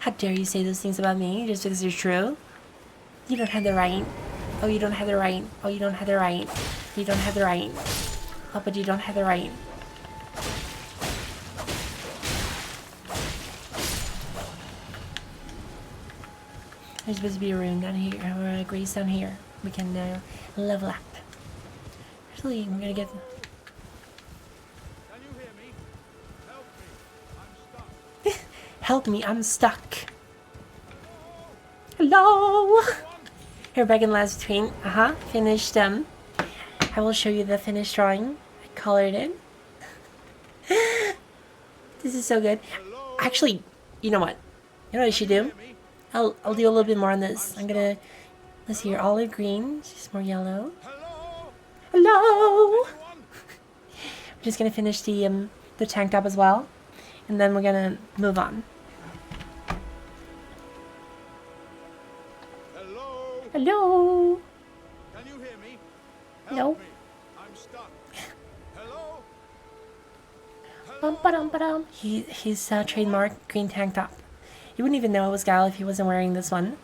How dare you say those things about me just because they're true? You don't have the right. Oh, you don't have the right. Oh, you don't have the right. You don't have the right. Oh, but you don't have the right. There's supposed to be a room down here, or a grace down here. We can level up. Actually, we're gonna get. Can you hear me? Help me. I'm stuck. Help me, I'm stuck. Hello. Here, back in the last between. Finished. I will show you the finished drawing. I colored it. This is so good. Actually, you know what? You know what I should do? I'll do a little bit more on this. I'm gonna, let's see here, olive green, just more yellow. Hello. We're just gonna finish the tank top as well, and then we're gonna move on. Hello. Hello. Can you hear me? No. Help me. I'm stuck. Hello. Bum ba-dum ba-dum. His trademark green tank top. You wouldn't even know it was Gal if he wasn't wearing this one.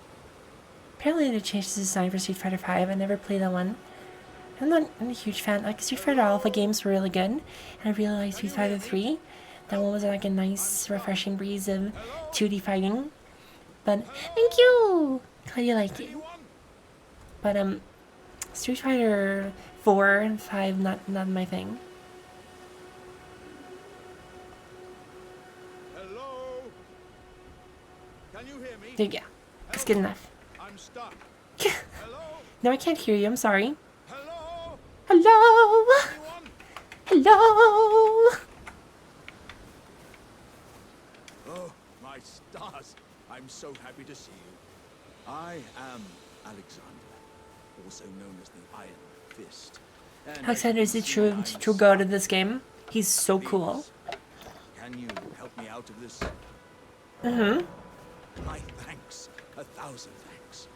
Apparently they changed the design for Street Fighter 5. I never played that one. I'm a huge fan. Like, Street Fighter Alpha games were really good. And I really like Street Fighter 3. That one was like a nice, refreshing breeze of 2D fighting. But, thank you! Glad you like it. But, Street Fighter 4 and 5, not my thing. Hello. Can you hear me? There you go. That's good enough. I'm stuck. Hello. No, I can't hear you. I'm sorry. Hello. Hello! Anyone? Hello! Oh, my stars. I'm so happy to see you. I am Alexander, also known as the Iron Fist. And Alexander is the as you can see, true I'm god of this game. He's so cool. Can you help me out of this? Mm-hmm. My thanks. 1,000 thanks.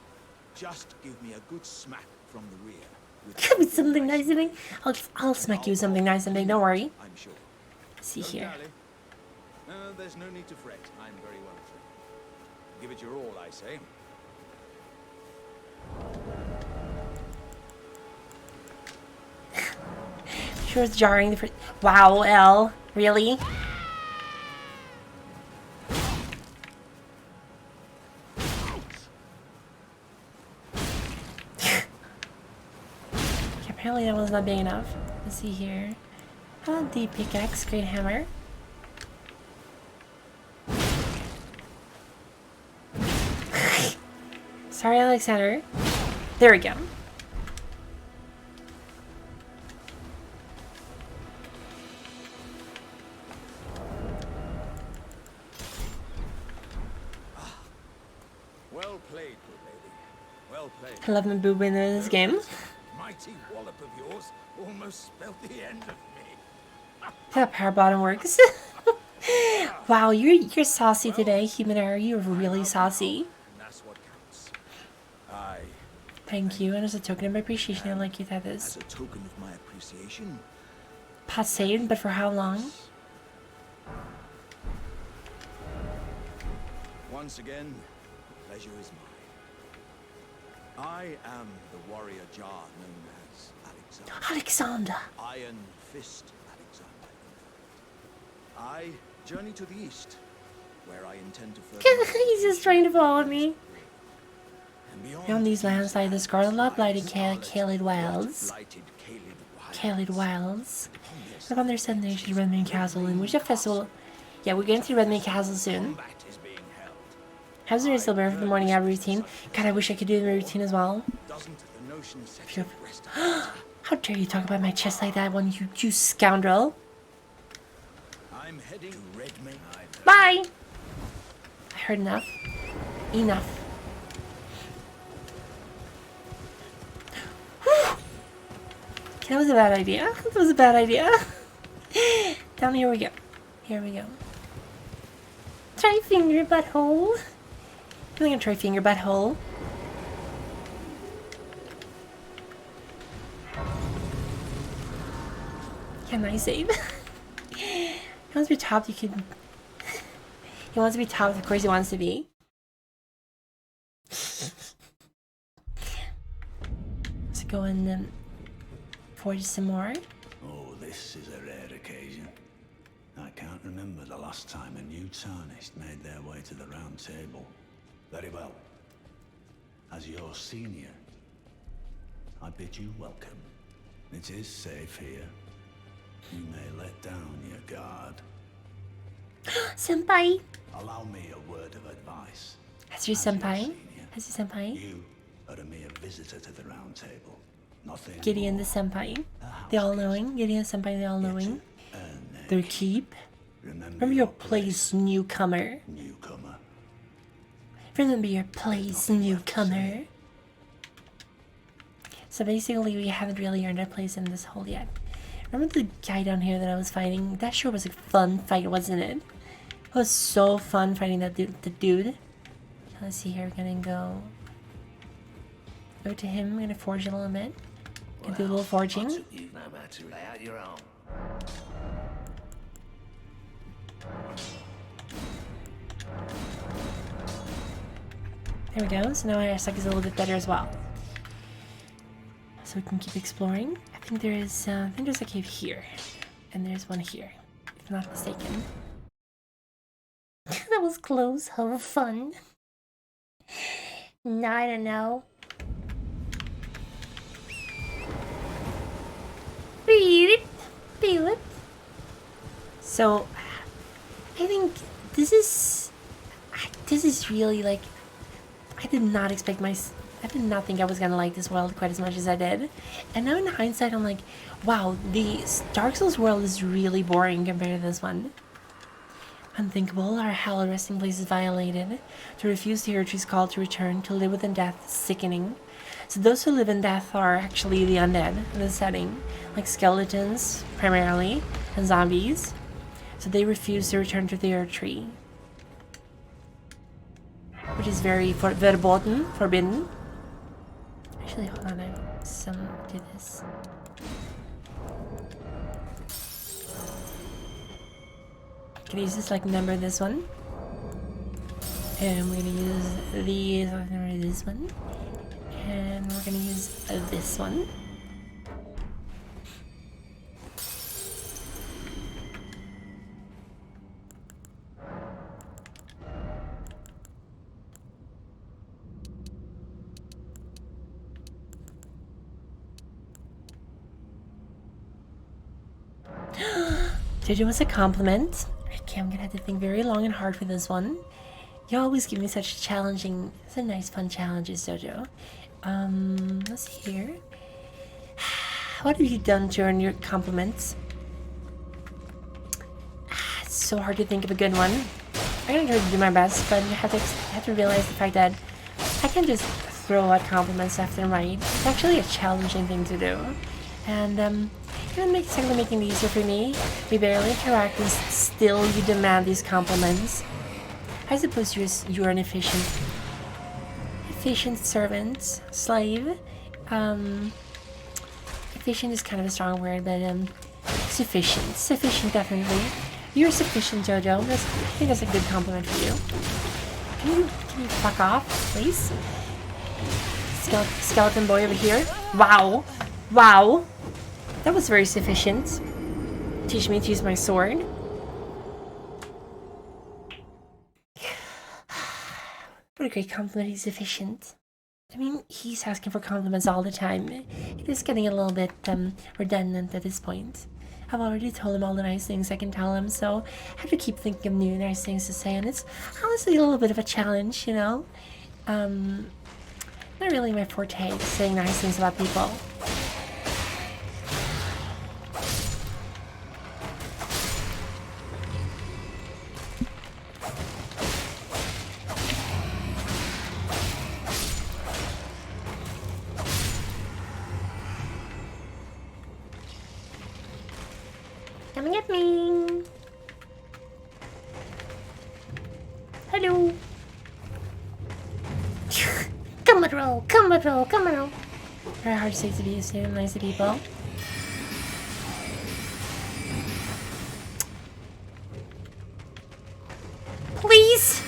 Just give me a good smack from the rear. with Give me something something nice and and big. I'll smack you with something nice and big. Don't worry. I'm sure. See Don't here. dally. There's no need to fret. I'm very well trained. Give it your all, I say. Sure, it's jarring. Wow, L. Really? Okay, apparently that one's not big enough. Let's see here. The pickaxe, great hammer. Sorry, Alexander. There we go. Well played, good lady. Well played. I love my boob in this game. Mighty wallop of yours almost spelled the end of me. That power bottom works. Wow, you're saucy today, Human Air. You're really saucy. And that's what counts. I, Thank you, and as a token of my appreciation, I'd like you to have as this a token of my appreciation, pot saved, but for how long? once again, the pleasure is mine. I am the warrior Jar known as Alexander. Alexander! Iron Fist Alexander. I journey to the east, where I intend to further. He's just trying to follow me. And Beyond these lands lie the scarlet love blighted Caelid Wilds. blighted Caelid Wilds. Upon their southern nation, Redmane Castle, in which a festival. Yeah, we're getting to Redmane Castle soon. Combat is being held. How's the still bear for the morning hour routine? God, I wish I could do the routine as well. Doesn't the notion set Yep. your breast How dare you talk about my chest like that, one you scoundrel! I'm heading to Redmane. Bye! I heard enough. Enough. Whew. That was a bad idea. That was a bad idea. Down here we go. Here we go. Try finger butthole. I'm gonna try finger butthole. Can I save? He wants to be topped, you could... He wants to be topped, of course he wants to be. Let's go in forge some more. Oh, this is a rare occasion. I can't remember the last time a new tarnished made their way to the round table. Very well. As your senior, I bid you welcome. It is safe here. You may let down your guard. Senpai! Allow me a word of advice. Has your senpai? Has your senpai? You are a mere visitor to the round table. Nothing Gideon the more. senpai. A The house all-knowing. Gideon the senpai, the all-knowing. guest. Earn Their keep. keep. Remember Remember your place, newcomer. newcomer. Remember your place, newcomer. So basically, we haven't really earned our place in this hole yet. Remember the guy down here that I was fighting? That sure was a fun fight, wasn't it? It was so fun fighting that dude. Let's see here, we're gonna go over to him. I'm gonna forge a little bit. Gonna do a little forging. You know how to lay out your own. There we go. So now our suck is a little bit better as well. So we can keep exploring. I think there's a cave here, and there's one here, if I'm not mistaken. That was close. How fun. No, I don't know. So, I think this is really like, I did not think I was gonna like this world quite as much as I did. And now in hindsight, I'm like, wow, the Dark Souls world is really boring compared to this one. Unthinkable, our hallowed resting place is violated. To refuse to hear tree's call to return, to live within death is sickening. So those who live in death are actually the undead in this setting, like skeletons, primarily, and zombies. So they refuse to return to the Earth Tree. Which is very verboten, forbidden. Actually, hold on, I have some do this. Can I use this like number this one? And we're gonna use these, number this one. And we're gonna use this one. Jojo was a compliment. Okay, I'm gonna have to think very long and hard for this one. You always give me such challenging, such nice fun challenges, Jojo. Let's see here. What have you done to earn your compliments? It's so hard to think of a good one. I'm gonna try to do my best, but you have to realize the fact that I can't just throw out compliments left and right. It's actually a challenging thing to do. And you're making it easier for me. We barely interact and still you demand these compliments. I suppose you're an efficient servant, slave. Efficient is kind of a strong word, but sufficient definitely. You're sufficient, Jojo. I think that's a good compliment for you. Can you fuck off, please? Skeleton boy over here. Wow. That was very sufficient. Teach me to use my sword. What a great compliment, he's efficient. I mean, he's asking for compliments all the time. It is getting a little bit redundant at this point. I've already told him all the nice things I can tell him, so I have to keep thinking of new nice things to say, and it's honestly a little bit of a challenge, you know? Not really my forte, saying nice things about people. Come and get me. Hello. Come on, roll. Very hard to say to be used to nice to people. Please.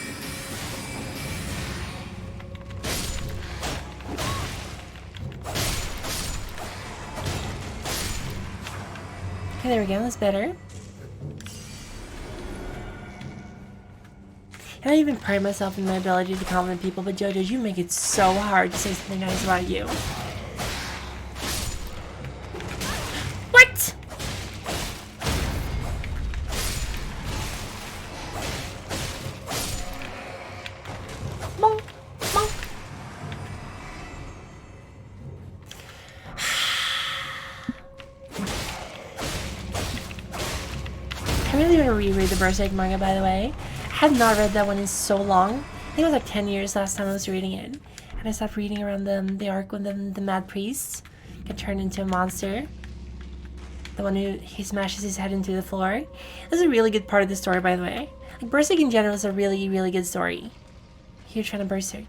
Okay, there we go, that's better. And I even pride myself in my ability to compliment people, but Jojo, you make it so hard to say something nice about you. What? Bonk, bonk. I really want to reread the Berserk manga, by the way. I have not read that one in so long. I think it was like 10 years last time I was reading it. And I stopped reading around the arc when the Mad Priest get turned into a monster. The one who he smashes his head into the floor. This is a really good part of the story, by the way. Like, Berserk in general is a really, really good story. Here trying to Berserk.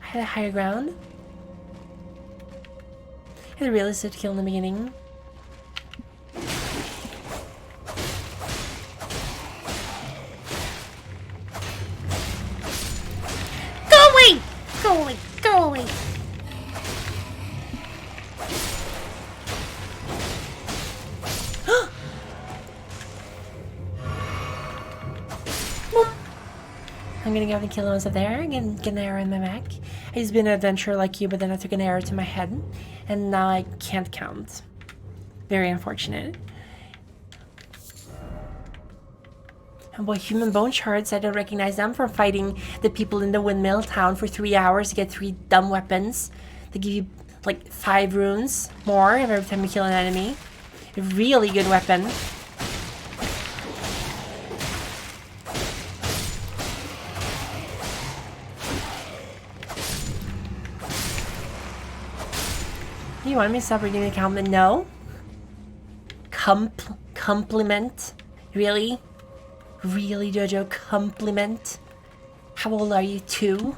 I had a higher ground. I had a realistic kill in the beginning. Go away! Go away! Go away! I'm gonna go and kill the ones up there. Get an arrow in my back. I used to be an adventurer like you, but then I took an arrow to my head. And now I can't count. Very unfortunate. And boy, human bone shards, I don't recognize them from fighting the people in the windmill town for 3 hours to get 3 dumb weapons. They give you like 5 runes more every time you kill an enemy. A really good weapon. You want me to stop reading the comment? No. Compliment? Really? Really, Jojo? Compliment? How old are you? 2?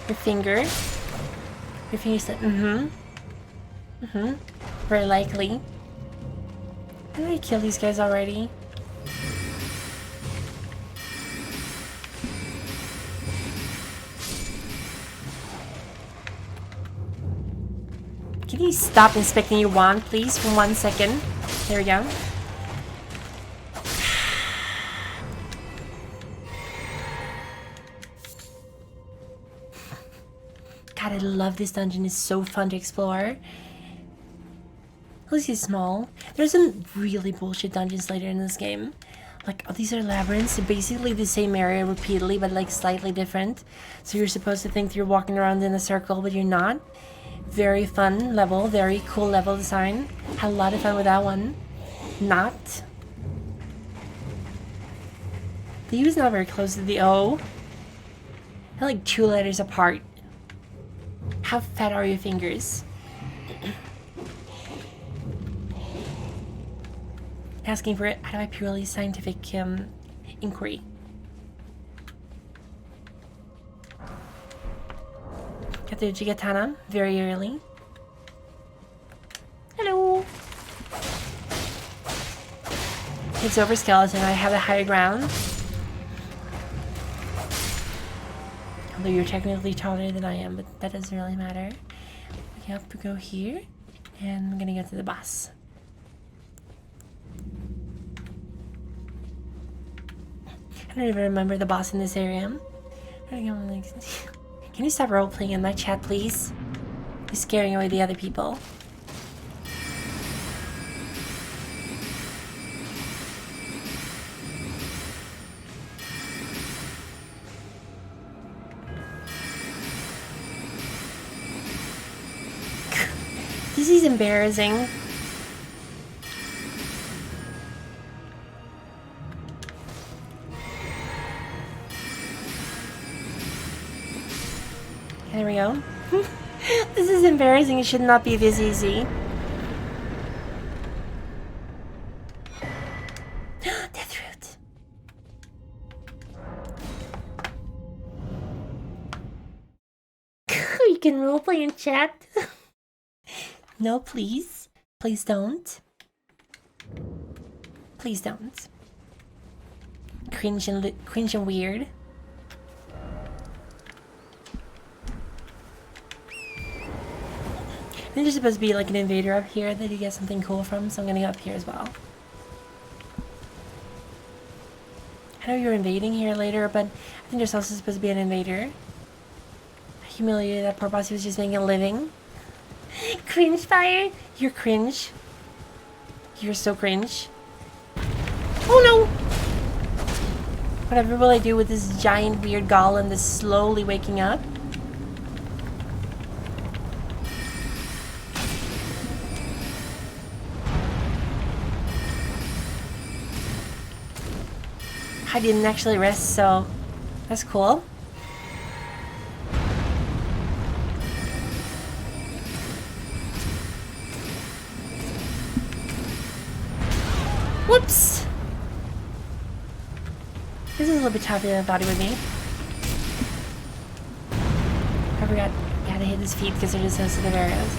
Your finger. Your finger said, very likely. Did I kill these guys already? Can you stop inspecting your wand, please, for 1 second? There we go. God, I love this dungeon. It's so fun to explore. At least it's small. There's some really bullshit dungeons later in this game. Like, oh, these are labyrinths. They're basically the same area repeatedly, but like slightly different. So you're supposed to think you're walking around in a circle, but you're not. Very fun level. Very cool level design. Had a lot of fun with that one. Not. The U is not very close to the O. They're like 2 letters apart. How fat are your fingers? Asking for it out of a purely scientific inquiry. Got the Jigatana very early. Hello! It's over skeleton. I have the higher ground. Although you're technically taller than I am, but that doesn't really matter. We have to go here, and I'm gonna go to the boss. I don't even remember the boss in this area. Can you stop role-playing in my chat, please? You're scaring away the other people. This is embarrassing. There we go. This is embarrassing. It should not be this easy. Death root. You can roleplay in chat. No, please. Please don't. Please don't. Cringe and weird. I think there's supposed to be like an invader up here that you get something cool from, so I'm gonna go up here as well. I know you're invading here later, but I think there's also supposed to be an invader. I humiliated that poor boss, he was just making a living. Cringe fire! You're cringe. You're so cringe. Oh no! Whatever will I do with this giant weird golem that's slowly waking up? I didn't actually rest, so that's cool. Whoops! This is a little bit tougher than I thought it would be. I forgot you had to hit his feet because they're just sensitive areas.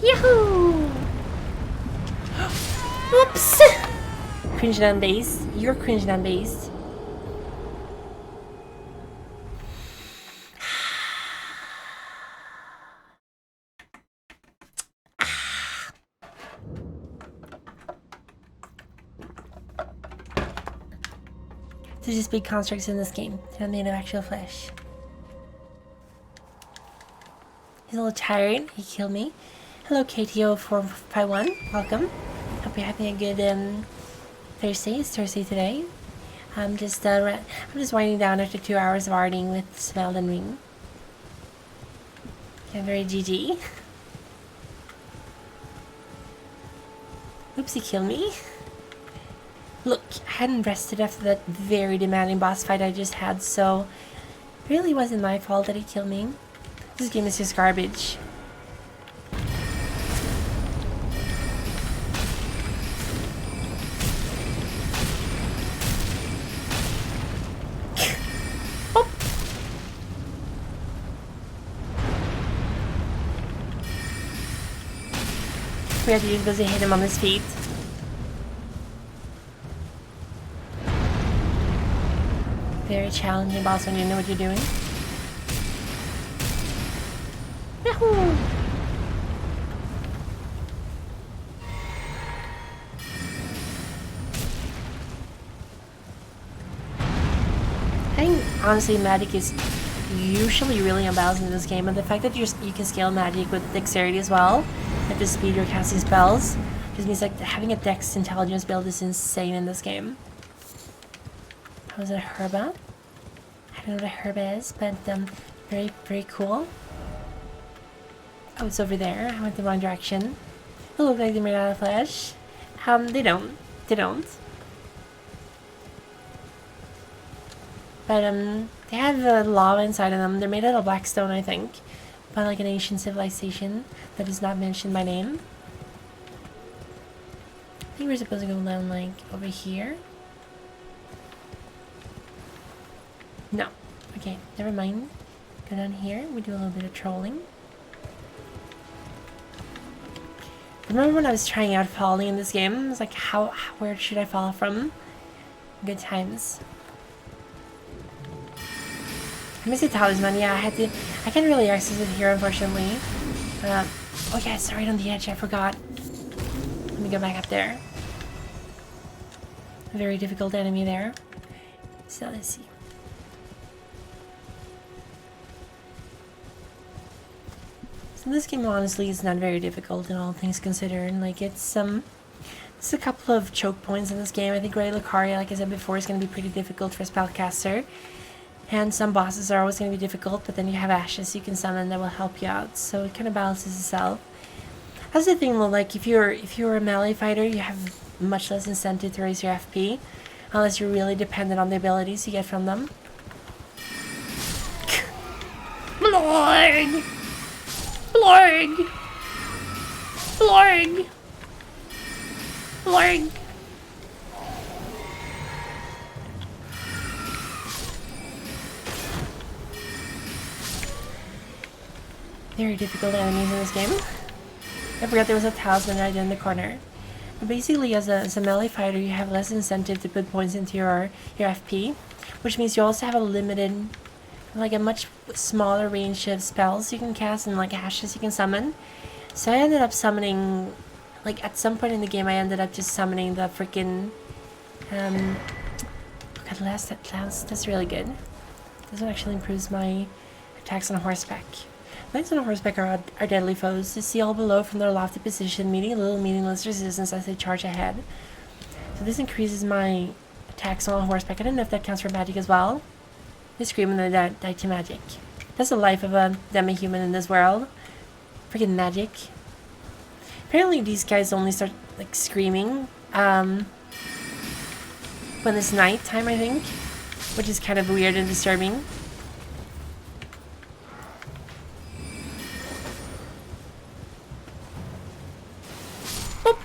Yahoo! Whoops! Cringing on base. You're cringing on base. There's just big constructs in this game. They're not made of actual flesh. He's a little tired. He killed me. Hello, KTO451. Welcome. Hope you're having a good Thursday. It's Thursday today. I'm just winding down after 2 hours of arting with some Elden Ring. Yeah, very GG. Oops, he killed me. Look, I hadn't rested after that very demanding boss fight I just had, so it really wasn't my fault that he killed me. This game is just garbage. Oh. We have to use those to hit him on his feet. Very challenging boss when you know what you're doing. Yahoo! I think honestly magic is usually really unbalanced in this game, and the fact that you can scale magic with dexterity as well, like the speed you're casting spells, just means like having a dex intelligence build is insane in this game. Was it a herba? I don't know what a herba is, but very, very cool. Oh, it's over there. I went the wrong direction. They look like they're made out of flesh. They don't. They don't. But they have lava inside of them. They're made out of black stone, I think, by like an ancient civilization that is not mentioned by name. I think we're supposed to go down like over here. No. Okay, never mind. Go down here. We do a little bit of trolling. Remember when I was trying out falling in this game? I was like, where should I fall from? Good times. I miss the talisman. Yeah, I can't really access it here, unfortunately. Oh yeah, it's right on the edge. I forgot. Let me go back up there. A very difficult enemy there. So let's see. So this game honestly is not very difficult in all things considered. Like it's a couple of choke points in this game. I think Ray Lucaria, like I said before, is going to be pretty difficult for a spellcaster. And some bosses are always going to be difficult, but then you have ashes you can summon that will help you out. So it kind of balances itself. That's the thing though, like if you're a melee fighter, you have much less incentive to raise your FP, unless you're really dependent on the abilities you get from them. Blorg! Blorg! Blorg! Lord. Very difficult enemies in this game. I forgot there was a talisman right in the corner. But basically, as a melee fighter, you have less incentive to put points into your FP, which means you also have a limited, like a much smaller range of spells you can cast and like ashes you can summon. So I ended up summoning, like at some point in the game, I ended up just summoning the freaking, at last, that's really good. This one actually improves my attacks on horseback. Knights on horseback are deadly foes. To see all below from their lofty position, meeting a little meaningless resistance as they charge ahead. So this increases my attacks on horseback. I don't know if that counts for magic as well. They scream and they die to magic. That's the life of a demi-human in this world. Freaking magic. Apparently these guys only start like screaming when it's night time, I think, which is kind of weird and disturbing. Boop.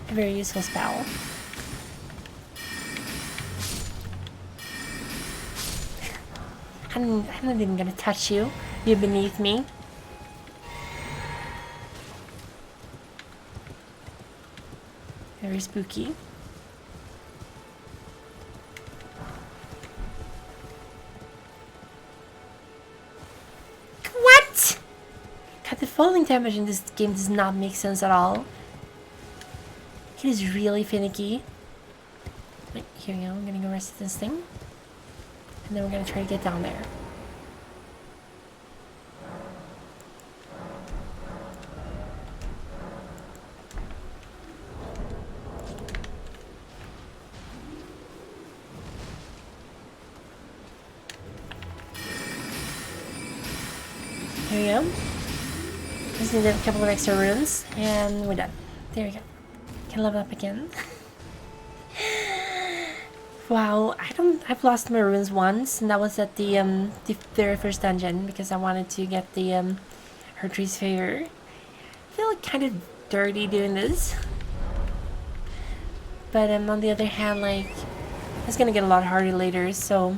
A very useful spell. I'm not even gonna touch you. You're beneath me. Very spooky. What? God, the falling damage in this game does not make sense at all. It is really finicky. Wait, here we go. I'm gonna go rest this thing. And then we're gonna try to get down there. Here we go. Just need a couple of extra runes, and we're done. There we go. Can level up again. Wow, I've lost my runes once, and that was at the very first dungeon because I wanted to get the Hertree's favor. I feel like kind of dirty doing this, but on the other hand, like it's gonna get a lot harder later, so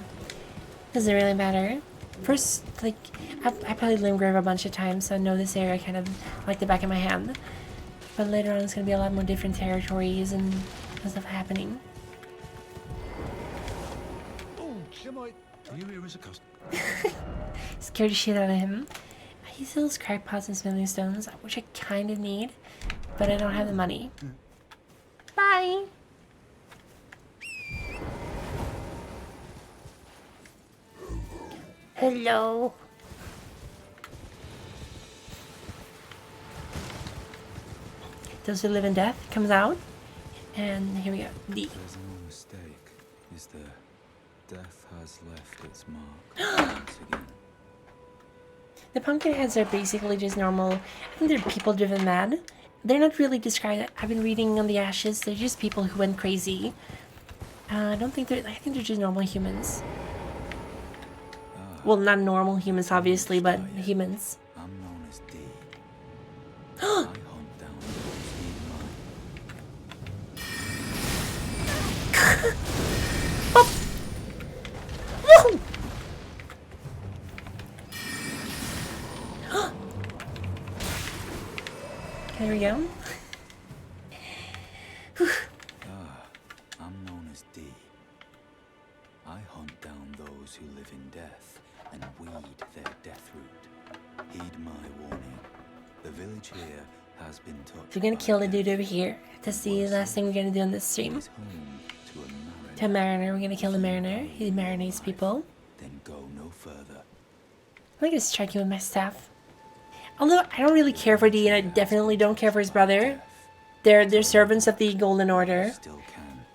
doesn't really matter. First, like I played Limgrave a bunch of times, so I know this area kind of like the back of my hand. But later on, it's gonna be a lot more different territories and stuff happening. Scared the shit out of him. I use those crackpots and smithing stones, which I kind of need, but I don't have the money. Bye! Hello. Those Who Live in Death comes out, and here we go. D. There's no mistake, is there? Death has left its mark once again. The Pumpkinheads are basically just normal. I think they're people driven mad. They're not really described. I've been reading on the Ashes. They're just people who went crazy. I think they're just normal humans. Well, not normal humans, obviously, but humans. I'm known as D. I hunt down those who need mine. Woohoo! There we go. I'm known as D. I hunt down those who live in death and weed their death root. Heed my warning. The village here has been touched. We're gonna kill the dude over here. That's the last thing we're gonna do on this stream. To a mariner. We're gonna kill the mariner. He marinates people. Then go no further. I'm gonna strike him with my staff. Although I don't really care for D, and I definitely don't care for his brother. They're servants of the Golden Order. Still can.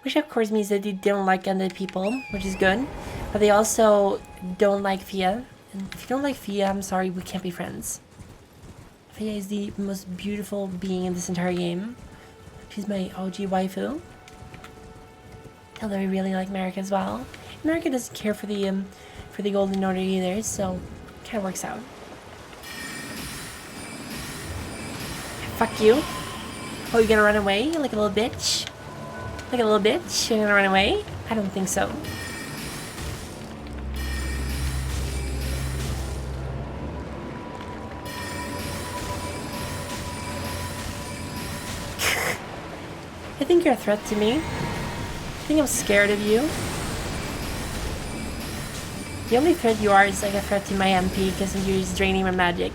Which of course means that they don't like undead people, which is good. But they also don't like Fia. And if you don't like Fia, I'm sorry, we can't be friends. Fia is the most beautiful being in this entire game. She's my OG waifu. Although I really like Marika as well. Marika doesn't care for the Golden Order either, so it kind of works out. Fuck you. Oh, you're gonna run away like a little bitch? Like a little bitch? You're gonna run away? I don't think so. I think you're a threat to me. I think I'm scared of you. The only threat you are is like a threat to my MP because you're just draining my magic.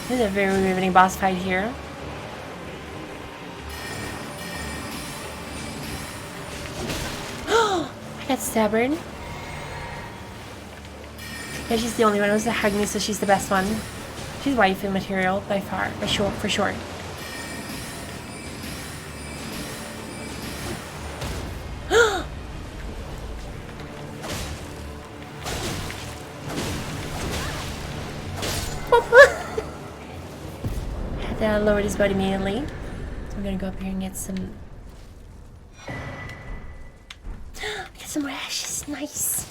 This is a very riveting boss fight here. I got stabbed. Yeah, she's the only one who wants to hug me, so she's the best one. She's waifu material by far, for sure. Had to lower his butt immediately. So I'm gonna go up here and get some. Get some rashes, nice.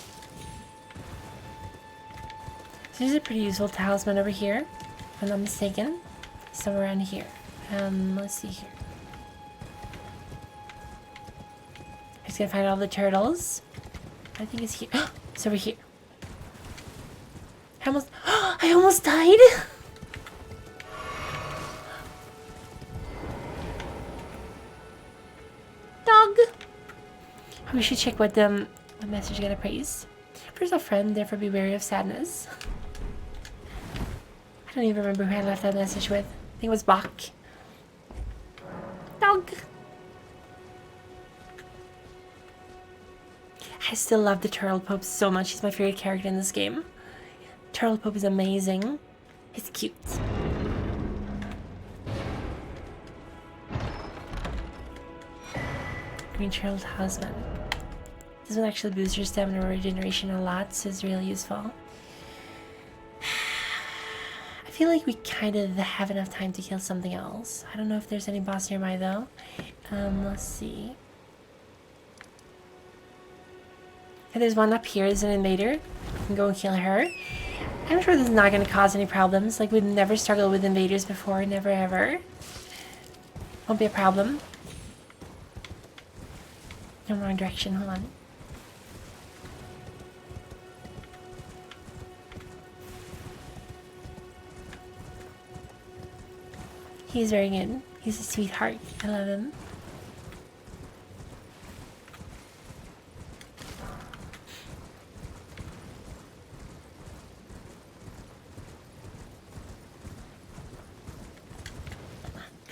So there's a pretty useful talisman over here, if I'm not mistaken. Somewhere around here. Let's see here. I'm just gonna find all the turtles. I think it's here. It's over here. I almost died! Dog! We should check what message gonna praise. First a friend, therefore be wary of sadness. I don't even remember who I left that message with. I think it was Bach. Dog! I still love the Turtle Pope so much. He's my favorite character in this game. Turtle Pope is amazing. He's cute. Green Turtle Talisman. This one actually boosts your stamina regeneration a lot, so it's really useful. I feel like we kind of have enough time to kill something else. I don't know if there's any boss nearby though. Let's see. Okay, there's one up here. There's an invader. We can go and kill her. I'm sure this is not going to cause any problems. Like, we've never struggled with invaders before. Never ever. Won't be a problem. No, wrong direction. Hold on. He's very good. He's a sweetheart. I love him.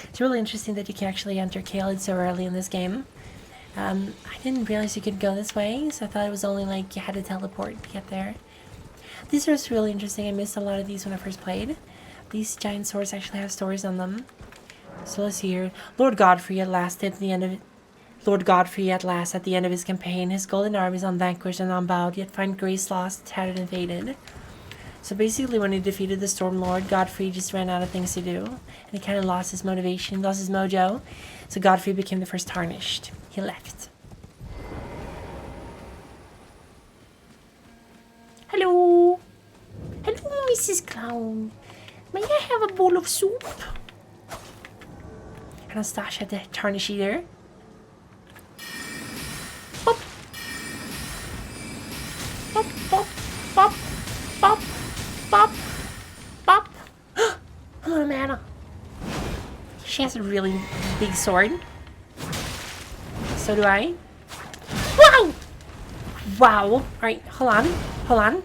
It's really interesting that you can actually enter Caelid so early in this game. I didn't realize you could go this way, so I thought it was only like you had to teleport to get there. These are really interesting. I missed a lot of these when I first played. These giant swords actually have stories on them. So let's see here. Lord Godfrey at last at the end of his campaign, his golden armies unvanquished and unbowed, yet find grace lost, tattered and faded. So basically when he defeated the Storm Lord, Godfrey just ran out of things to do. And he kind of lost his motivation, lost his mojo. So Godfrey became the first Tarnished. He left. Hello! Hello, Mrs. Clown. May I have a bowl of soup? Anastasia the Tarnish Eater. Pop! Pop, pop, pop, pop, pop, pop. Oh, mana. She has a really big sword. So do I. Wow! Wow. Alright, hold on. Hold on.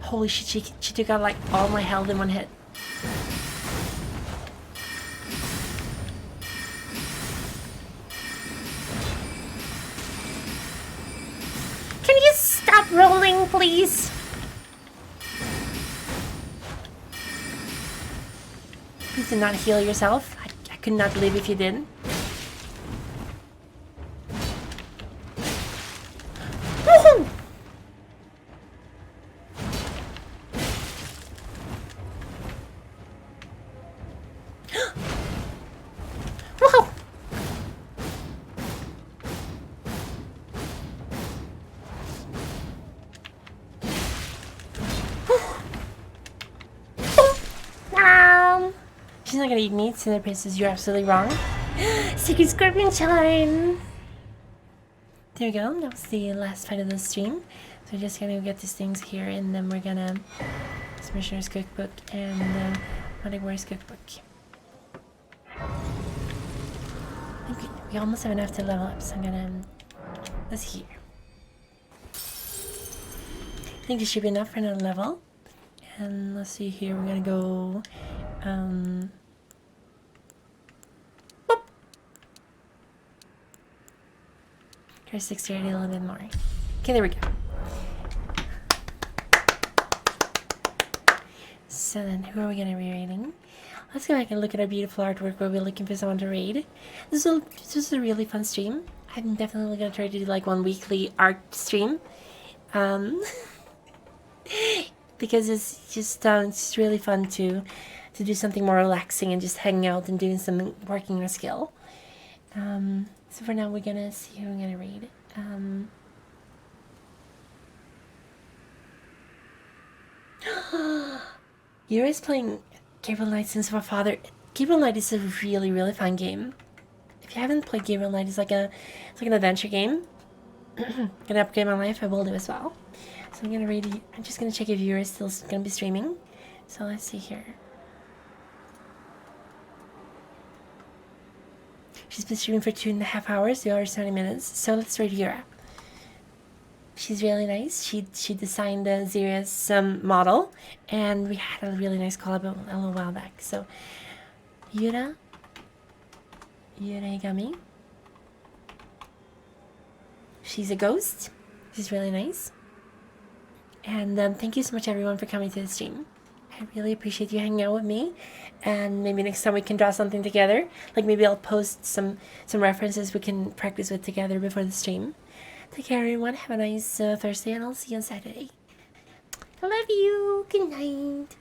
Holy shit, she took out like all my health in one hit. Can you stop rolling, please? Please do not heal yourself. I could not live if you did. Woohoo! not gonna eat meat, Cinder Princess, you're absolutely wrong. Secret Scorpion Shine! There we go, that was the last fight of the stream. So we're just gonna get these things here, and then we're gonna... Missioner's Cookbook and Magic Warrior's Cookbook. I think we almost have enough to level up, so I'm gonna... let's see here. I think this should be enough for another level. And let's see here, we're gonna go... boop. Here's 630, a little bit more. Okay, there we go. So then, who are we gonna be raiding? Let's go back and look at our beautiful artwork where we're looking for someone to raid. This was a really fun stream. I'm definitely gonna try to do like one weekly art stream. Because it's just really fun to do something more relaxing and just hanging out and doing some working your skill. So for now, we're gonna see who I'm gonna raid. You're always playing Gabriel Knight Sins of Our Father. Gabriel Knight is a really, really fun game. If you haven't played Gabriel Knight, it's like an adventure game. Gonna upgrade my life, I will do as well. So I'm just gonna check if you're still gonna be streaming. So let's see here. She's been streaming for 2.5 hours, the other 70 minutes. So let's rate Yura. She's really nice. She designed the Ziria's model, and we had a really nice collab a little while back. So Yura Igami. She's a ghost. She's really nice. And thank you so much everyone for coming to the stream. I really appreciate you hanging out with me. And maybe next time we can draw something together. Like maybe I'll post some references we can practice with together before the stream. Take care everyone. Have a nice Thursday, and I'll see you on Saturday. I love you. Good night.